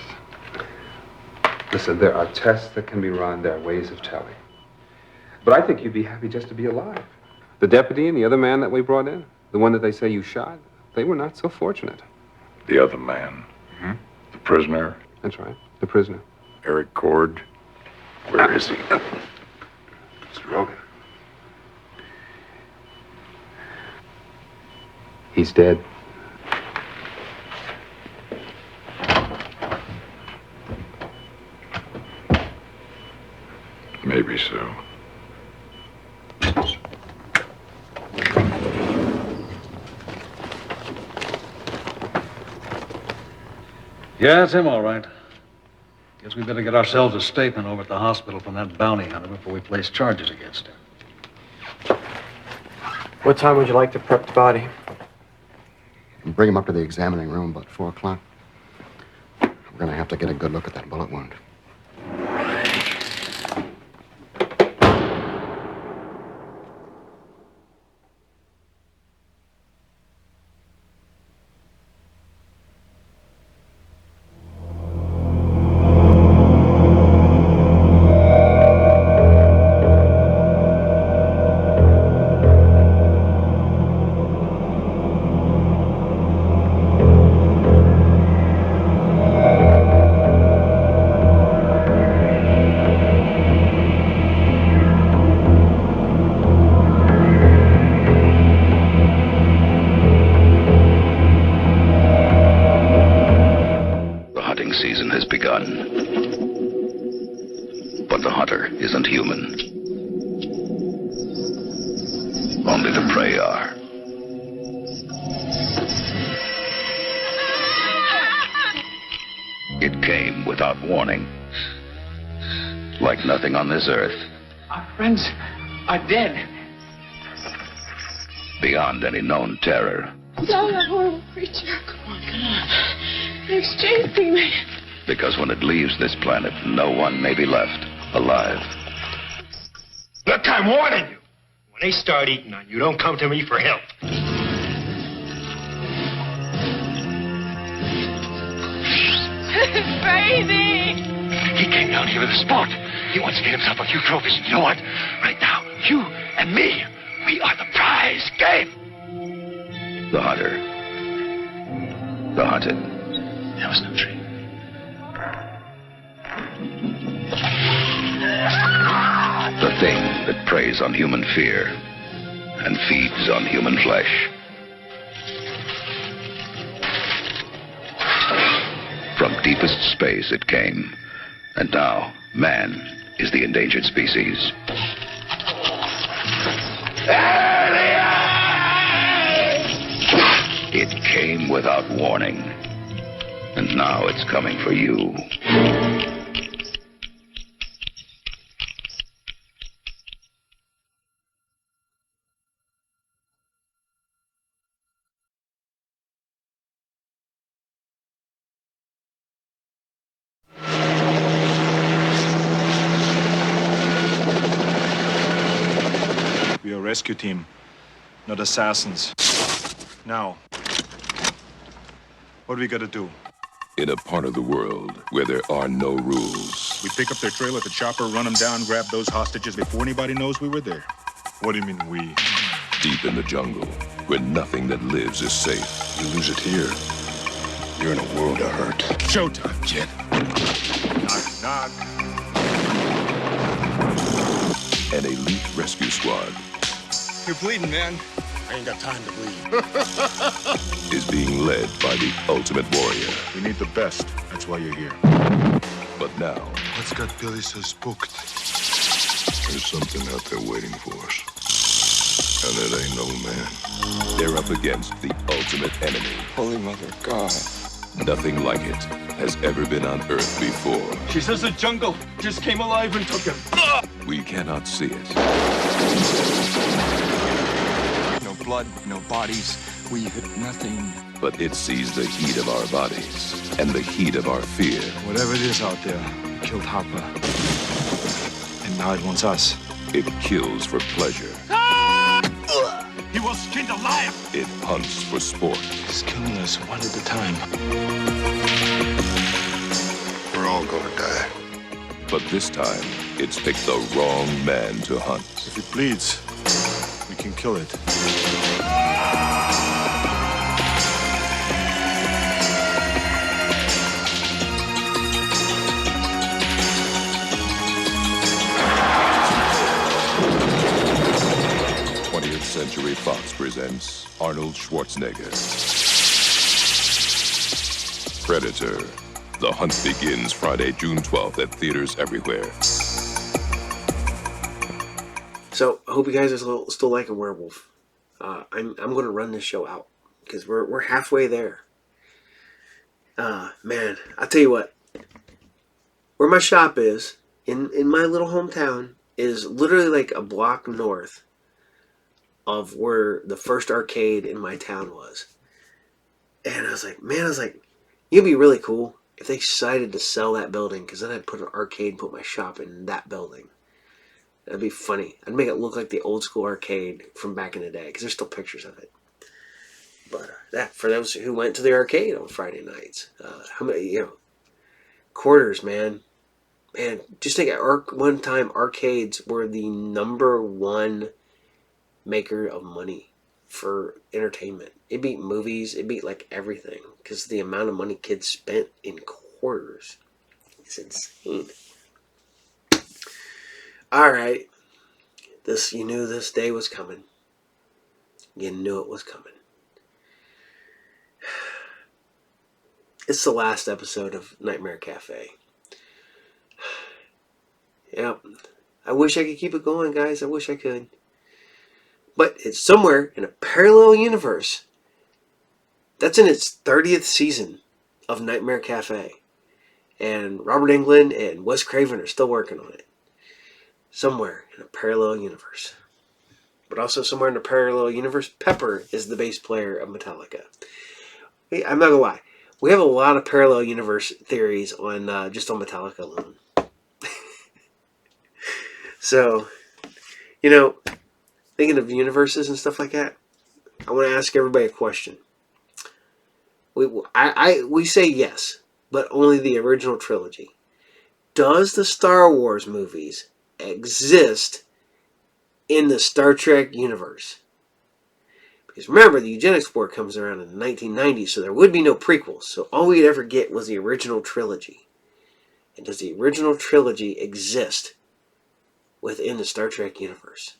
[SPEAKER 14] Listen, there are tests that can be run, there are ways of telling. But I think you'd be happy just to be alive. The deputy and the other man that we brought in, the one that they say you shot, they were not so fortunate.
[SPEAKER 10] The other man?
[SPEAKER 14] Mm-hmm.
[SPEAKER 10] The prisoner?
[SPEAKER 14] That's right, the prisoner.
[SPEAKER 10] Eric Cord? Where is he?
[SPEAKER 14] Mr. Rogan. He's dead.
[SPEAKER 10] Maybe so.
[SPEAKER 12] Yeah, it's him, all right. Guess we better get ourselves a statement over at the hospital from that bounty hunter before we place charges against him.
[SPEAKER 20] What time would you like to prep the body?
[SPEAKER 23] And bring him up to the examining room about 4 o'clock. We're gonna have to get a good look at that bullet wound.
[SPEAKER 24] On this earth.
[SPEAKER 6] Our friends are dead.
[SPEAKER 24] Beyond any known terror.
[SPEAKER 25] No, that horrible creature. Come on. They've chasing me.
[SPEAKER 24] Because when it leaves this planet, no one may be left alive.
[SPEAKER 26] Look, I'm warning you. When they start eating on you, don't come to me for help.
[SPEAKER 25] Baby!
[SPEAKER 26] He came down here with a sport. He wants to get himself a few trophies. You know what? Right now, you and me, we are the prize game.
[SPEAKER 24] The hunter. The hunted.
[SPEAKER 26] That was no dream.
[SPEAKER 24] The thing that preys on human fear and feeds on human flesh. From deepest space it came, and now man is the endangered species. It came without warning, and now it's coming for you.
[SPEAKER 27] We are a rescue team, not assassins. Now, what do we gotta do?
[SPEAKER 1] in a part of the world where there are no rules.
[SPEAKER 27] We pick up their trail at the chopper, run them down, grab those hostages before anybody knows we were there. What do you mean, we?
[SPEAKER 1] Deep in the jungle, where nothing that lives is safe.
[SPEAKER 27] You lose it here, you're in a world of hurt. Showtime, kid. Knock, knock.
[SPEAKER 1] An elite rescue squad
[SPEAKER 27] You're bleeding, man. I ain't got time to bleed.
[SPEAKER 1] is being led by the ultimate warrior.
[SPEAKER 27] We need the best. That's why you're here.
[SPEAKER 1] But now,
[SPEAKER 27] What's got Billy so spooked?
[SPEAKER 1] there's something out there waiting for us. And it ain't no man. They're up against the ultimate enemy.
[SPEAKER 27] Holy Mother of God.
[SPEAKER 1] Nothing like it has ever been on Earth before.
[SPEAKER 27] She says the jungle just came alive and took him.
[SPEAKER 1] We cannot see it.
[SPEAKER 27] No blood, no bodies. We hit nothing.
[SPEAKER 1] But it sees the heat of our bodies and the heat of our fear.
[SPEAKER 27] Whatever it is out there, it killed Harper. And now it wants us.
[SPEAKER 1] It kills for pleasure.
[SPEAKER 27] He was skinned alive.
[SPEAKER 1] It hunts for sport.
[SPEAKER 27] It's killing us one at a time.
[SPEAKER 19] We're all gonna die.
[SPEAKER 1] But this time, it's picked the wrong man to hunt.
[SPEAKER 27] If it bleeds, we can kill it.
[SPEAKER 1] 20th Century Fox presents Arnold Schwarzenegger. Predator. The hunt begins Friday, June 12th at theaters everywhere.
[SPEAKER 20] So I hope you guys are still liking Werewolf. I'm going to run this show out because we're halfway there. Man, I'll tell you what. Where my shop is in my little hometown is literally like a block north of where the first arcade in my town was. And I was like, it'd be really cool if they decided to sell that building, because then I'd put an arcade and put my shop in that building. That'd be funny. I'd make it look like the old school arcade from back in the day, because there's still pictures of it. But that for those who went to the arcade on Friday nights, how many quarters, man. Man, just think one time arcades were the #1 maker of money for entertainment. It beat movies, it beat like everything, because the amount of money kids spent in quarters. It's insane. Alright. You knew this day was coming. You knew it was coming. It's the last episode of Nightmare Cafe. Yep. I wish I could keep it going, guys. I wish I could. But it's somewhere in a parallel universe that's in its 30th season of Nightmare Cafe. And Robert Englund and Wes Craven are still working on it. Somewhere in a parallel universe. But also somewhere in a parallel universe, Pepper is the bass player of Metallica. I'm not gonna lie. We have a lot of parallel universe theories on just on Metallica alone. So, thinking of universes and stuff like that, I want to ask everybody a question. We say yes, but only the original trilogy. Does the Star Wars movies exist in the Star Trek universe? Because remember, the eugenics war comes around in the 1990s, so there would be no prequels. So all we'd ever get was the original trilogy. And does the original trilogy exist within the Star Trek universe?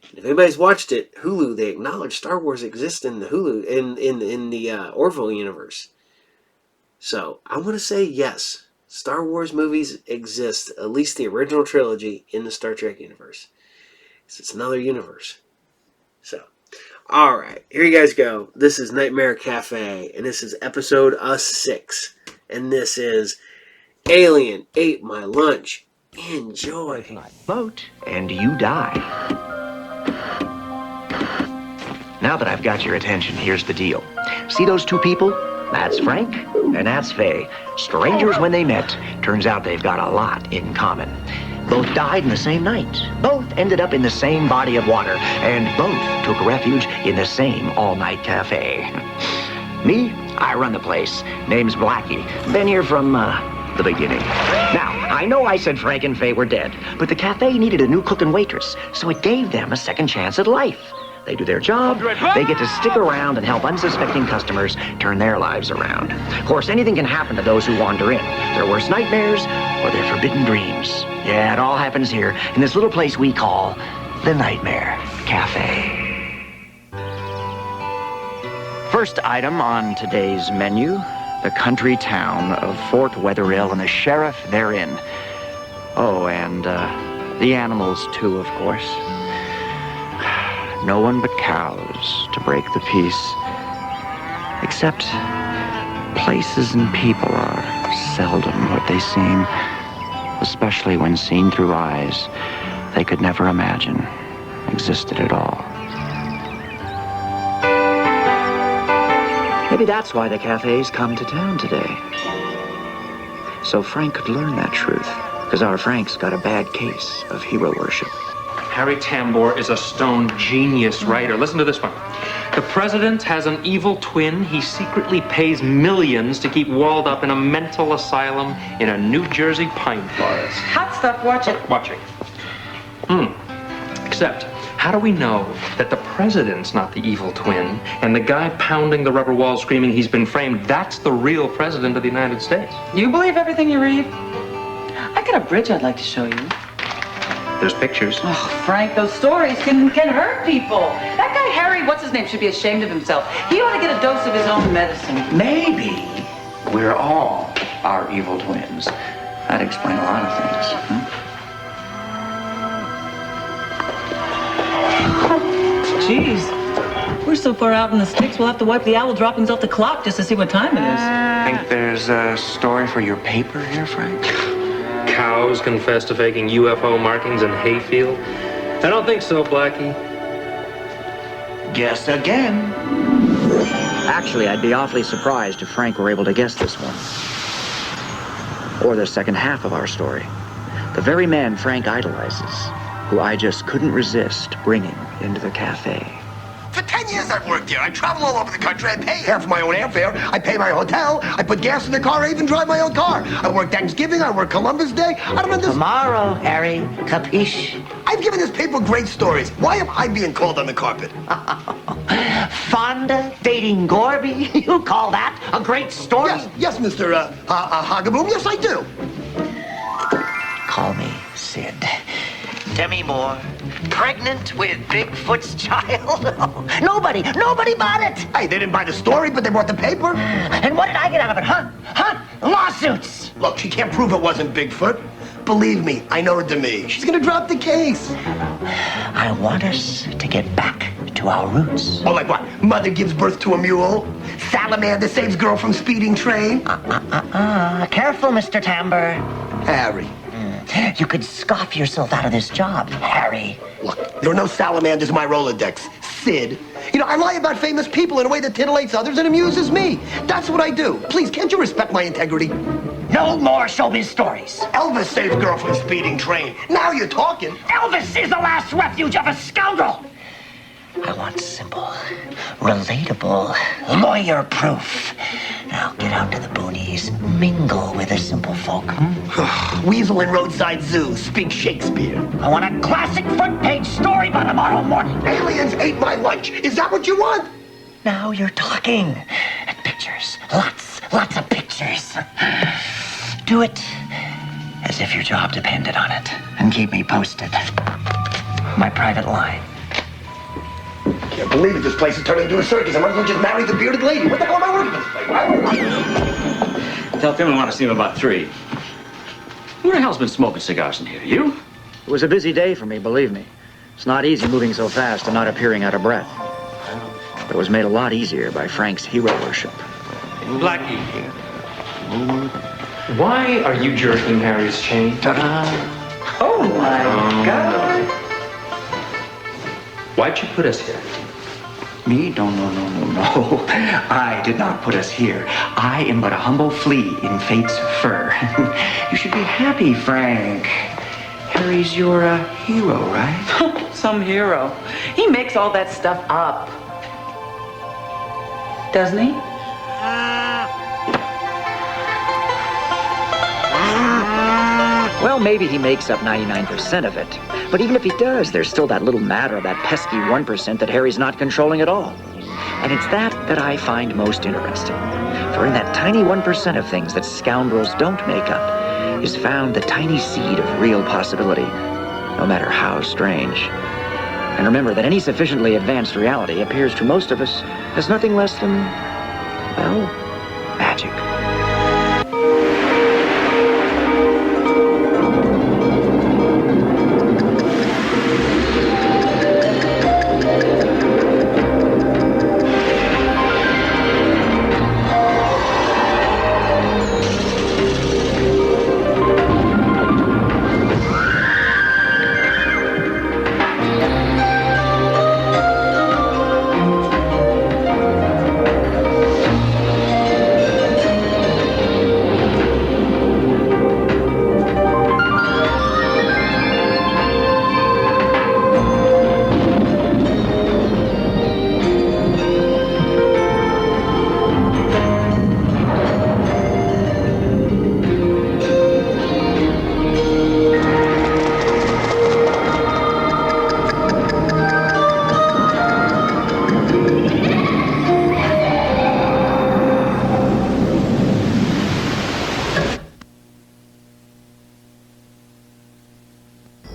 [SPEAKER 20] And if anybody's watched it, Hulu, they acknowledge Star Wars exists in the Hulu in the Orville universe. So I'm going to say yes. Star Wars movies exist, at least the original trilogy, in the Star Trek universe. It's another universe. So, alright, here you guys go. This is Nightmare Cafe, and this is episode 6. And this is Alien Ate My Lunch. Enjoy.
[SPEAKER 3] Vote, and you die. Now that I've got your attention, here's the deal. See those two people? That's Frank, and that's Faye. Strangers when they met. Turns out they've got a lot in common. Both died in the same night. Both ended up in the same body of water. And both took refuge in the same all-night cafe. Me? I run the place. Name's Blackie. Been here from, the beginning. Now, I know I said Frank and Faye were dead, but the cafe needed a new cook and waitress, so it gave them a second chance at life. They do their job, they get to stick around and help unsuspecting customers turn their lives around. Of course, anything can happen to those who wander in. Their worst nightmares or their forbidden dreams. Yeah, it all happens here in this little place we call the Nightmare Cafe. First item on today's menu, the country town of Fort Wetherill and the sheriff therein. Oh, and the animals too, of course. No one but cows to break the peace. Except places and people are seldom what they seem, especially when seen through eyes they could never imagine existed at all. Maybe that's why the cafe's come to town today. So Frank could learn that truth, because our Frank's got a bad case of hero worship.
[SPEAKER 14] Harry Tambor is a stone genius writer. Listen to this one. The president has an evil twin he secretly pays millions to keep walled up in a mental asylum in a New Jersey pine forest.
[SPEAKER 4] Hot stuff, watch it.
[SPEAKER 14] Watching. Except, how do we know that the president's not the evil twin and the guy pounding the rubber wall screaming he's been framed, that's the real president of the United States?
[SPEAKER 4] You believe everything you read? I got a bridge I'd like to show you.
[SPEAKER 14] There's pictures.
[SPEAKER 4] Oh, Frank, those stories can hurt people. That guy Harry, what's his name, should be ashamed of himself. He ought to get a dose of his own medicine.
[SPEAKER 3] Maybe we're all our evil twins. That'd explain a lot of things.
[SPEAKER 4] Jeez, we're so far out in the sticks, we'll have to wipe the owl droppings off the clock just to see what time it is.
[SPEAKER 3] Think there's a story for your paper here, Frank?
[SPEAKER 14] Cows confess to faking UFO markings in hayfield? I don't think so, Blackie.
[SPEAKER 3] Guess again. Actually, I'd be awfully surprised if Frank were able to guess this one. Or the second half of our story. The very man Frank idolizes, who I just couldn't resist bringing into the cafe.
[SPEAKER 5] For 10 years I've worked here. I travel all over the country. I pay half my own airfare. I pay my hotel. I put gas in the car. I even drive my own car. I work Thanksgiving. I work Columbus Day. I don't understand.
[SPEAKER 3] Tomorrow, Harry. Capiche?
[SPEAKER 5] I've given this paper great stories. Why am I being called on the carpet?
[SPEAKER 3] Fonda dating Gorby? You call that a great story?
[SPEAKER 5] Yes, Mr. Hagaboom. Yes, I do.
[SPEAKER 3] Call me Sid. Demi Moore, pregnant with Bigfoot's child? Nobody bought it!
[SPEAKER 5] Hey, they didn't buy the story, but they bought the paper.
[SPEAKER 3] And what did I get out of it, huh? Lawsuits!
[SPEAKER 5] Look, she can't prove it wasn't Bigfoot. Believe me, I know Demi. She's gonna drop the case.
[SPEAKER 3] I want us to get back to our roots.
[SPEAKER 5] Oh, like what? Mother gives birth to a mule? Salamander saves girl from speeding train?
[SPEAKER 3] Careful, Mr. Tambor.
[SPEAKER 5] Harry.
[SPEAKER 3] You could scoff yourself out of this job, Harry.
[SPEAKER 5] Look, there are no salamanders in my Rolodex. Sid. You know, I lie about famous people in a way that titillates others and amuses me. That's what I do. Please, can't you respect my integrity?
[SPEAKER 3] No more showbiz stories.
[SPEAKER 5] Elvis saved girl from speeding train. Now you're talking.
[SPEAKER 3] Elvis is the last refuge of a scoundrel. I want simple, relatable, lawyer-proof. Now get out to the boonies, mingle with the simple folk.
[SPEAKER 5] Weasel in Roadside Zoo, speak Shakespeare.
[SPEAKER 3] I want a classic front-page story by tomorrow morning.
[SPEAKER 5] Aliens ate my lunch. Is that what you want?
[SPEAKER 3] Now you're talking. And pictures. Lots of pictures. Do it as if your job depended on it. And keep me posted. My private line.
[SPEAKER 5] I can't believe it. This place is turning into a circus. I might as well just marry the bearded lady. What the hell am I working this place?
[SPEAKER 11] Tell Tim we want to see him about 3. Who the hell's been smoking cigars in here? You?
[SPEAKER 3] It was a busy day for me, believe me. It's not easy moving so fast and not appearing out of breath. But it was made a lot easier by Frank's hero worship.
[SPEAKER 14] Blackie, why are you jerking Harry's chain?
[SPEAKER 4] Oh, my God.
[SPEAKER 14] Why'd you put us here?
[SPEAKER 3] Me? No. I did not put us here. I am but a humble flea in fate's fur. You should be happy, Frank. Harry's your hero, right?
[SPEAKER 4] Some hero. He makes all that stuff up. Doesn't he?
[SPEAKER 3] Well, maybe he makes up 99% of it. But even if he does, there's still that little matter of that pesky 1% that Harry's not controlling at all. And it's that I find most interesting. For in that tiny 1% of things that scoundrels don't make up is found the tiny seed of real possibility, no matter how strange. And remember that any sufficiently advanced reality appears to most of us as nothing less than, well, magic.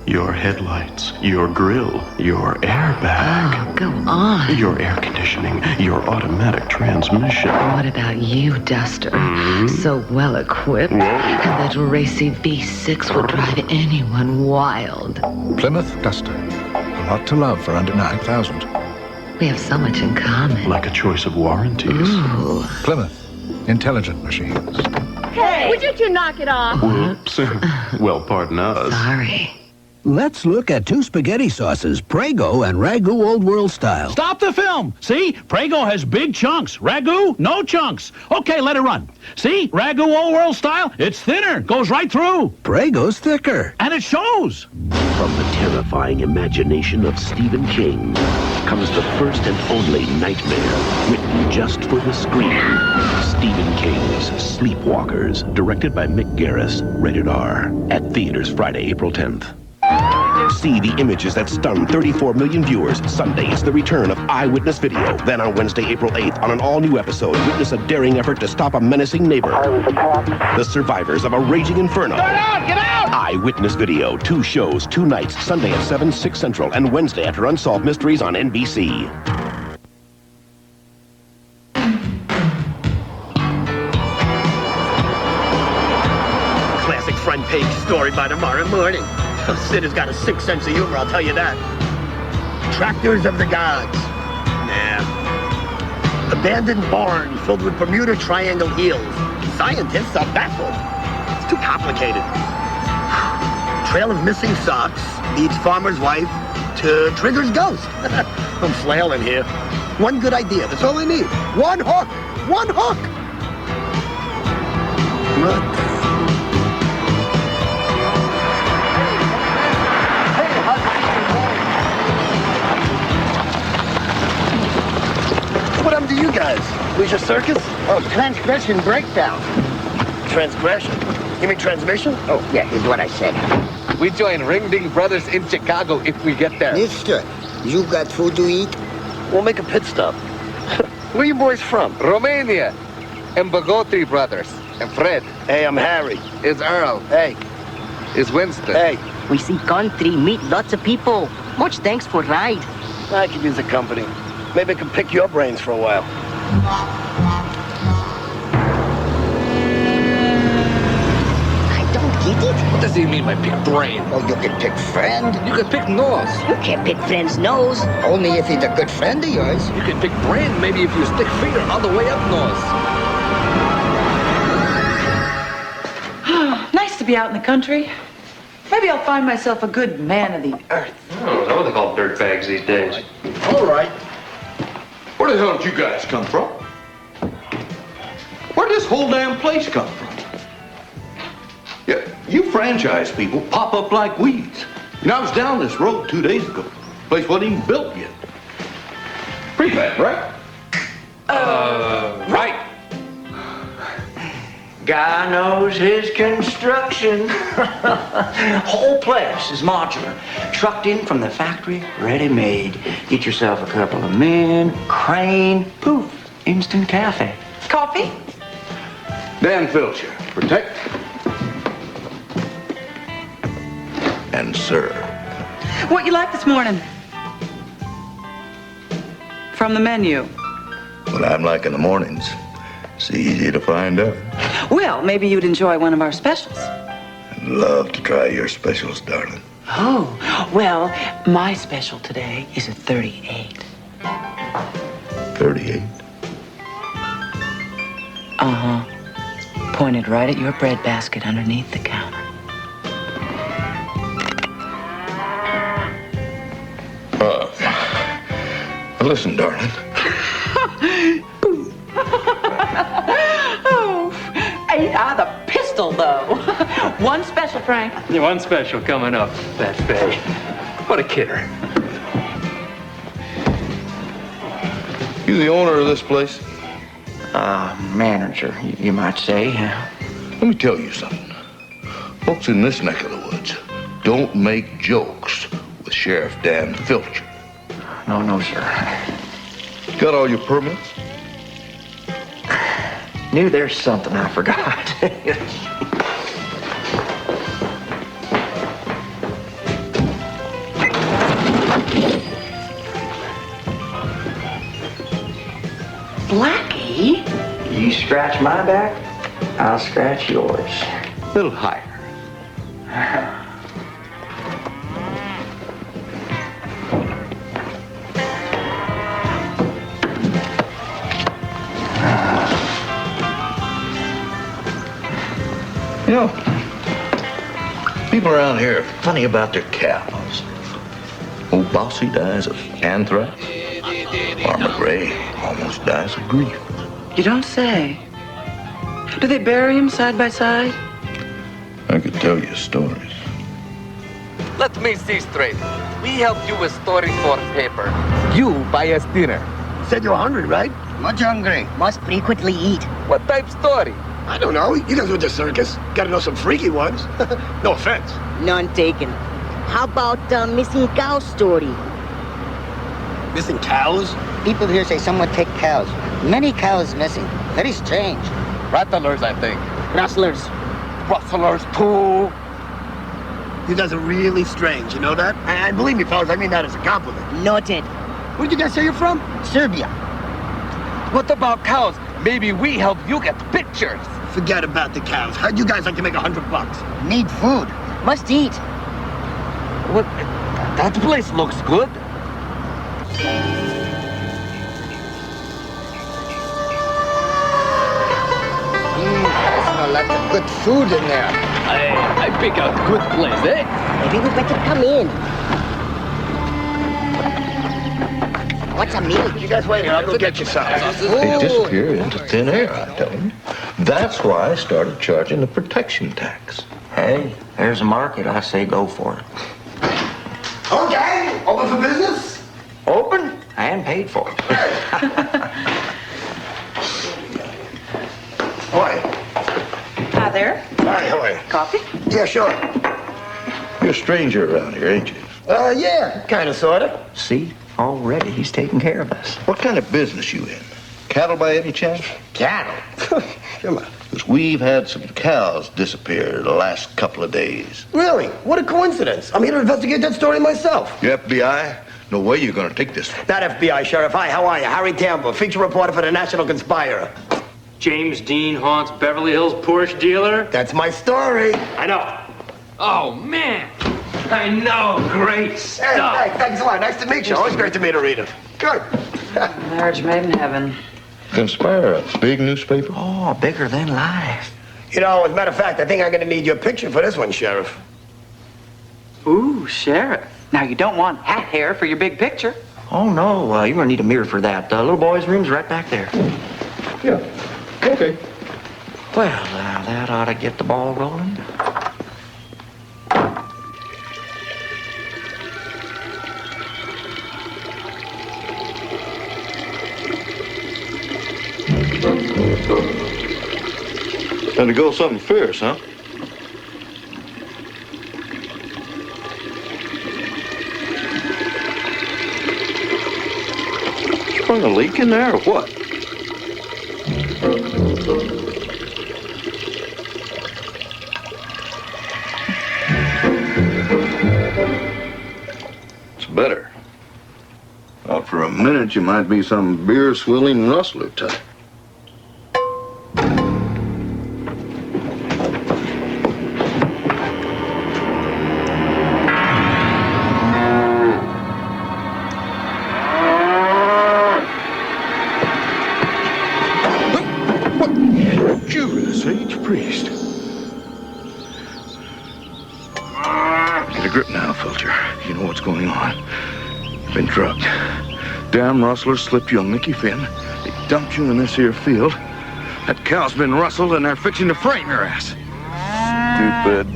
[SPEAKER 2] Your headlights, your grill, your airbag.
[SPEAKER 18] Oh, go on.
[SPEAKER 2] Your air conditioning, your automatic transmission.
[SPEAKER 18] What about you, Duster? So well equipped. And that racy V6 would drive anyone wild.
[SPEAKER 8] Plymouth Duster. A lot to love for under 9,000.
[SPEAKER 18] We have so much in common.
[SPEAKER 2] Like a choice of warranties.
[SPEAKER 18] Ooh.
[SPEAKER 8] Plymouth. Intelligent machines.
[SPEAKER 25] Hey, would you two knock it off?
[SPEAKER 2] Whoops. Well, pardon us.
[SPEAKER 18] Sorry.
[SPEAKER 13] Let's look at two spaghetti sauces, Prego and Ragu Old World Style.
[SPEAKER 15] Stop the film. See? Prego has big chunks. Ragu, no chunks. Okay, let it run. See? Ragu Old World Style, it's thinner. Goes right through.
[SPEAKER 13] Prego's thicker.
[SPEAKER 15] And it shows.
[SPEAKER 16] From the terrifying imagination of Stephen King comes the first and only nightmare written just for the screen. Stephen King's Sleepwalkers, directed by Mick Garris, rated R. At theaters Friday, April 10th. See the images that stunned 34 million viewers. Sunday is the return of Eyewitness Video. Then on Wednesday, April 8th, on an all-new episode, witness a daring effort to stop a menacing neighbor. The survivors of a raging inferno.
[SPEAKER 25] Get out! Get out!
[SPEAKER 16] Eyewitness Video. 2 shows, 2 nights. Sunday at 7, 6 Central, and Wednesday after Unsolved Mysteries on NBC.
[SPEAKER 5] Classic front page story by tomorrow morning. Sid has got a sick sense of humor, I'll tell you that. Tractors of the gods. Nah. Abandoned barn filled with Bermuda Triangle eels. Scientists are baffled. It's too complicated. Trail of missing socks leads farmer's wife to Trigger's ghost. I'm flailing here. One good idea, that's all I need. One hook! One hook! What? What happened to you guys? Leisure Circus?
[SPEAKER 17] Oh, transgression breakdown.
[SPEAKER 5] Transgression? You mean transmission?
[SPEAKER 17] Oh, yeah, is what I said.
[SPEAKER 22] We join Ring Ding Brothers in Chicago if we get there.
[SPEAKER 17] Mister, you got food to eat?
[SPEAKER 5] We'll make a pit stop. Where you boys from?
[SPEAKER 22] Romania. And Bogotri Brothers. And Fred.
[SPEAKER 5] Hey, I'm Harry.
[SPEAKER 22] Is Earl.
[SPEAKER 5] Hey.
[SPEAKER 22] Is Winston.
[SPEAKER 5] Hey.
[SPEAKER 17] We see country, meet lots of people. Much thanks for ride.
[SPEAKER 5] I could use a company. Maybe I can pick your brains for a while.
[SPEAKER 17] I don't get it.
[SPEAKER 22] What does he mean by pick brain?
[SPEAKER 17] Oh, you can pick friend.
[SPEAKER 22] You can pick nose.
[SPEAKER 17] You can't pick friend's nose. Only if he's a good friend of yours.
[SPEAKER 22] You can pick brain maybe if you stick finger all the way up nose.
[SPEAKER 4] Nice to be out in the country. Maybe I'll find myself a good man of the earth.
[SPEAKER 11] Oh, is that what they call dirtbags these days?
[SPEAKER 2] All right. Where the hell did you guys come from? Where'd this whole damn place come from? Yeah, you franchise people pop up like weeds. You know, I was down this road 2 days ago. The place wasn't even built yet. Prefab, right?
[SPEAKER 22] Right.
[SPEAKER 3] Guy knows his construction. Whole place is modular. Trucked in from the factory, ready-made. Get yourself a couple of men, crane, poof, instant cafe.
[SPEAKER 4] Coffee?
[SPEAKER 2] Dan Filcher, protect. And sir.
[SPEAKER 4] What you like this morning? From the menu.
[SPEAKER 2] What I'm like in the mornings. It's easy to find out.
[SPEAKER 4] Well, maybe you'd enjoy one of our specials.
[SPEAKER 2] I'd love to try your specials, darling.
[SPEAKER 4] Oh, well, my special today is a 38.
[SPEAKER 2] 38?
[SPEAKER 4] Uh-huh. Pointed right at your bread basket underneath the counter.
[SPEAKER 2] Listen, darling.
[SPEAKER 4] Oh, ain't I the pistol, though? One special, Frank.
[SPEAKER 14] Yeah, one special coming up, that Faye. What a kidder.
[SPEAKER 2] You the owner of this place?
[SPEAKER 3] Manager, you might say.
[SPEAKER 2] Let me tell you something. Folks in this neck of the woods don't make jokes with Sheriff Dan Filcher.
[SPEAKER 3] No, sir.
[SPEAKER 2] Got all your permits?
[SPEAKER 3] Knew there's something I forgot.
[SPEAKER 4] Blackie?
[SPEAKER 3] You scratch my back, I'll scratch yours.
[SPEAKER 2] A little higher. You know, people around here are funny about their cows. Old Bossy dies of anthrax. Farmer Gray almost dies of grief.
[SPEAKER 4] You don't say. Do they bury him side by side?
[SPEAKER 2] I could tell you stories.
[SPEAKER 22] Let me see straight. We helped you with stories for paper. You buy us dinner.
[SPEAKER 5] Said you're hungry, right?
[SPEAKER 17] Much hungry. Must frequently eat.
[SPEAKER 22] What type story?
[SPEAKER 5] I don't know. You guys went to circus. Gotta know some freaky ones. No offense.
[SPEAKER 17] None taken. How about missing cow story?
[SPEAKER 5] Missing cows?
[SPEAKER 17] People here say someone take cows. Many cows missing. Very strange.
[SPEAKER 22] Rattlers, I think.
[SPEAKER 17] Rustlers.
[SPEAKER 22] Rustlers, too.
[SPEAKER 5] You guys are really strange, you know that? And believe me, fellas, I mean that as a compliment.
[SPEAKER 17] Noted.
[SPEAKER 5] Where did you guys say you're from?
[SPEAKER 17] Serbia.
[SPEAKER 22] What about cows? Maybe we help you get pictures.
[SPEAKER 5] Forget about the cows. How'd you guys like to make $100?
[SPEAKER 17] Need food. Must eat.
[SPEAKER 22] What? That place looks good.
[SPEAKER 17] I smell lots of good food in there.
[SPEAKER 22] I pick a good place, eh?
[SPEAKER 17] Maybe we better come in. What's a meal?
[SPEAKER 5] You guys wait here. I'll go get you some.
[SPEAKER 2] They disappear into thin air, I tell you. That's why I started charging the protection tax.
[SPEAKER 3] Hey, there's a market. I say go for it.
[SPEAKER 5] Okay, open for business?
[SPEAKER 3] Open and paid for.
[SPEAKER 5] Hi.
[SPEAKER 4] Hi there.
[SPEAKER 5] Hi, how are you?
[SPEAKER 4] Coffee?
[SPEAKER 5] Yeah, sure.
[SPEAKER 2] You're a stranger around here, ain't you?
[SPEAKER 5] Yeah, kind of, sort of.
[SPEAKER 3] See, already he's taking care of us.
[SPEAKER 2] What kind of business you in? Cattle by any chance?
[SPEAKER 5] Cattle? Come on.
[SPEAKER 2] Because we've had some cows disappear the last couple of days.
[SPEAKER 5] Really? What a coincidence. I'm here to investigate that story myself.
[SPEAKER 2] You FBI? No way you're gonna take this one.
[SPEAKER 5] Not FBI, Sheriff. Hi, how are you? Harry Campbell, feature reporter for the National Conspirer.
[SPEAKER 14] James Dean haunts Beverly Hills Porsche dealer?
[SPEAKER 5] That's my story.
[SPEAKER 14] I know. Oh, man. I know. Great stuff.
[SPEAKER 5] Hey, thanks a lot. Nice to meet you. Always great to meet a reader. Good.
[SPEAKER 4] Marriage made in heaven.
[SPEAKER 2] Conspirer, a big newspaper?
[SPEAKER 3] Oh, bigger than life.
[SPEAKER 5] You know, as a matter of fact, I think I'm going to need your picture for this one, Sheriff.
[SPEAKER 4] Ooh, Sheriff. Now, you don't want hat hair for your big picture.
[SPEAKER 3] Oh, no. You're going to need a mirror for that. Little boy's room's right back there.
[SPEAKER 2] Yeah. Okay.
[SPEAKER 3] Well, now that ought to get the ball rolling.
[SPEAKER 2] Time to go something fierce, huh? Sprung a leak in there or what? It's better. Thought for a minute you might be some beer-swilling rustler type. Sage priest. Get a grip now, Filcher. You know what's going on. You've been drugged. Damn rustlers slipped you a Mickey Finn. They dumped you in this here field. That cow's been rustled and they're fixing to frame your ass.
[SPEAKER 6] Stupid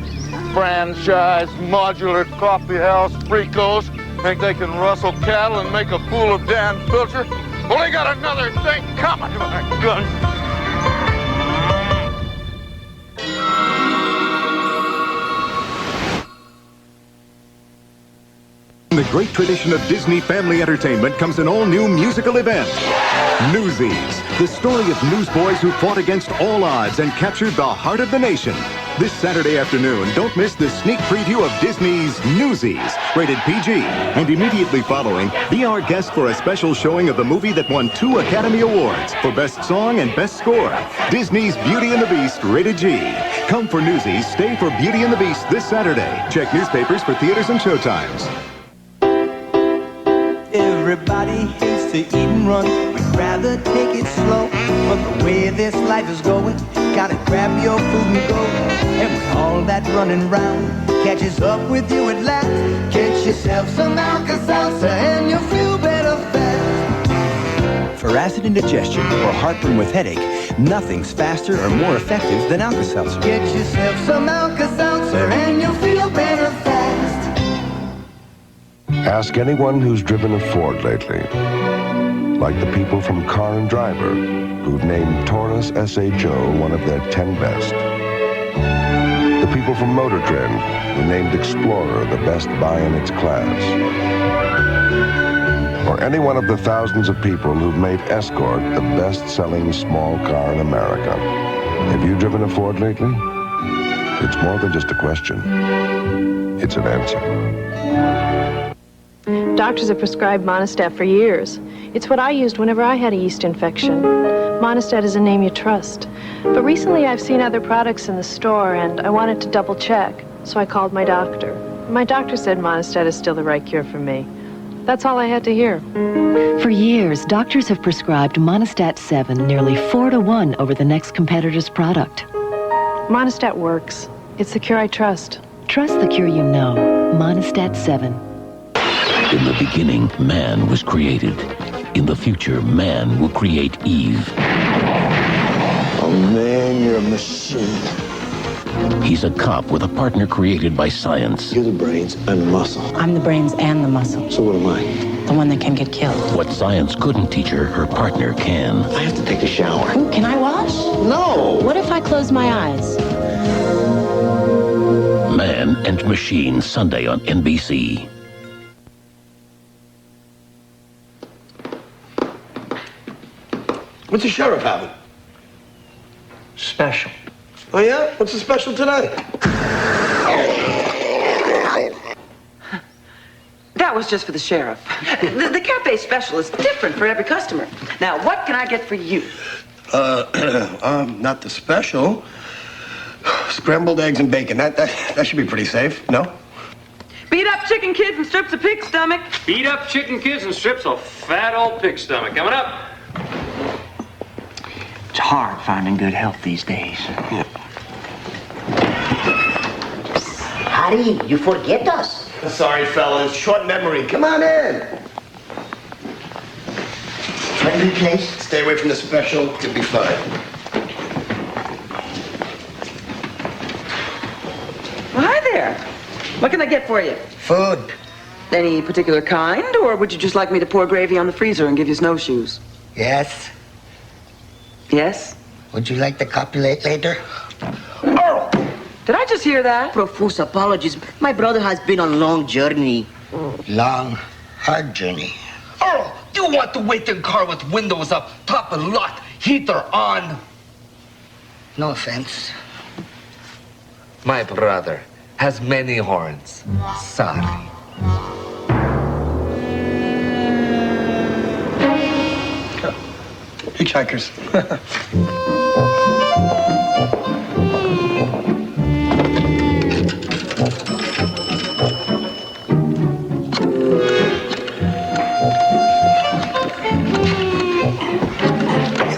[SPEAKER 6] franchise modular coffee house freakos think they can rustle cattle and make a fool of Dan Filcher? Well, they got another thing coming to my gun.
[SPEAKER 7] In the great tradition of Disney family entertainment comes an all-new musical event. Newsies, the story of newsboys who fought against all odds and captured the heart of the nation. This Saturday afternoon, don't miss the sneak preview of Disney's Newsies, rated PG. And immediately following, be our guest for a special showing of the movie that won 2 Academy Awards for Best Song and Best Score. Disney's Beauty and the Beast, rated G. Come for Newsies, stay for Beauty and the Beast this Saturday. Check newspapers for theaters and showtimes.
[SPEAKER 9] Everybody hates to eat and run. We'd rather take it slow. But the way this life is going, gotta grab your food and go. And when all that running round catches up with you at last, get yourself some Alka-Seltzer and you'll feel better fast.
[SPEAKER 10] For acid indigestion or heartburn with headache, nothing's faster or more effective than Alka-Seltzer.
[SPEAKER 9] Get yourself some Alka-Seltzer and you'll feel better fast.
[SPEAKER 12] Ask anyone who's driven a Ford lately. Like the people from Car and Driver, who've named Taurus SHO one of their 10 best. The people from Motor Trend, who named Explorer the best buy in its class. Or any one of the thousands of people who've made Escort the best-selling small car in America. Have you driven a Ford lately? It's more than just a question. It's an answer.
[SPEAKER 21] Doctors have prescribed Monistat for years. It's what I used whenever I had a yeast infection. Monistat is a name you trust. But recently I've seen other products in the store and I wanted to double check, so I called my doctor. My doctor said Monistat is still the right cure for me. That's all I had to hear.
[SPEAKER 23] For years, doctors have prescribed Monistat 7 nearly 4 to 1 over the next competitor's product.
[SPEAKER 21] Monistat works. It's the cure I trust.
[SPEAKER 23] Trust the cure you know. Monistat 7.
[SPEAKER 16] In the beginning, man was created. In the future, man will create Eve.
[SPEAKER 27] Oh man, you're a machine.
[SPEAKER 16] He's a cop with a partner created by science.
[SPEAKER 27] You're the brains and the muscle.
[SPEAKER 28] I'm the brains and the muscle.
[SPEAKER 27] So what am I?
[SPEAKER 28] The one that can get killed.
[SPEAKER 16] What science couldn't teach her, her partner can.
[SPEAKER 27] I have to take a shower.
[SPEAKER 28] Ooh, can I wash?
[SPEAKER 27] No!
[SPEAKER 28] What if I close my eyes?
[SPEAKER 16] Man and Machine, Sunday on NBC.
[SPEAKER 27] What's the sheriff having?
[SPEAKER 2] Special.
[SPEAKER 27] Oh, yeah? What's the special tonight?
[SPEAKER 4] That was just for the sheriff. The cafe special is different for every customer. Now, what can I get for you?
[SPEAKER 27] Not the special. Scrambled eggs and bacon. That should be pretty safe, no?
[SPEAKER 4] Beat up chicken kids and strips of pig stomach.
[SPEAKER 11] Beat up chicken kids and strips of fat old pig stomach. Coming up.
[SPEAKER 3] It's hard finding good health these days.
[SPEAKER 27] Yeah.
[SPEAKER 17] Harry, you forget us.
[SPEAKER 27] Sorry, fellas. Short memory. Come on in.
[SPEAKER 17] Friendly place?
[SPEAKER 27] Stay away from the special. You'll be fine.
[SPEAKER 4] Well, hi there. What can I get for you?
[SPEAKER 17] Food.
[SPEAKER 4] Any particular kind, or would you just like me to pour gravy on the freezer and give you snowshoes?
[SPEAKER 17] Yes.
[SPEAKER 4] Yes?
[SPEAKER 17] Would you like to copulate later?
[SPEAKER 1] Earl!
[SPEAKER 4] Did I just hear that?
[SPEAKER 1] Profuse apologies. My brother has been on a long journey.
[SPEAKER 5] Long, hard journey.
[SPEAKER 22] Earl, you want to wait in car with windows up, top and locked, heater on?
[SPEAKER 1] No offense.
[SPEAKER 22] My brother has many horns. Sorry.
[SPEAKER 5] Hitchhikers.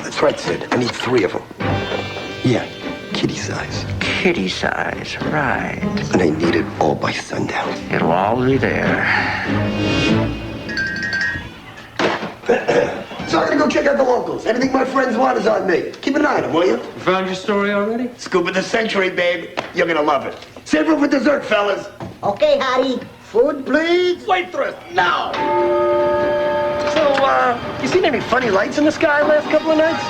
[SPEAKER 22] That's right, Sid. I need 3 of them.
[SPEAKER 8] Yeah, kitty size.
[SPEAKER 3] Kitty size, right.
[SPEAKER 8] And I need it all by sundown.
[SPEAKER 3] It'll all be there.
[SPEAKER 8] So I'm gonna go check out the locals. Anything my friends want is on me. Keep an eye on them, will you?
[SPEAKER 5] You found your story already?
[SPEAKER 8] Scoop of the century, babe. You're gonna love it. Save room for dessert, fellas.
[SPEAKER 1] Okay, Harry. Food, please.
[SPEAKER 8] Waitress, now! So, you seen any funny lights in the sky last couple of nights?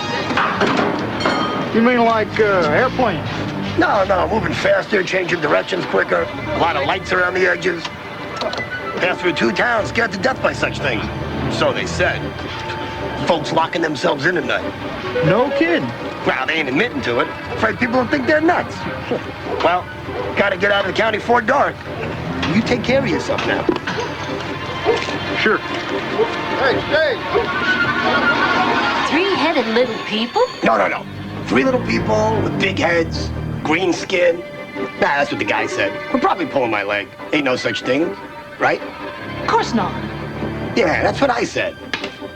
[SPEAKER 6] You mean like airplanes?
[SPEAKER 8] No, moving faster, changing directions quicker. A lot of lights around the edges. Passed through 2 towns, scared to death by such things. So they said. Folks locking themselves in at night.
[SPEAKER 6] No kidding.
[SPEAKER 8] Well, they ain't admitting to it. Afraid people will think they're nuts. Well, gotta get out of the county before dark. You take care of yourself now.
[SPEAKER 6] Sure.
[SPEAKER 8] Hey!
[SPEAKER 28] 3-headed little people?
[SPEAKER 8] No. 3 little people with big heads, green skin. Nah, that's what the guy said. We're probably pulling my leg. Ain't no such thing, right?
[SPEAKER 28] Of course not.
[SPEAKER 8] Yeah, that's what I said.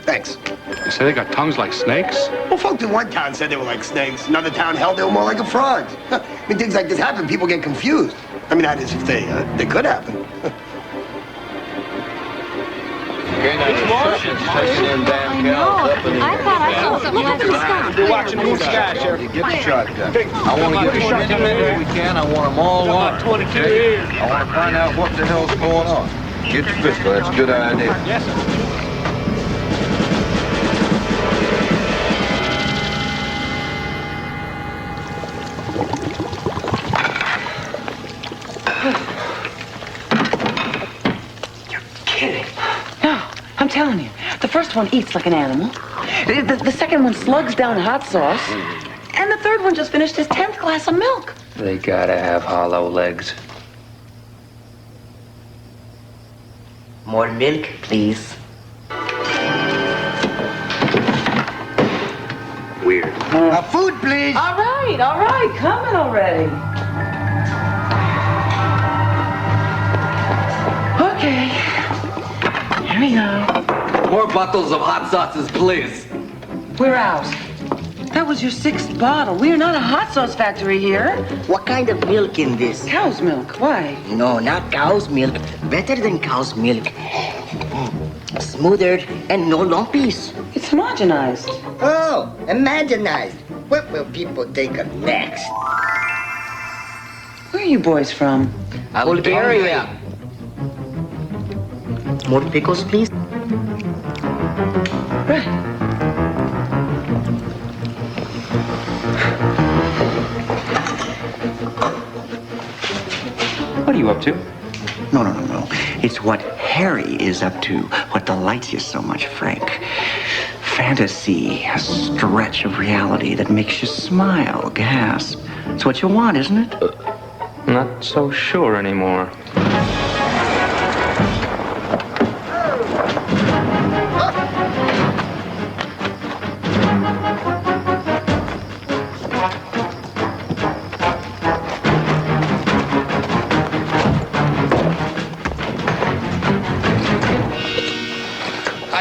[SPEAKER 8] Thanks.
[SPEAKER 14] You say they got tongues like snakes?
[SPEAKER 8] Well, folks in one town said they were like snakes. Another town held they were more like a frog. I mean, things like this happen, people get confused. I mean, that is if they could happen.
[SPEAKER 28] I thought I saw something. Look at the sky.
[SPEAKER 6] We're watching Blue Sky, Sheriff.
[SPEAKER 8] Get the shotgun.
[SPEAKER 6] I want to get as many as we can. I want them all armed.
[SPEAKER 22] 22 years.
[SPEAKER 6] I want to find out what the hell's going on. Get your pistol. That's a good idea.
[SPEAKER 14] Yes, sir.
[SPEAKER 4] I'm telling you, the first one eats like an animal. The second one slugs down hot sauce. And the third one just finished his 10th glass of milk.
[SPEAKER 14] They gotta have hollow legs.
[SPEAKER 1] More milk, please.
[SPEAKER 8] Weird. Food, please.
[SPEAKER 4] All right, coming already. Okay, here we go.
[SPEAKER 22] More bottles of hot sauces, please.
[SPEAKER 4] We're out. That was your 6th bottle. We are not a hot sauce factory here.
[SPEAKER 1] What kind of milk in this?
[SPEAKER 4] Cow's milk. Why?
[SPEAKER 1] No, not cow's milk. Better than cow's milk. Smoothed and no lumpies.
[SPEAKER 4] It's homogenized.
[SPEAKER 1] Oh, imaginized. What will people think of next?
[SPEAKER 4] Where are you boys from?
[SPEAKER 1] Bulgaria. More pickles, please.
[SPEAKER 4] Right.
[SPEAKER 3] What are you up to?
[SPEAKER 8] No.
[SPEAKER 3] It's what Harry is up to, what delights you so much, Frank. Fantasy, a stretch of reality that makes you smile, gasp. It's what you want, isn't it?
[SPEAKER 14] Not so sure anymore.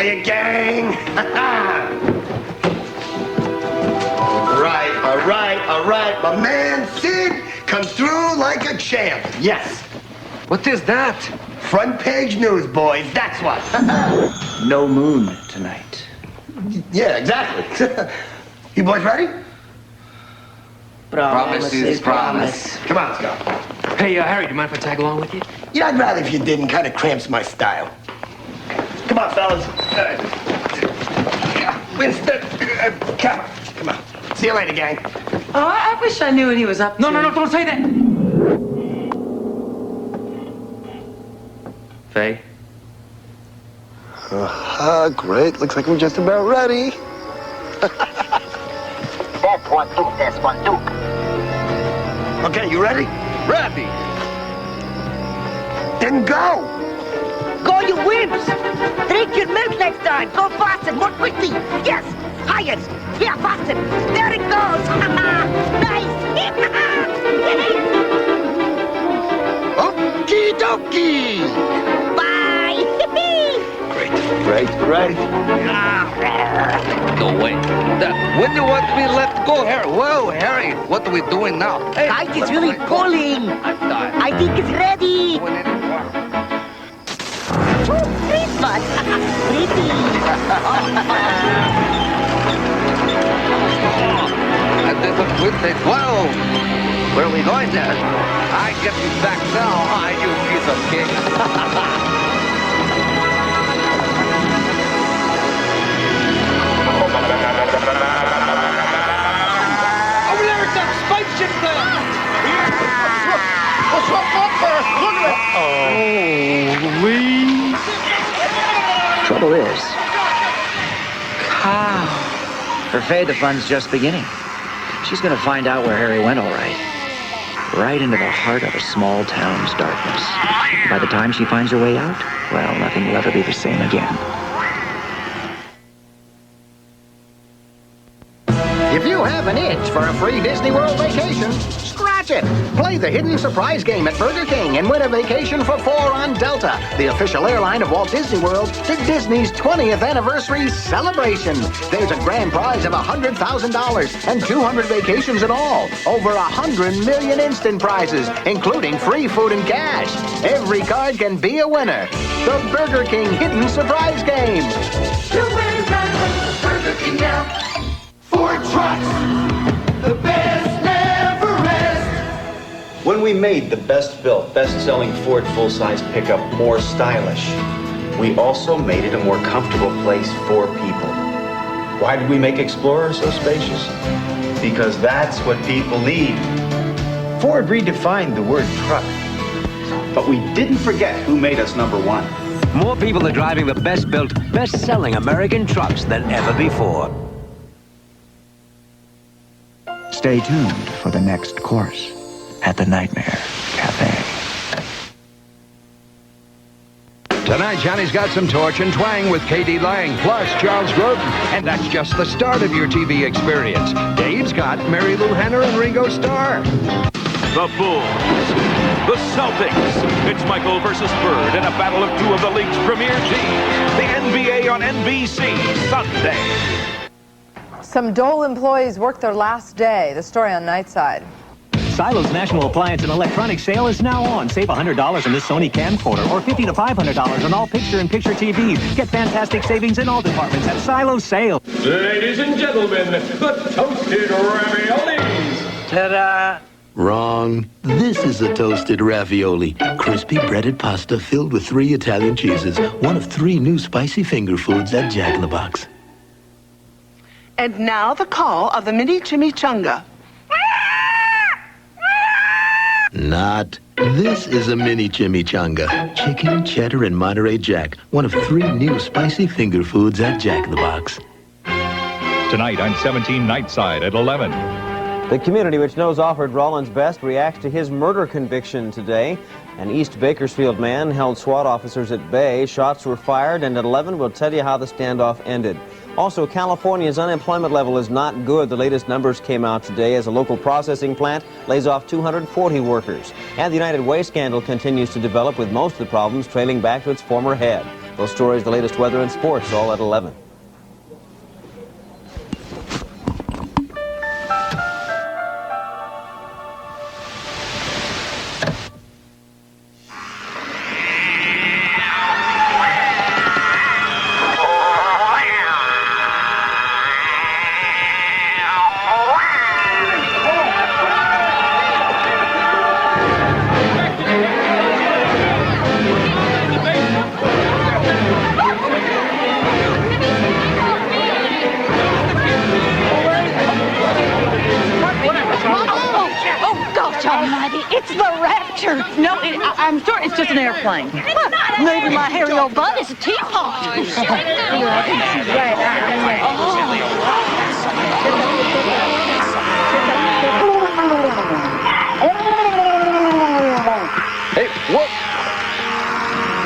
[SPEAKER 8] Hiya, gang! All right. My man Sid comes through like a champ. Yes.
[SPEAKER 22] What is that?
[SPEAKER 8] Front page news, boys. That's what.
[SPEAKER 3] No moon tonight.
[SPEAKER 8] Yeah, exactly. You boys ready?
[SPEAKER 22] Promise is promise.
[SPEAKER 8] Come on, let's go.
[SPEAKER 22] Hey, Harry, do you mind if I tag along with you?
[SPEAKER 8] Yeah, I'd rather if you didn't. Kind of cramps my style. Come on, fellas. Winston, come on. See you later, gang.
[SPEAKER 4] Oh, I wish I knew what he was up to.
[SPEAKER 14] No, don't say that! Faye?
[SPEAKER 13] Great. Looks like we're just about ready.
[SPEAKER 17] Test 1, 2, test 1, 2.
[SPEAKER 8] Okay, you ready?
[SPEAKER 13] Ready.
[SPEAKER 8] Then go!
[SPEAKER 15] Go, you wimps! Drink your milk next time! Go faster, more quickly! Yes! Higher! Yeah, faster! There it goes! Nice!
[SPEAKER 8] Okie dokie!
[SPEAKER 15] Bye!
[SPEAKER 13] Great.
[SPEAKER 22] No way. When do you want to be let go, Harry? Whoa, Harry, what are we doing now? Hey,
[SPEAKER 15] Kite is really pulling! I think it's ready! Christmas! Pretty!
[SPEAKER 22] I didn't quit it. Whoa! Where are we going there? I get you back now, you piece of cake.
[SPEAKER 5] Over there, it's that spaceship there! What's up there? Look at it!
[SPEAKER 3] Trouble is, her Faye, the fun's just beginning. She's gonna find out where Harry went all right. Right into the heart of a small town's darkness. By the time she finds her way out, well, nothing will ever be the same again.
[SPEAKER 18] If you have an itch for a free Disney World vacation, scratch it. Play the Hidden Surprise game at Burger King and win a vacation for 4 on Delta, the official airline of Walt Disney World, to Disney's 20th anniversary celebration. There's a grand prize of $100,000 and 200 vacations in all. Over 100 million instant prizes, including free food and cash. Every card can be a winner. The Burger King Hidden Surprise game.
[SPEAKER 5] You win the Burger King now. Ford trucks, the best never rest.
[SPEAKER 10] When we made the best-built, best-selling Ford full-size pickup more stylish, we also made it a more comfortable place for people. Why did we make Explorer so spacious? Because that's what people need. Ford redefined the word truck, but we didn't forget who made us #1.
[SPEAKER 19] More people are driving the best-built, best-selling American trucks than ever before.
[SPEAKER 3] Stay tuned for the next course at the Nightmare Cafe.
[SPEAKER 20] Tonight, Johnny's got some torch and twang with K.D. Lang, plus Charles Grodin. And that's just the start of your TV experience. Dave's got Mary Lou Henner and Ringo Starr.
[SPEAKER 24] The Bulls, the Celtics. It's Michael versus Bird in a battle of 2 of the league's premier teams. The NBA on NBC Sunday.
[SPEAKER 25] Some Dole employees worked their last day. The story on Nightside.
[SPEAKER 26] Silo's National Appliance and Electronics Sale is now on. Save $100 on this Sony camcorder or $50 to $500 on all picture-in-picture TVs. Get fantastic savings in all departments at Silo's sale.
[SPEAKER 29] Ladies and gentlemen, the toasted raviolis.
[SPEAKER 30] Ta-da! Wrong. This is a toasted ravioli. Crispy breaded pasta filled with 3 Italian cheeses. One of 3 new spicy finger foods at Jack in the Box.
[SPEAKER 31] And now the call of the mini chimichanga.
[SPEAKER 30] Not. This is a mini chimichanga. Chicken, cheddar, and Monterey Jack. One of 3 new spicy finger foods at Jack in the Box.
[SPEAKER 32] Tonight on 17 Nightside at 11.
[SPEAKER 33] The community, which knows Alfred Rollins best, reacts to his murder conviction today. An East Bakersfield man held SWAT officers at bay. Shots were fired, and at 11 we'll tell you how the standoff ended. Also, California's unemployment level is not good. The latest numbers came out today as a local processing plant lays off 240 workers. And the United Way scandal continues to develop, with most of the problems trailing back to its former head. Those stories, the latest weather and sports, all at 11.
[SPEAKER 1] almighty, it's the Raptor. No, I'm sure it's just an airplane. Maybe my hairy old butt is a teapot.
[SPEAKER 22] Hey, what?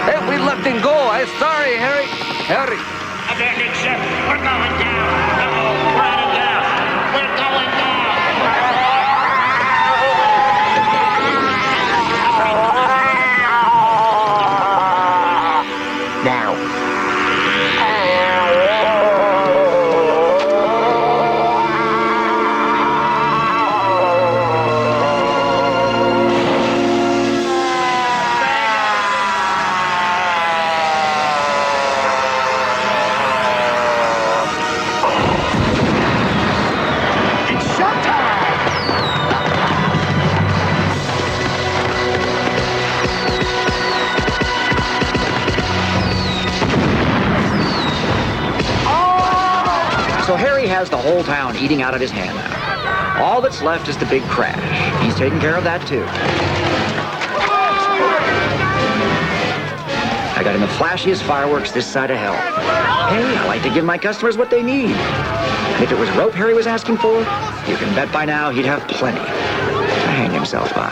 [SPEAKER 22] Hey, we left him go. I'm sorry, Harry. Harry.
[SPEAKER 2] Abandoned ship. We're going down. Uh-oh, we're out of gas. We're going down.
[SPEAKER 3] Now. So Harry has the whole town eating out of his hand now. All that's left is the big crash. He's taking care of that, too. I got him the flashiest fireworks this side of hell. Hey, I like to give my customers what they need. And if it was rope Harry was asking for, you can bet by now he'd have plenty to hang himself by.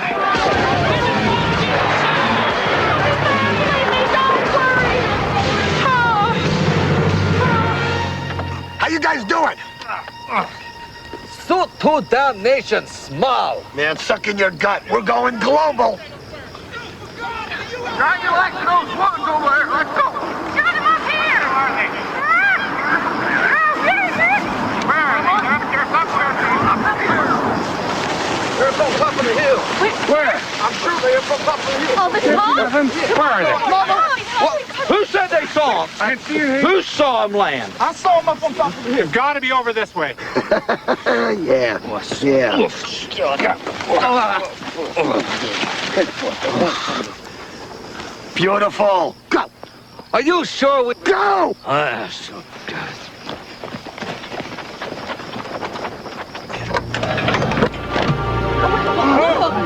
[SPEAKER 8] How you guys doing?
[SPEAKER 22] So too damnation small.
[SPEAKER 8] Man, suck in your gut. We're going global.
[SPEAKER 2] Try you like those ones over there. Let's go. Get them up here. Where are they? Where are they?
[SPEAKER 22] They're from top of the hill. Where? I'm sure they are from top of the hill.
[SPEAKER 1] Oh, this Mom?
[SPEAKER 22] Where are they? Who said they saw him?
[SPEAKER 29] I see him.
[SPEAKER 22] Who saw him land?
[SPEAKER 29] I saw him up on top of the hill. Got to be over this way.
[SPEAKER 8] Yeah. Yeah. Beautiful. Go.
[SPEAKER 22] Are you sure we
[SPEAKER 8] go?
[SPEAKER 22] So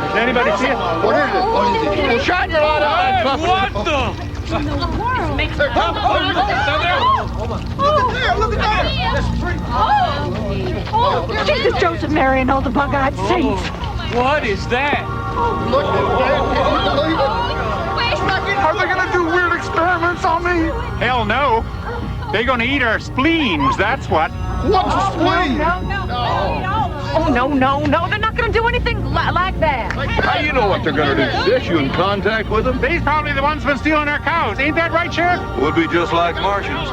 [SPEAKER 29] Does anybody see it?
[SPEAKER 8] What is it? What is it?
[SPEAKER 22] shine your light on.
[SPEAKER 29] What the?
[SPEAKER 2] Look at that.
[SPEAKER 1] Jesus, Joseph, Mary, and all the bug-eyed saints.
[SPEAKER 29] What is that?
[SPEAKER 8] Look at that.
[SPEAKER 29] Are they going to do weird experiments on me? Hell no. They're going to eat our spleens, that's what.
[SPEAKER 8] What's a spleen?
[SPEAKER 1] Oh, no. They're not going to do anything like that.
[SPEAKER 22] How you know what they're going to do, sis? You in contact with them?
[SPEAKER 29] These probably the ones been stealing our cows. Ain't that right, Sheriff?
[SPEAKER 22] Would be just like Martians.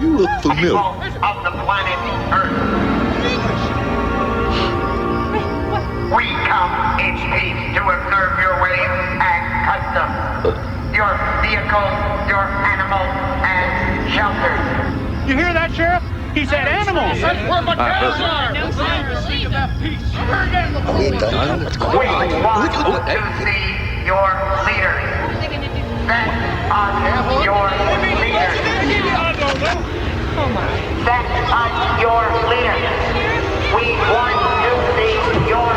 [SPEAKER 30] You look familiar.
[SPEAKER 2] Of the planet Earth. We come each piece to observe your ways and customs, your vehicles, your animals, and shelters.
[SPEAKER 29] You hear that, Sheriff? He said animals.
[SPEAKER 2] That's where my cows are.
[SPEAKER 8] Are we done? What's going on?
[SPEAKER 2] We want to see your leaders. Send us your leaders. Send us your leaders. We want to see your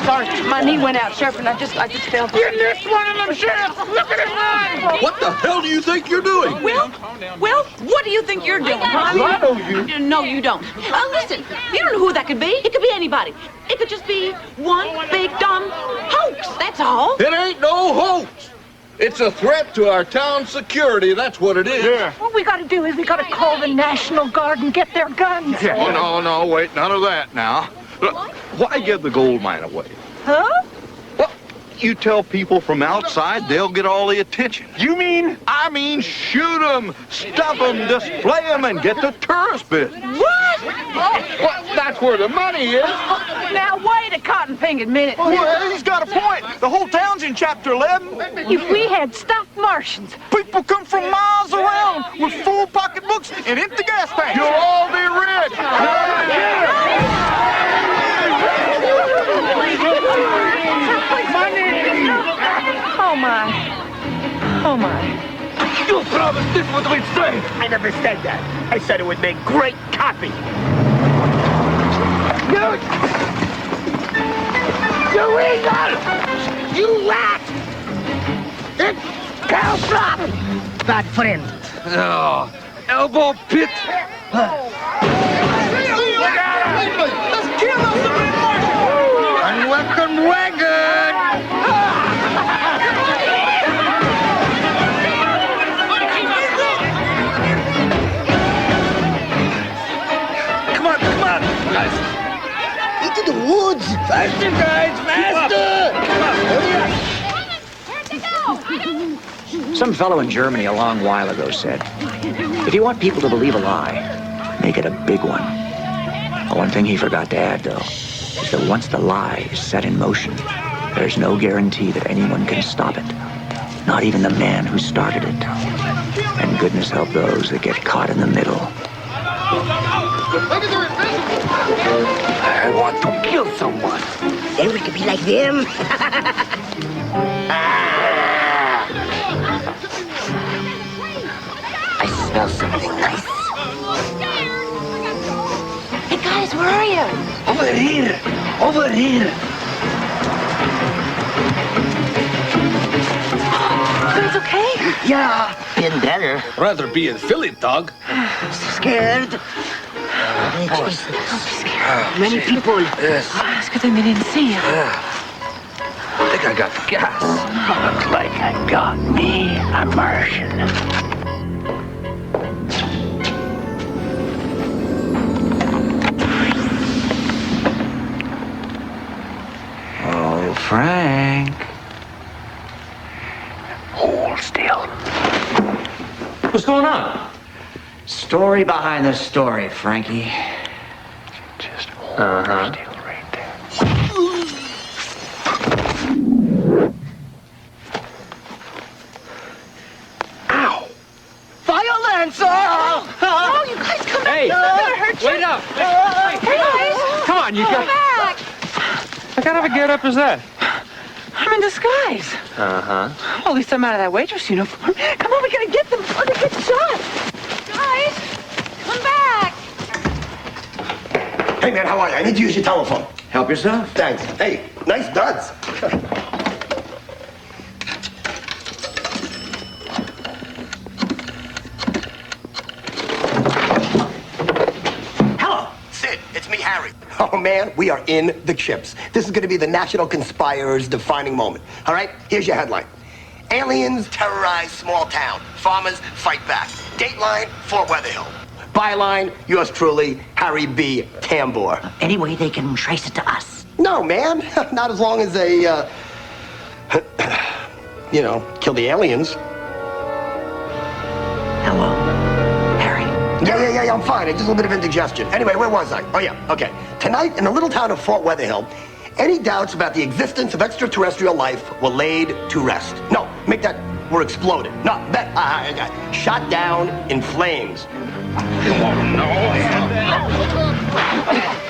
[SPEAKER 1] Sorry, my knee went out, Sheriff, and I just fell.
[SPEAKER 29] You missed one of them, Sheriff. Look at him run.
[SPEAKER 30] What the hell do you think you're doing?
[SPEAKER 1] Well, what do you think you're doing, huh?
[SPEAKER 30] I know you.
[SPEAKER 1] No, you don't. Listen, you don't know who that could be. It could be anybody. It could just be one big dumb hoax, that's all.
[SPEAKER 30] It ain't no hoax. It's a threat to our town's security, that's what it is.
[SPEAKER 29] Yeah.
[SPEAKER 1] What we gotta do is we gotta call the National Guard and get their guns.
[SPEAKER 30] Yeah.
[SPEAKER 22] Oh, no, wait, none of that now. Look, why give the gold mine away?
[SPEAKER 1] Huh?
[SPEAKER 22] Well, you tell people from outside, they'll get all the attention.
[SPEAKER 29] You mean?
[SPEAKER 22] I mean, shoot them, stuff them, display them, and get the tourist business.
[SPEAKER 1] What?
[SPEAKER 22] Well, that's where the money is.
[SPEAKER 1] Now, wait a cotton-fingered minute.
[SPEAKER 29] Well, he's got a point. The whole town's in Chapter 11.
[SPEAKER 1] If we had stuffed Martians,
[SPEAKER 29] People come from miles around with full pocketbooks and empty gas tanks.
[SPEAKER 22] You'll all be rich.
[SPEAKER 1] Oh my.
[SPEAKER 5] You promised this would be safe. I never said that. I said it would make great copy. You eagle! You rat! It's Caltrop!
[SPEAKER 15] Bad friend.
[SPEAKER 22] Oh, elbow pit.
[SPEAKER 5] Let's kill us! Unwelcome wagon! Come on, guys.
[SPEAKER 15] Into the woods.
[SPEAKER 5] Faster, guys, faster!
[SPEAKER 3] Some fellow in Germany a long while ago said, if you want people to believe a lie, make it a big one. One thing he forgot to add, though, is that once the lie is set in motion, there's no guarantee that anyone can stop it. Not even the man who started it. And goodness help those that get caught in the middle.
[SPEAKER 15] I want to kill someone. Then we could be like them. I smell something nice.
[SPEAKER 1] Hey, guys, where are you?
[SPEAKER 15] Over here. Over here.
[SPEAKER 1] You guys okay?
[SPEAKER 15] Yeah, been better.
[SPEAKER 22] Rather be in Philly, dog.
[SPEAKER 15] Scared. Many people.
[SPEAKER 22] Yes.
[SPEAKER 1] It's good that they didn't see you.
[SPEAKER 22] I think I got the gas.
[SPEAKER 15] Looks like I got me a Martian.
[SPEAKER 3] Oh, Frank.
[SPEAKER 15] Hold still.
[SPEAKER 26] What's going on?
[SPEAKER 3] Story behind the story, Frankie. Just hold still right there.
[SPEAKER 15] Ow! Violence!
[SPEAKER 1] Oh, you guys come back.
[SPEAKER 26] Hey,
[SPEAKER 1] It's not gonna hurt you.
[SPEAKER 26] wait up.
[SPEAKER 1] Hey, guys.
[SPEAKER 26] Come on, you
[SPEAKER 1] Come
[SPEAKER 26] guys.
[SPEAKER 1] back.
[SPEAKER 26] What kind of a get-up is that?
[SPEAKER 1] I'm in disguise.
[SPEAKER 26] Uh-huh.
[SPEAKER 1] Well, at least I'm out of that waitress uniform. Come on, we gotta get them before they get shot. Guys, come back.
[SPEAKER 8] Hey, man, how are you? I need to use your telephone.
[SPEAKER 3] Help yourself.
[SPEAKER 8] Thanks. Hey, nice duds.
[SPEAKER 15] Hello.
[SPEAKER 8] Sid, it's me, Harry. Oh, man, we are in the chips. This is going to be the national conspirer's defining moment. All right? Here's your headline. Aliens terrorize small town. Farmers fight back. Dateline, Fort Weatherhill. Byline, yours truly, Harry B. Tambor.
[SPEAKER 15] Any way they can trace it to us?
[SPEAKER 8] No, man. Not as long as they, kill the aliens.
[SPEAKER 15] Hello, Harry.
[SPEAKER 8] Yeah, I'm fine. Just a little bit of indigestion. Anyway, where was I? Oh, yeah, okay. Tonight, in the little town of Fort Weatherhill, any doubts about the existence of extraterrestrial life were laid to rest. No, make that were exploded. No, that shot down in flames.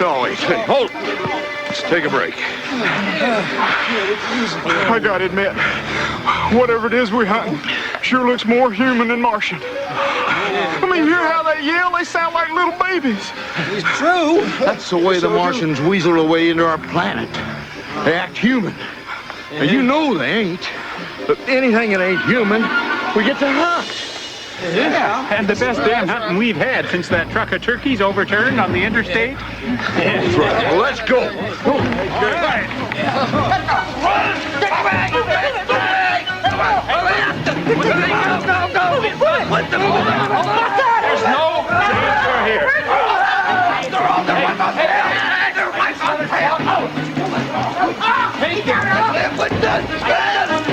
[SPEAKER 24] No, wait, hey, hold. Let's take a break.
[SPEAKER 29] I gotta admit, whatever it is we're hunting sure looks more human than Martian. I mean, hear how they yell? They sound like little babies.
[SPEAKER 5] It's true.
[SPEAKER 24] That's the way the Martians weasel their way into our planet. They act human. And you know they ain't. But anything that ain't human, we get to hunt.
[SPEAKER 29] Yeah, and the best damn hunting we've had since that truck of turkeys overturned on the interstate.
[SPEAKER 24] That's right. Well, let's go.
[SPEAKER 29] All right. There's no danger here.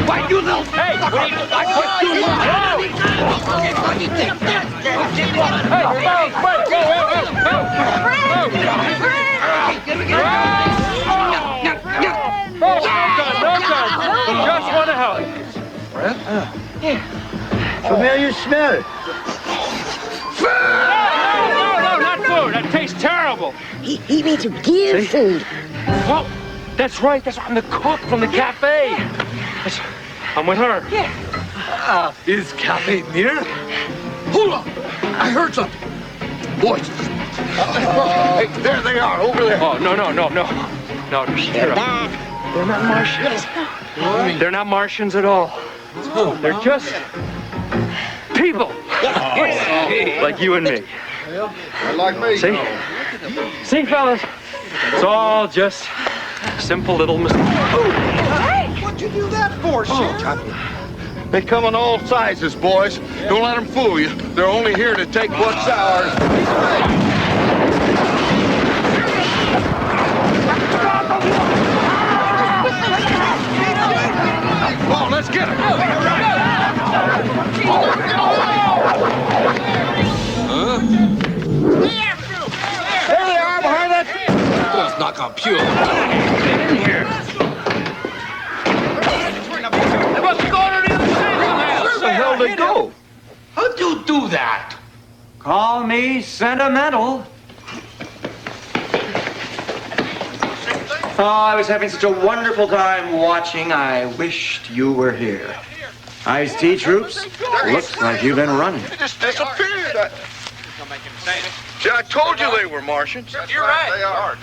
[SPEAKER 5] Why you little...
[SPEAKER 29] Hey, what are you... No gun. Just want to help.
[SPEAKER 5] Familiar smell.
[SPEAKER 29] No, not food. That tastes terrible.
[SPEAKER 15] He means to give food.
[SPEAKER 29] Well, that's right. I'm the cook from the cafe. I'm with her.
[SPEAKER 1] Yeah.
[SPEAKER 4] Is Cafe near? Hold on! I heard something. Boys.
[SPEAKER 8] Hey, there they are, over there.
[SPEAKER 4] Oh, no. No,
[SPEAKER 15] They're back.
[SPEAKER 4] they're not Martians. They're not Martians at all. They're just people. Like you and me.
[SPEAKER 8] Like me.
[SPEAKER 4] See, fellas? It's all just simple little mistakes.
[SPEAKER 8] What'd you do that for, Sheriff? They come in all sizes, boys. Don't let them fool you. They're only here to take what's ours. Come on, let's get them.
[SPEAKER 4] There they are behind that.
[SPEAKER 8] Let's knock on Pure.
[SPEAKER 4] Get in here. They must be going to the other side somehow.
[SPEAKER 8] Where the hell they go?
[SPEAKER 4] How'd you do that?
[SPEAKER 33] Call me sentimental.
[SPEAKER 3] Oh, I was having such a wonderful time watching. I wished you were here. Ice-T troops, looks like you've been running.
[SPEAKER 8] They just disappeared. See, I told you they were Martians.
[SPEAKER 4] You're right.
[SPEAKER 8] They are.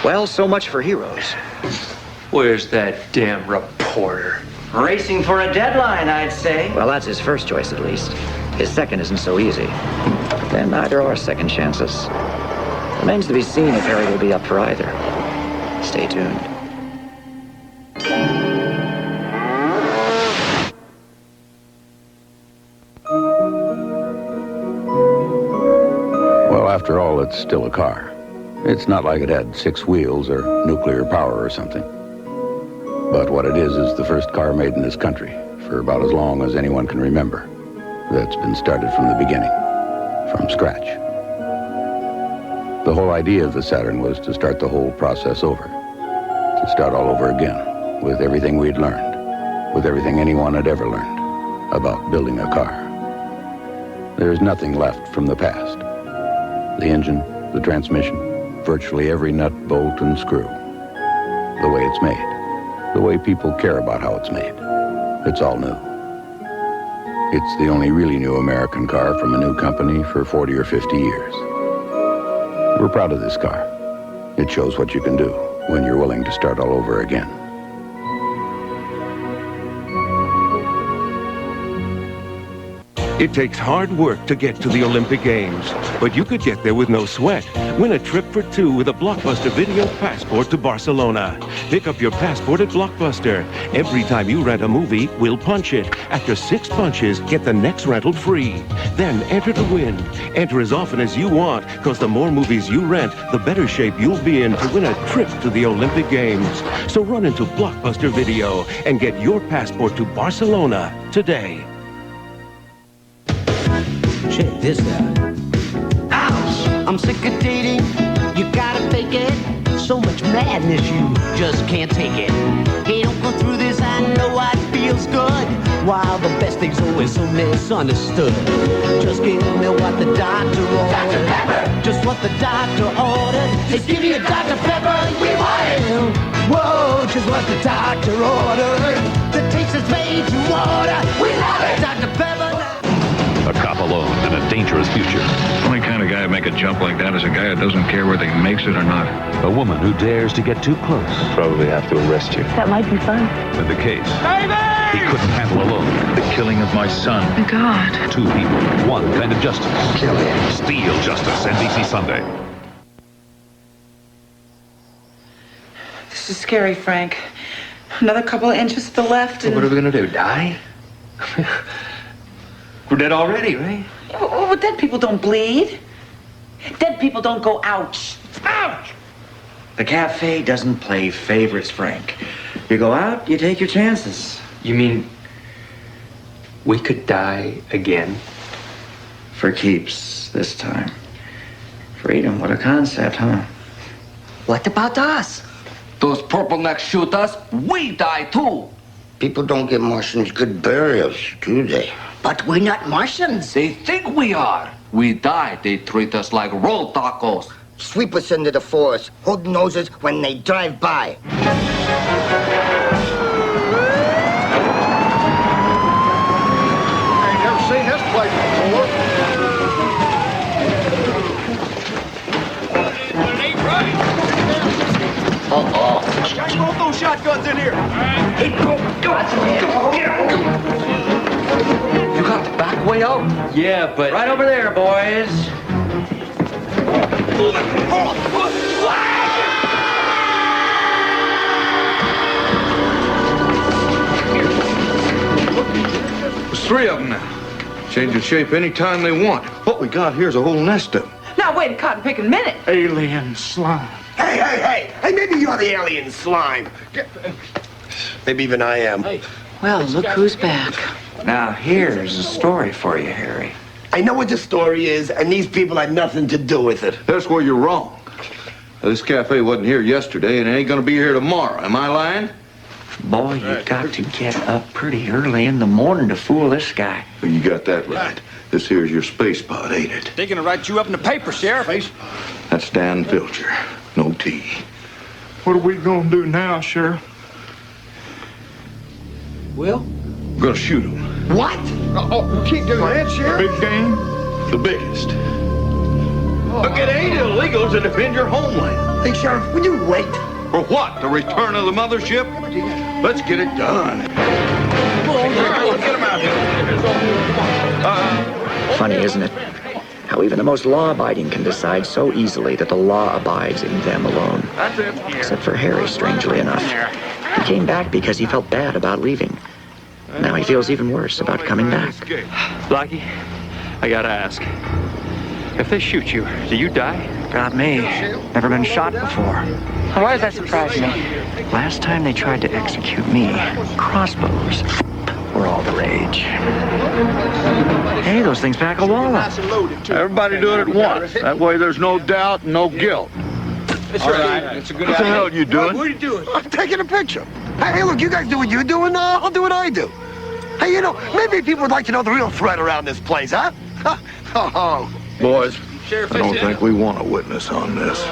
[SPEAKER 3] Well, so much for heroes.
[SPEAKER 4] Where's that damn reporter?
[SPEAKER 3] Racing for a deadline, I'd say. Well, that's his first choice, at least. His second isn't so easy. Then neither are second chances. Remains to be seen if Harry will be up for either. Stay tuned.
[SPEAKER 6] Well, after all, it's still a car. It's not like it had 6 wheels or nuclear power or something. But what it is the first car made in this country for about as long as anyone can remember. That's been started from the beginning, from scratch. The whole idea of the Saturn was to start the whole process over. To start all over again, with everything we'd learned, with everything anyone had ever learned about building a car. There's nothing left from the past. The engine, the transmission, virtually every nut, bolt, and screw. The way it's made. The way people care about how it's made. It's all new. It's the only really new American car from a new company for 40 or 50 years. We're proud of this car. It shows what you can do when you're willing to start all over again.
[SPEAKER 7] It takes hard work to get to the Olympic Games, but you could get there with no sweat. Win a trip for 2 with a Blockbuster Video Passport to Barcelona. Pick up your passport at Blockbuster. Every time you rent a movie, we'll punch it. After 6 punches, get the next rental free. Then enter to win. Enter as often as you want, because the more movies you rent, the better shape you'll be in to win a trip to the Olympic Games. So run into Blockbuster Video and get your passport to Barcelona today.
[SPEAKER 9] Check this out. Ouch! I'm sick of dating. You gotta fake it. So much madness, you just can't take it. Hey, don't go through this. I know what feels good. While the best thing's always so misunderstood. Just give me what the doctor ordered. Dr. Pepper! Just what the doctor ordered. Hey, give me a Dr. Pepper. We want it. Whoa, just what the doctor ordered. The taste is made to order. We love it. Dr. Pepper.
[SPEAKER 32] A cop alone in a dangerous future.
[SPEAKER 11] The only kind of guy who make a jump like that is a guy who doesn't care whether he makes it or not.
[SPEAKER 32] A woman who dares to get too close.
[SPEAKER 11] Probably have to arrest you.
[SPEAKER 12] That might be fun.
[SPEAKER 32] In the case he couldn't handle alone.
[SPEAKER 11] The killing of my son.
[SPEAKER 12] Oh, God.
[SPEAKER 32] 2 people, 1 kind of justice.
[SPEAKER 11] Kill him.
[SPEAKER 32] Steel Justice, NBC Sunday.
[SPEAKER 1] This is scary, Frank. Another couple of inches to the left and...
[SPEAKER 22] What are we gonna do, die? We're dead already, right?
[SPEAKER 1] Oh, but dead people don't bleed. Dead people don't go ouch. Ouch!
[SPEAKER 3] The cafe doesn't play favorites, Frank. You go out, you take your chances.
[SPEAKER 22] You mean we could die again?
[SPEAKER 3] For keeps, this time. Freedom, what a concept, huh?
[SPEAKER 15] What about us?
[SPEAKER 22] Those purple necks shoot us, we die too.
[SPEAKER 15] People don't give Martians good burials, do they? But we're not Martians.
[SPEAKER 22] They think we are. We die, they treat us like roll tacos.
[SPEAKER 15] Sweep us into the forest, hold noses when they drive by.
[SPEAKER 10] No shotguns in here.
[SPEAKER 22] Hey, go. You got the back way out?
[SPEAKER 10] Yeah, but...
[SPEAKER 22] Right over there, boys.
[SPEAKER 12] There's 3 of them now. Changing shape anytime they want. What we got here is a whole nest of them.
[SPEAKER 1] Now, wait a cotton-picking minute.
[SPEAKER 29] Alien slime.
[SPEAKER 8] Hey, maybe you're the alien slime. Maybe even I am.
[SPEAKER 1] Well, look who's back.
[SPEAKER 3] Now, here's a story for you, Harry.
[SPEAKER 8] I know what the story is, and these people had nothing to do with it.
[SPEAKER 12] That's where you're wrong. This cafe wasn't here yesterday, and it ain't gonna be here tomorrow. Am I lying?
[SPEAKER 3] Boy, you got to get up pretty early in the morning to fool this guy.
[SPEAKER 12] Well, you got that right. This here's your space pod, ain't it?
[SPEAKER 10] They're gonna write you up in the paper, Sheriff.
[SPEAKER 12] That's Dan Filcher. No T.
[SPEAKER 29] What are we gonna do now, Sheriff?
[SPEAKER 10] Well?
[SPEAKER 12] I'm gonna shoot him.
[SPEAKER 8] What?
[SPEAKER 29] Oh, keep doing that, Sheriff. Big game?
[SPEAKER 12] The biggest. Look, it ain't illegal to defend your homeland.
[SPEAKER 8] Hey, Sheriff, will you wait?
[SPEAKER 12] For what? The return of the mothership? Let's get it done.
[SPEAKER 10] Get him out here.
[SPEAKER 3] Funny, isn't it? How even the most law-abiding can decide so easily that the law abides in them alone.
[SPEAKER 12] That's it.
[SPEAKER 3] Except for Harry, strangely enough. He came back because he felt bad about leaving. Now he feels even worse about coming back.
[SPEAKER 4] Blackie, I gotta ask. If they shoot you, do you die?
[SPEAKER 3] Got me. Never been shot before.
[SPEAKER 1] Why does that surprise me?
[SPEAKER 3] Last time they tried to execute me, crossbows were all the rage. Hey, those things pack a wall up.
[SPEAKER 12] Everybody do it at once. That way there's no doubt and no guilt.
[SPEAKER 10] That's right. It's a good
[SPEAKER 12] What the hell are you doing?
[SPEAKER 10] What are you doing?
[SPEAKER 8] I'm taking a picture. Hey, look, you guys do what you do, and I'll do what I do. Hey, maybe people would like to know the real threat around this place, huh? Oh.
[SPEAKER 12] Boys,
[SPEAKER 10] Sheriff,
[SPEAKER 12] I don't think we want a witness on this.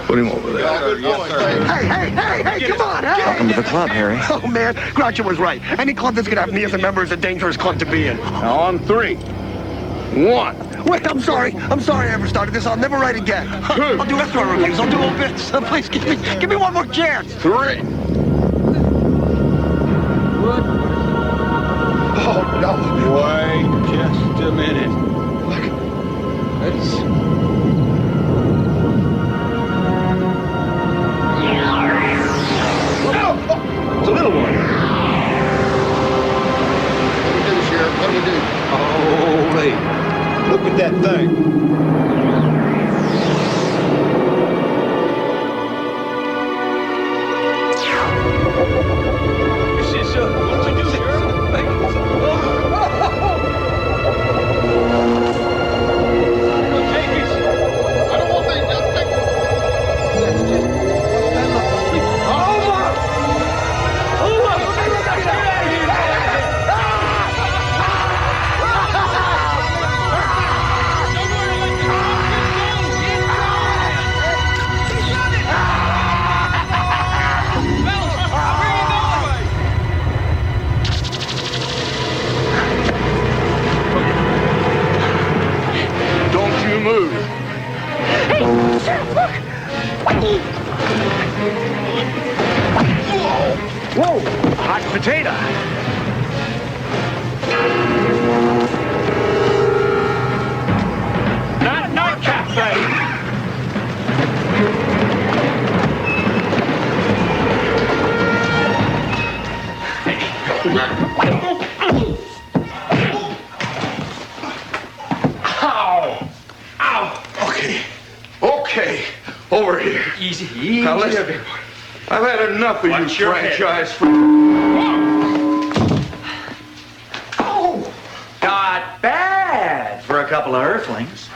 [SPEAKER 12] Put him over there.
[SPEAKER 8] Hey, come on, hey!
[SPEAKER 3] Welcome to the club, Harry.
[SPEAKER 8] Oh, man, Groucho was right. Any club that's gonna have me as a member is a dangerous club to be in.
[SPEAKER 12] Now on 3. 1.
[SPEAKER 8] Wait, I'm sorry I ever started this. I'll never write again. I'll do restaurant reviews. I'll do old bits. Please, give me one more chance.
[SPEAKER 12] 3.
[SPEAKER 8] Oh, no.
[SPEAKER 10] Wait just a minute. Let's...
[SPEAKER 12] It's a little one.
[SPEAKER 10] What do we do, Sheriff? What do we do?
[SPEAKER 12] Holy. Look at that thing.
[SPEAKER 10] This is, what we do, Sheriff? I don't want things to take...
[SPEAKER 12] Move.
[SPEAKER 1] Hey, Sheriff, look!
[SPEAKER 3] Whoa! Hot potato!
[SPEAKER 4] Not cafe!
[SPEAKER 12] Okay, over here.
[SPEAKER 10] Easy.
[SPEAKER 12] Now listen, I've had enough of
[SPEAKER 10] Watch
[SPEAKER 12] you
[SPEAKER 10] your
[SPEAKER 12] franchise.
[SPEAKER 3] Oh! Not bad for a couple of earthlings.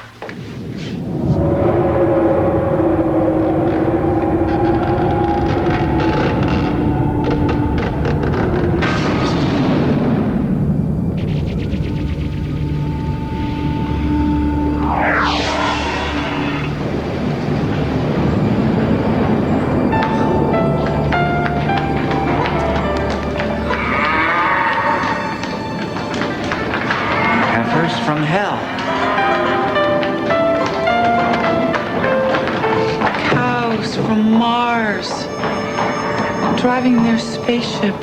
[SPEAKER 3] From hell.
[SPEAKER 13] driving their spaceship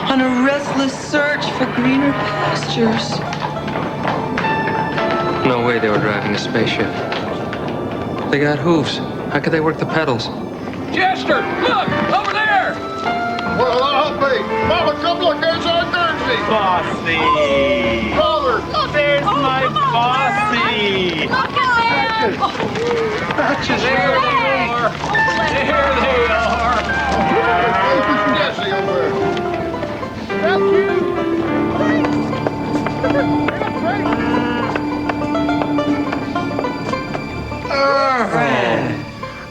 [SPEAKER 13] on a restless search for greener pastures.
[SPEAKER 14] No way they were driving a spaceship. They got hooves. How could they work the pedals?
[SPEAKER 10] Chester, look! Over there! Well, I'll help me. Mama, come look. There's our Thursday.
[SPEAKER 16] Bossy!
[SPEAKER 10] Father!
[SPEAKER 16] There's my Bossy!
[SPEAKER 10] Look at them!
[SPEAKER 16] Patches, there they are! There they are!
[SPEAKER 10] Yes, they over. Thank you!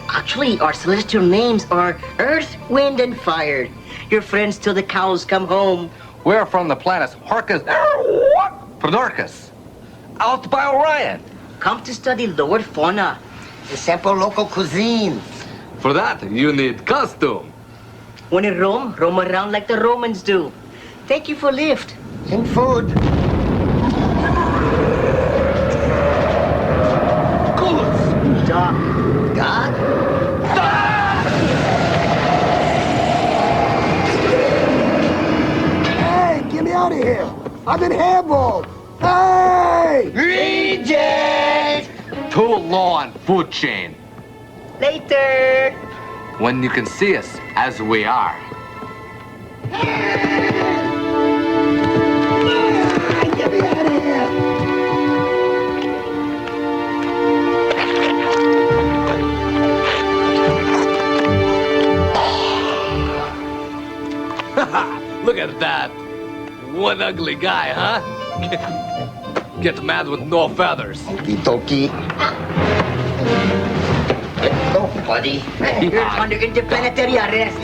[SPEAKER 15] Actually, our celestial names are Earth, Wind, and Fire. Your friends till the cows come home.
[SPEAKER 22] We're from the planets Harcus, Prodorcus, out by Orion.
[SPEAKER 15] Come to study lower fauna. Sample local cuisine.
[SPEAKER 22] For that, you need costume.
[SPEAKER 15] When in Rome, roam around like the Romans do. Thank you for lift. And food. Coolers. Doc. God?
[SPEAKER 8] Hey, get me out of here! I've been handballed! Hey!
[SPEAKER 15] Reject!
[SPEAKER 22] Too low on food chain.
[SPEAKER 15] Later!
[SPEAKER 22] When you can see us as we are.
[SPEAKER 8] Get me out of here!
[SPEAKER 22] Look at that. One ugly guy, huh? Get mad with no feathers.
[SPEAKER 8] Okie dokie.
[SPEAKER 15] Go, buddy. You're under interplanetary arrest.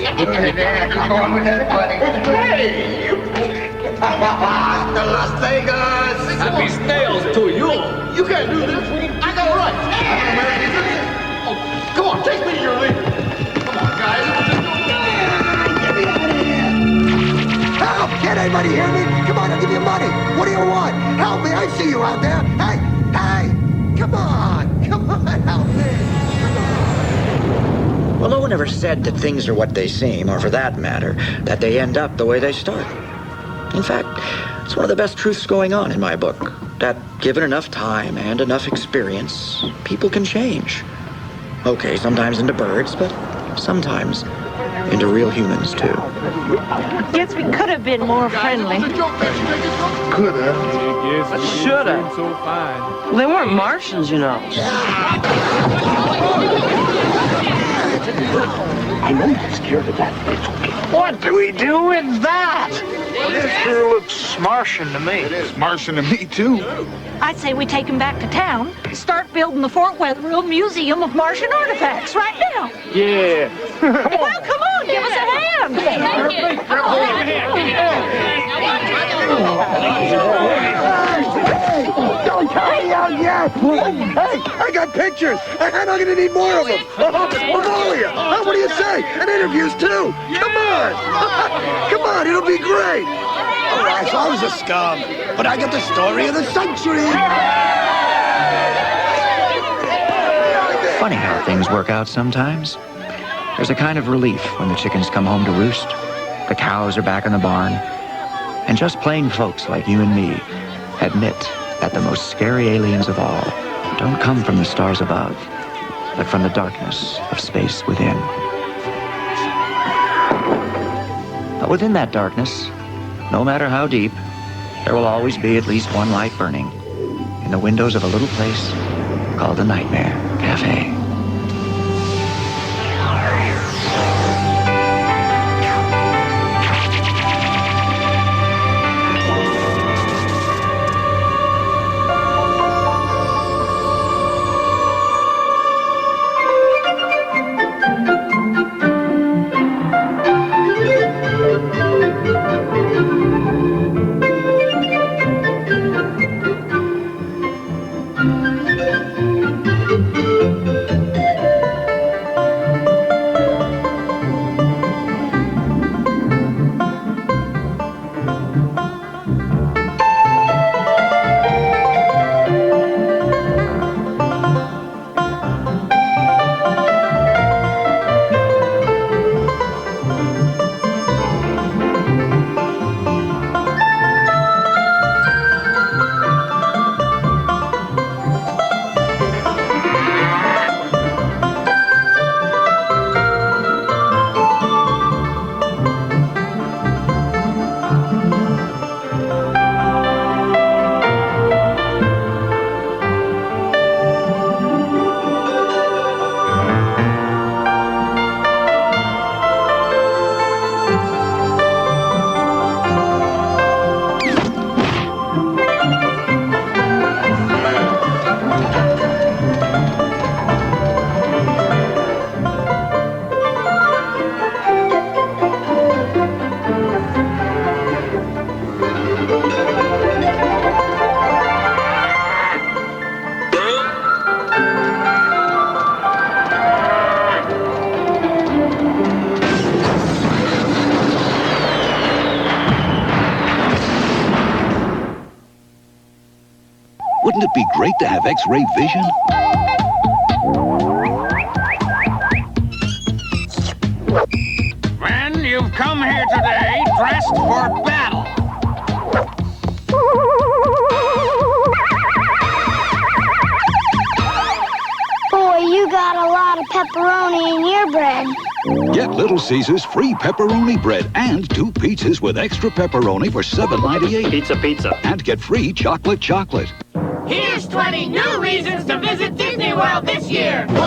[SPEAKER 8] Hasta Las Vegas!
[SPEAKER 22] Happy snails to you.
[SPEAKER 10] You can't do this. I got rights. Oh, come on, take me to your leader. Come on, guys.
[SPEAKER 8] Get me out of here! Help! Can't anybody hear me? Come on, I'll give you money. What do you want? Help me! I see you out there. Hey! Hey! Come on! Come on, help me!
[SPEAKER 3] Well, no one ever said that things are what they seem, or for that matter, that they end up the way they start. In fact, it's one of the best truths going on in my book, that given enough time and enough experience, people can change. Okay, sometimes into birds, but sometimes into real humans, too.
[SPEAKER 1] Guess we could have been more friendly.
[SPEAKER 10] Could have.
[SPEAKER 1] Should have. They weren't Martians, you know.
[SPEAKER 10] I know you're scared of that. It's okay. What do we do with that?
[SPEAKER 29] Well, this sure looks Martian to me.
[SPEAKER 10] It is Martian to me, too.
[SPEAKER 1] I'd say we take him back to town, start building the Fort Wetherill Museum of Martian Artifacts right now.
[SPEAKER 29] Yeah.
[SPEAKER 1] Well, come on, give us a hand.
[SPEAKER 8] Don't tie me out yet! Hey, I got pictures, and I'm gonna need more of them. Of all of you. What do you say? And interviews too. Come on, come on, it'll be great. All right, so I was a scum, but I got the story of the century.
[SPEAKER 3] Funny how things work out sometimes. There's a kind of relief when the chickens come home to roost. The cows are back in the barn. And just plain folks like you and me admit that the most scary aliens of all don't come from the stars above, but from the darkness of space within. But within that darkness, no matter how deep, there will always be at least one light burning in the windows of a little place called the Nightmare Cafe.
[SPEAKER 2] Wouldn't it be great to have X-ray vision?
[SPEAKER 10] Men, you've come here today dressed for battle.
[SPEAKER 17] Boy, you got a lot of pepperoni in your bread.
[SPEAKER 2] Get Little Caesars free pepperoni bread and 2 pizzas with extra pepperoni for $7.98.
[SPEAKER 5] Pizza.
[SPEAKER 2] And get free chocolate.
[SPEAKER 10] Here's 20 new reasons to visit Disney World this year. 1, 2,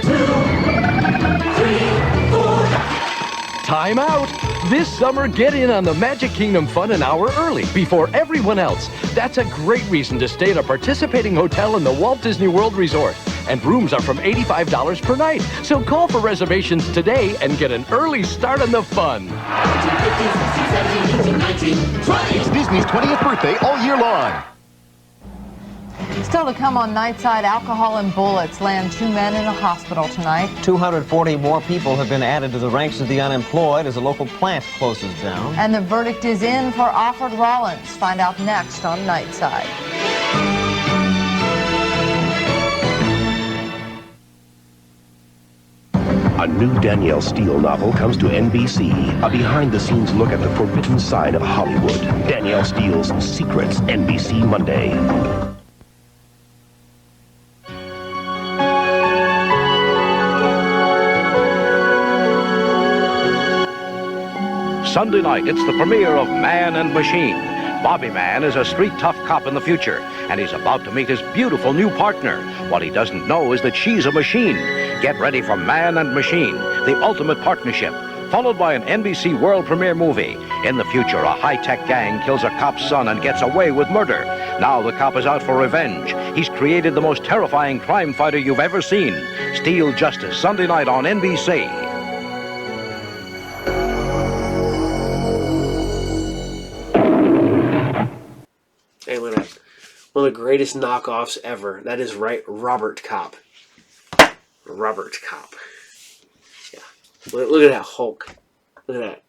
[SPEAKER 10] 3, 4.
[SPEAKER 18] Time out! This summer, get in on the Magic Kingdom fun an hour early, before everyone else. That's a great reason to stay at a participating hotel in the Walt Disney World Resort. And rooms are from $85 per night. So call for reservations today and get an early start on the fun.
[SPEAKER 10] It's Disney's 20th birthday all year long.
[SPEAKER 19] Still to come on Nightside, alcohol and bullets land 2 men in a hospital tonight.
[SPEAKER 33] 240 more people have been added to the ranks of the unemployed as a local plant closes down.
[SPEAKER 19] And the verdict is in for Alfred Rollins. Find out next on Nightside.
[SPEAKER 20] A new Danielle Steele novel comes to NBC. A behind-the-scenes look at the forbidden side of Hollywood. Danielle Steele's Secrets, NBC Monday.
[SPEAKER 24] Sunday night, it's the premiere of Man and Machine. Bobby Man is a street tough cop in the future, and he's about to meet his beautiful new partner. What he doesn't know is that she's a machine. Get ready for Man and Machine, the ultimate partnership, followed by an NBC world premiere movie. In the future, a high-tech gang kills a cop's son and gets away with murder. Now the cop is out for revenge. He's created the most terrifying crime fighter you've ever seen. Steel Justice, Sunday night on NBC.
[SPEAKER 21] Hey, look at that. One of the greatest knockoffs ever. That is right, Robert Cop. Robert Cop. Yeah. Look at that Hulk. Look at that.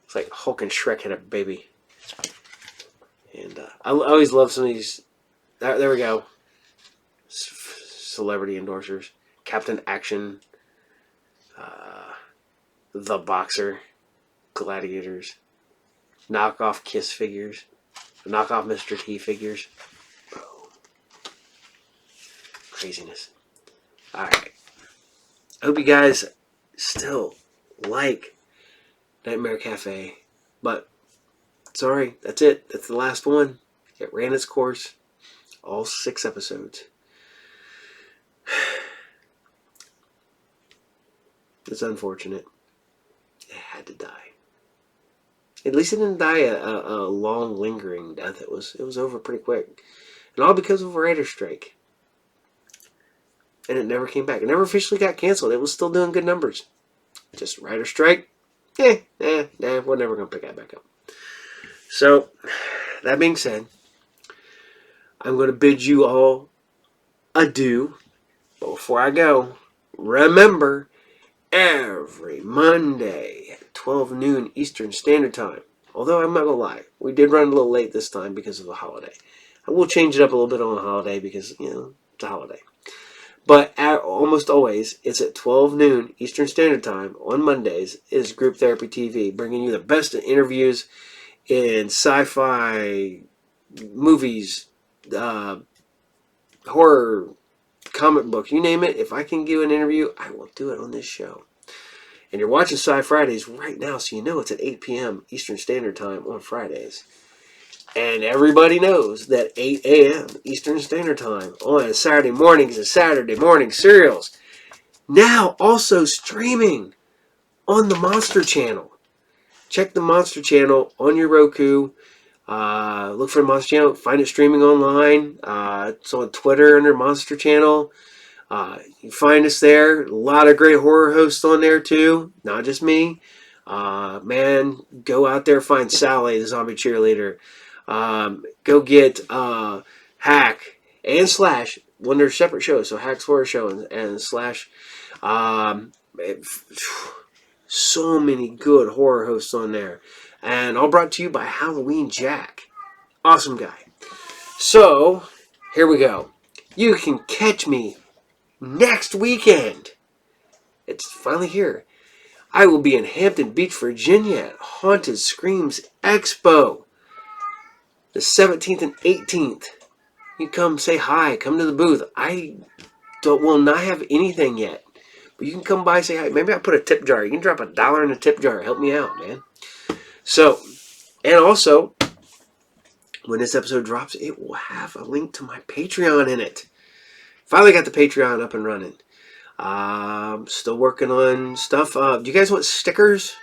[SPEAKER 21] It's like Hulk and Shrek had a baby. And I always love some of these. There we go. Celebrity endorsers. Captain Action. The Boxer. Gladiators. Knockoff Kiss figures. Knockoff Mr. T figures. Bro. Craziness. Alright. I hope you guys still like Nightmare Cafe. But, sorry, that's it. That's the last one. It ran its course. All 6 episodes. It's unfortunate. It had to die. At least it didn't die a long, lingering death. It was over pretty quick. And all because of a writer's strike. And it never came back. It never officially got canceled. It was still doing good numbers. Just writer's strike. We're never going to pick that back up. So, that being said, I'm going to bid you all adieu. But before I go, remember, every Monday at 12 noon Eastern Standard Time. Although I'm not going to lie, we did run a little late this time because of the holiday. I will change it up a little bit on the holiday because, it's a holiday. But almost always, it's at 12 noon Eastern Standard Time on Mondays. It is Group Therapy TV, bringing you the best of interviews in sci-fi, movies, horror, comic book, you name it. If I can give an interview, I will do it on this show. And you're watching Sci Fridays right now, so you know it's at 8 p.m. Eastern Standard Time on Fridays. And everybody knows that 8 a.m. Eastern Standard Time on Saturday mornings and Saturday morning serials. Now also streaming on the Monster Channel. Check the Monster Channel on your Roku. Look for the Monster Channel. Find it streaming online. It's on Twitter under Monster Channel. You find us there. A lot of great horror hosts on there too. Not just me. Man, go out there, find Sally, the zombie cheerleader. Go get Hack and Slash when they're separate shows. So Hack's Horror Show and Slash. So many good horror hosts on there. And all brought to you by Halloween Jack. Awesome guy. So, here we go. You can catch me next weekend. It's finally here. I will be in Hampton Beach, Virginia at Haunted Screams Expo. The 17th and 18th. You come say hi. Come to the booth. I will not have anything yet. But you can come by, say hi. Maybe I'll put a tip jar. You can drop $1 in a tip jar. Help me out, man. So, and also, when this episode drops, it will have a link to my Patreon in it. Finally got the Patreon up and running. Still working on stuff. Do you guys want stickers?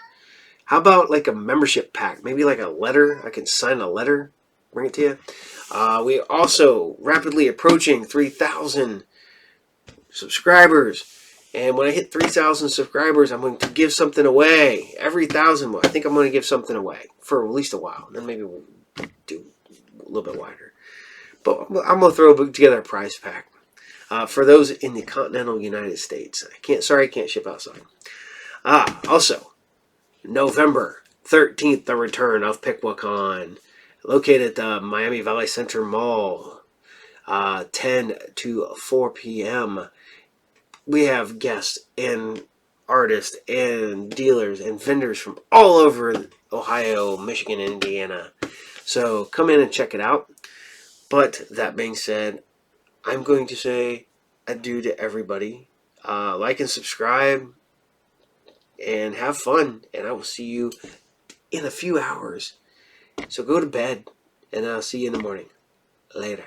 [SPEAKER 21] How about like a membership pack? Maybe like a letter. I can sign a letter. Bring it to you. We are also rapidly approaching 3,000 subscribers. And when I hit 3,000 subscribers, I'm going to give something away. Every 1,000, I think I'm going to give something away for at least a while. Then maybe we'll do a little bit wider. But I'm going to throw together a prize pack for those in the continental United States. I can't ship outside. Also, November 13th, the return of PicWaCon, located at the Miami Valley Center Mall, 10 to 4 p.m. We have guests and artists and dealers and vendors from all over Ohio, Michigan, and Indiana. So come in and check it out. But that being said, I'm going to say adieu to everybody. Like and subscribe and have fun. And I will see you in a few hours. So go to bed and I'll see you in the morning. Later.